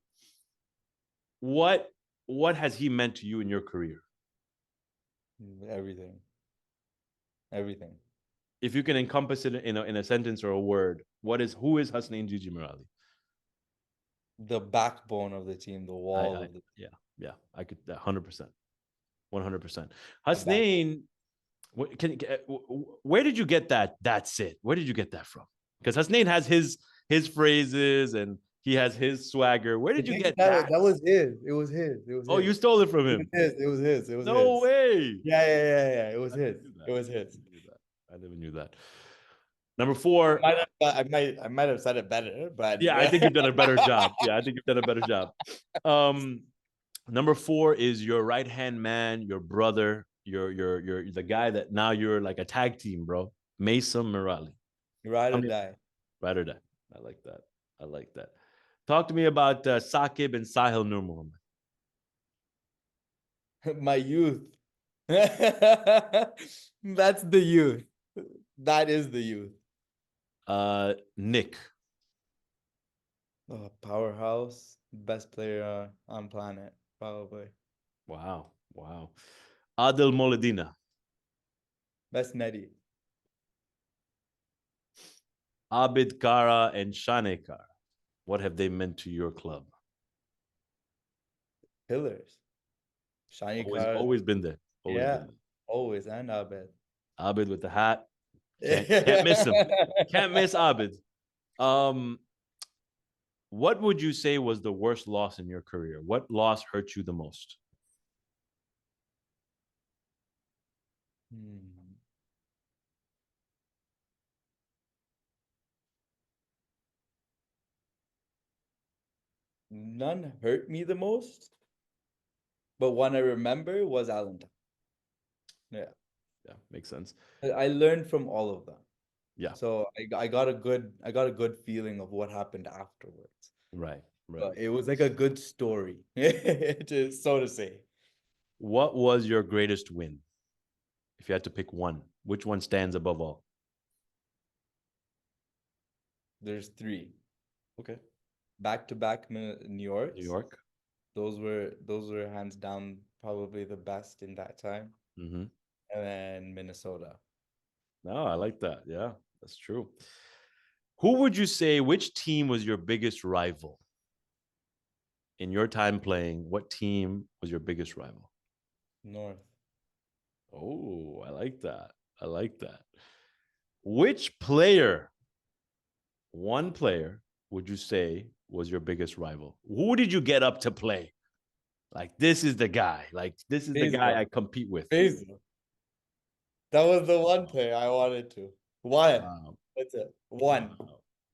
A: What has he meant to you in your career?
B: Everything. Everything.
A: If you can encompass it in a sentence or a word, who is Hasnain Gigi Merali?
B: The backbone of the team, the wall of the
A: team. Yeah, I could 100%. 100%. Hasnain, where did you get that? That's it. Where did you get that from? Because Hasnain has his phrases and he has his swagger. Where did you get that?
B: That was his. It was his.
A: Oh, you stole it from him.
B: It was his.
A: No way.
B: Yeah. It was his. It was his.
A: I never knew that. Number 4.
B: I might have said it better, but
A: yeah, I think you've done a better job. Yeah, I think you've done a better job. Number 4 is your right-hand man, your brother, you're the guy that now you're like a tag team, bro. Mason Merali.
B: Ride or die.
A: Ride or die. I like that. Talk to me about Saqib and Sahil Nur Muhammad.
B: My youth. That's the youth. That is the youth.
A: Nick.
B: Oh, powerhouse. Best player on planet, probably.
A: Wow. Adil Moledina.
B: Best netty.
A: Abid Kara and Shane Kara. What have they meant to your club?
B: Pillars. Shane Kara.
A: Always been there.
B: Always. And Abid.
A: Abid with the hat. Can't miss him. Can't miss Abid. What would you say was the worst loss in your career? What loss hurt you the most?
B: None hurt me the most, but one I remember was Allentown. Yeah,
A: makes sense.
B: I learned from all of them.
A: Yeah.
B: So I got a good feeling of what happened afterwards.
A: Right. Right.
B: It was like a good story, so to say.
A: What was your greatest win? If you had to pick one, which one stands above all?
B: There's three.
A: Okay.
B: Back-to-back New York.
A: New York.
B: Those were hands down probably the best in that time.
A: Mm-hmm.
B: And then Minnesota.
A: No, I like that. Yeah, that's true. Who would you say, which team was your biggest rival? In your time playing, what team was your biggest rival?
B: North.
A: Oh, I like that. I like that. Which player, one player, would you say was your biggest rival? Who did you get up to play? Like, this is the guy. Like, this is the guy I compete with.
B: FaZe. That was the one player I wanted to. One.
A: Wow.
B: That's it. One.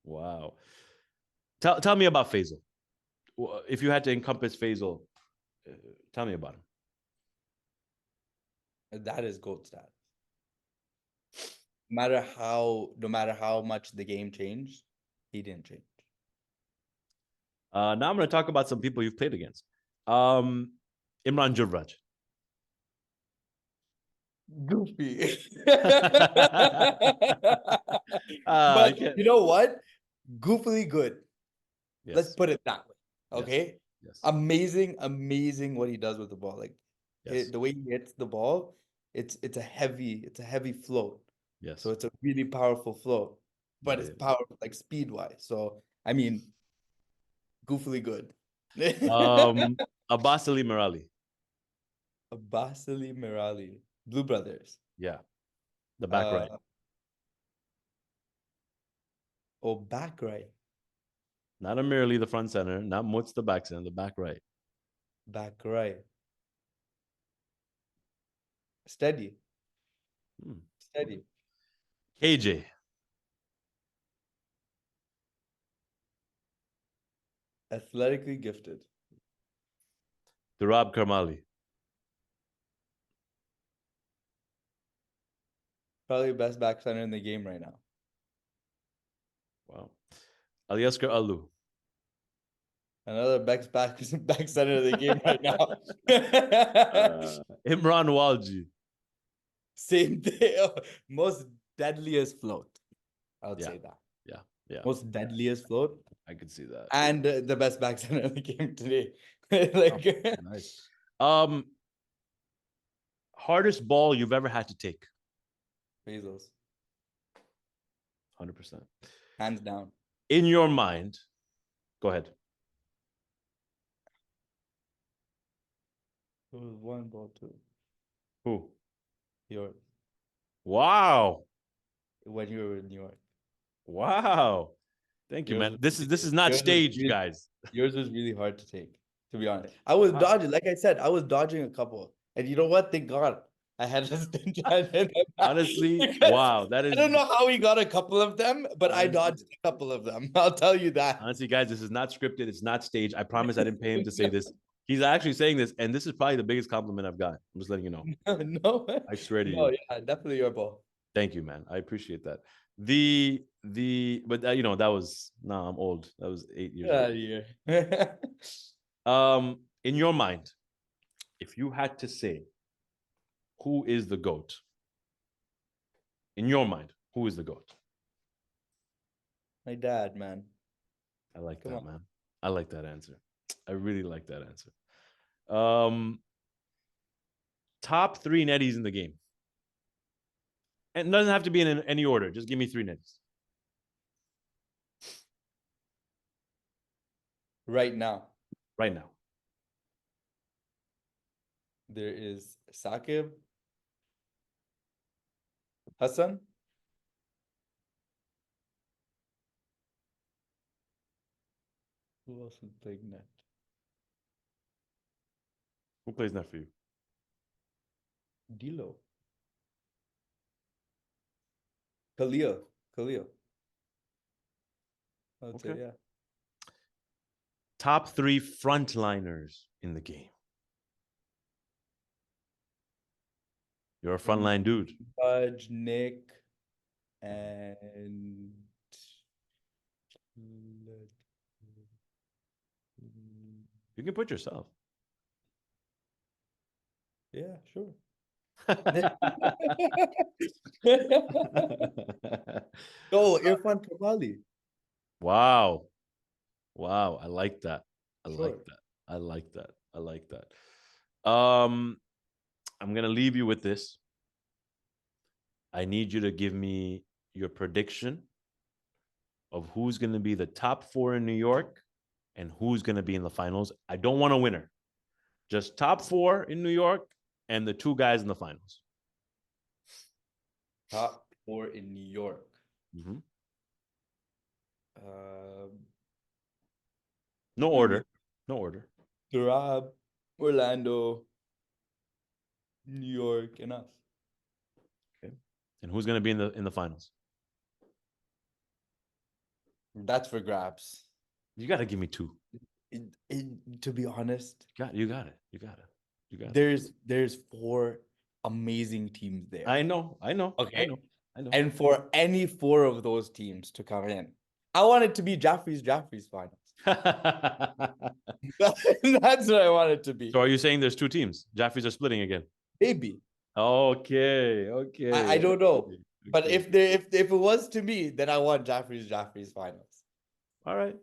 A: Wow. Tell me about FaZe. If you had to encompass FaZe, tell me about him.
B: That is GOAT status. No matter how much the game changed, he didn't change.
A: Now I'm going to talk about some people you've played against. Imran Juvraj.
B: Goofy. But you know what? Goofily good. Yes. Let's put it that way. Okay. Yes. Amazing what he does with the ball. Like the way he hits the ball, it's a heavy float. Yes. So it's a really powerful float, but it's powerful like speed wise. So I mean, goofily good.
A: Abbas Merali.
B: Abbas Merali. Blue Brothers.
A: Yeah. The back right.
B: Oh, back right.
A: Not a merely the front center, not Mutz the back center, the back right.
B: Back right. Steady. Steady.
A: KJ.
B: Athletically gifted.
A: Durab Karmali.
B: Probably the best back center in the game right now.
A: Wow. Alyaskar Alu.
B: Another best back center of the game right now.
A: Imran Walji.
B: Same thing. Most deadliest float. I would say that.
A: Yeah.
B: Most deadliest float.
A: I could see that.
B: And the best back center in the game today. Like
A: nice. Hardest ball you've ever had to take?
B: Bezos.
A: 100%.
B: Hands down.
A: In your mind, go ahead.
B: It was one ball too.
A: Who?
B: Yours.
A: Wow.
B: When you were in New York.
A: Wow. Thank you, man. This is not staged, guys.
B: Yours was really hard to take, to be honest. I was dodging, like I said, I was dodging a couple. And you know what? Thank God I had to
A: honestly, wow. That is,
B: I don't know how he got a couple of them, but I dodged a couple of them. I'll tell you that.
A: Honestly, guys, this is not scripted. It's not staged. I promise I didn't pay him to say this. He's actually saying this, and this is probably the biggest compliment I've got. I'm just letting you know.
B: No,
A: I swear to you.
B: Oh yeah, definitely your ball.
A: Thank you, man. I appreciate that. But that was I'm old. That was 8 years ago. In your mind, if you had to say who is the GOAT, in your mind, who is the GOAT?
B: My dad, man.
A: I like that, man. I like that answer. I really like that answer. Top 3 netties in the game. And it doesn't have to be in any order. Just give me 3 netties.
B: Right now. There is Saqib, Hassan. Who else is playing net?
A: Who plays net for you?
B: Dilo. Khalil. I'd say, yeah.
A: Top 3 frontliners in the game. You're a frontline dude.
B: Fudge, Nick, And
A: You can put yourself.
B: yeah, sure. Oh, Irfan Kamali.
A: Wow. Wow. I like that. I like
B: Sure.
A: that. I like that. I like that. I'm gonna leave you with this. I need you to give me your prediction of who's gonna be the top 4 in New York and who's gonna be in the finals. I don't want a winner. Just top 4 in New York and the 2 guys in the finals.
B: Top 4 in New York.
A: Mm-hmm.
B: Um,
A: No order. No order.
B: Durab, Orlando, New York, and us.
A: Okay. And who's gonna be in the finals?
B: That's for grabs.
A: You gotta give me 2.
B: To be honest,
A: You got it. You got it. You got
B: there's 4 amazing teams there.
A: I know.
B: Okay.
A: I know.
B: And for any 4 of those teams to come in, I want it to be Jaffres finals. That's what I want it to be.
A: So are you saying there's 2 teams? Jaffres are splitting again?
B: Maybe.
A: Okay.
B: I don't know.
A: Okay.
B: But if it was to me, then I want Jaffres finals.
A: All right.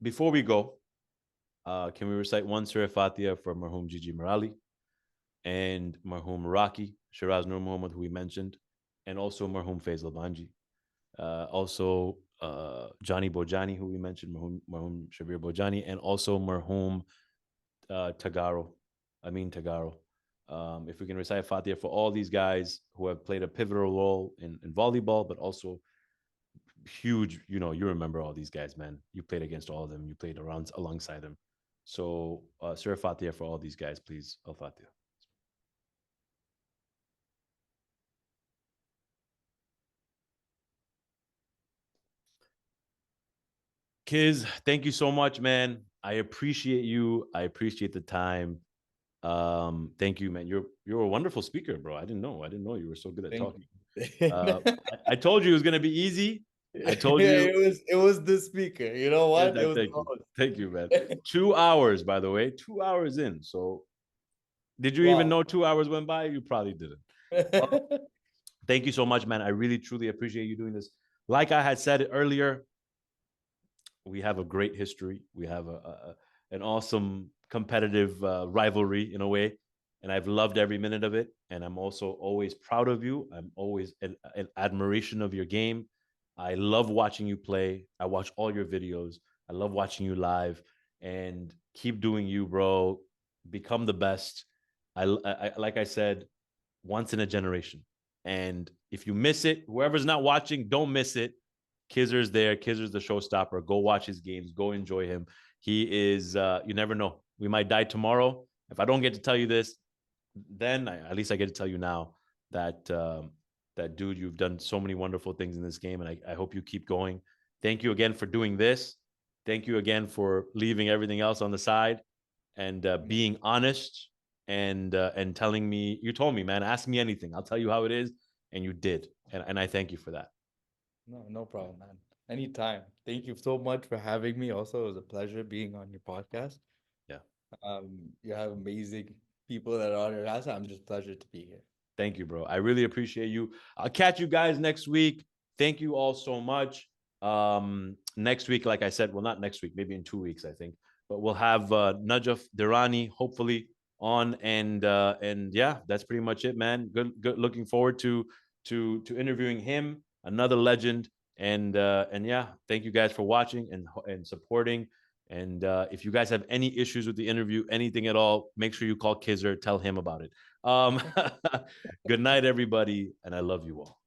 A: Before we go, can we recite one Surah Fatiha for Marhum Gigi Merali and Marhum Raki, Shiraz Nur Muhammad, who we mentioned, and also Marhum FaZe Labanji. Also Johnny Bojani, who we mentioned, Marhum Shabir Bojani, and also Marhum Tagaro. If we can recite Fatiha for all these guys who have played a pivotal role in volleyball, but also huge, you remember all these guys, man. You played against all of them. You played alongside them. So Surah Fatiha for all these guys, please. Al-Fatiha. Kiz, thank you so much, man. I appreciate you. I appreciate the time. Thank you, man. You're a wonderful speaker, bro. I didn't know you were so good at talking. I told you it was gonna be easy. I told you
B: it was the speaker. You know what?
A: Yeah, thank you, man. 2 hours, by the way, 2 hours in. So did you even know 2 hours went by? You probably didn't. Thank you so much, man. I really, truly appreciate you doing this. Like I had said earlier, we have a great history. We have an awesome competitive rivalry in a way. And I've loved every minute of it. And I'm also always proud of you. I'm always in admiration of your game. I love watching you play. I watch all your videos. I love watching you live. And keep doing you, bro. Become the best. I like I said, once in a generation. And if you miss it, whoever's not watching, don't miss it. Khizr's there. Khizr's the showstopper. Go watch his games. Go enjoy him. He is, you never know. We might die tomorrow. If I don't get to tell you this, then at least I get to tell you now that, that dude, you've done so many wonderful things in this game. And I hope you keep going. Thank you again for doing this. Thank you again for leaving everything else on the side and being honest and telling me, you told me, man, ask me anything. I'll tell you how it is. And you did. And I thank you for that.
B: No problem, man. Anytime. Thank you so much for having me. Also, it was a pleasure being on your podcast.
A: Yeah.
B: You have amazing people that are on your podcast. I'm just pleasure to be here.
A: Thank you, bro. I really appreciate you. I'll catch you guys next week. Thank you all so much. Next week, like I said, well, not next week, maybe in 2 weeks, I think. But we'll have Najaf Dirani hopefully on, and yeah, that's pretty much it, man. Good. Looking forward to interviewing him, another legend, and yeah, thank you guys for watching and supporting. And if you guys have any issues with the interview, anything at all, make sure you call Khizr, tell him about it. Good night, everybody, and I love you all.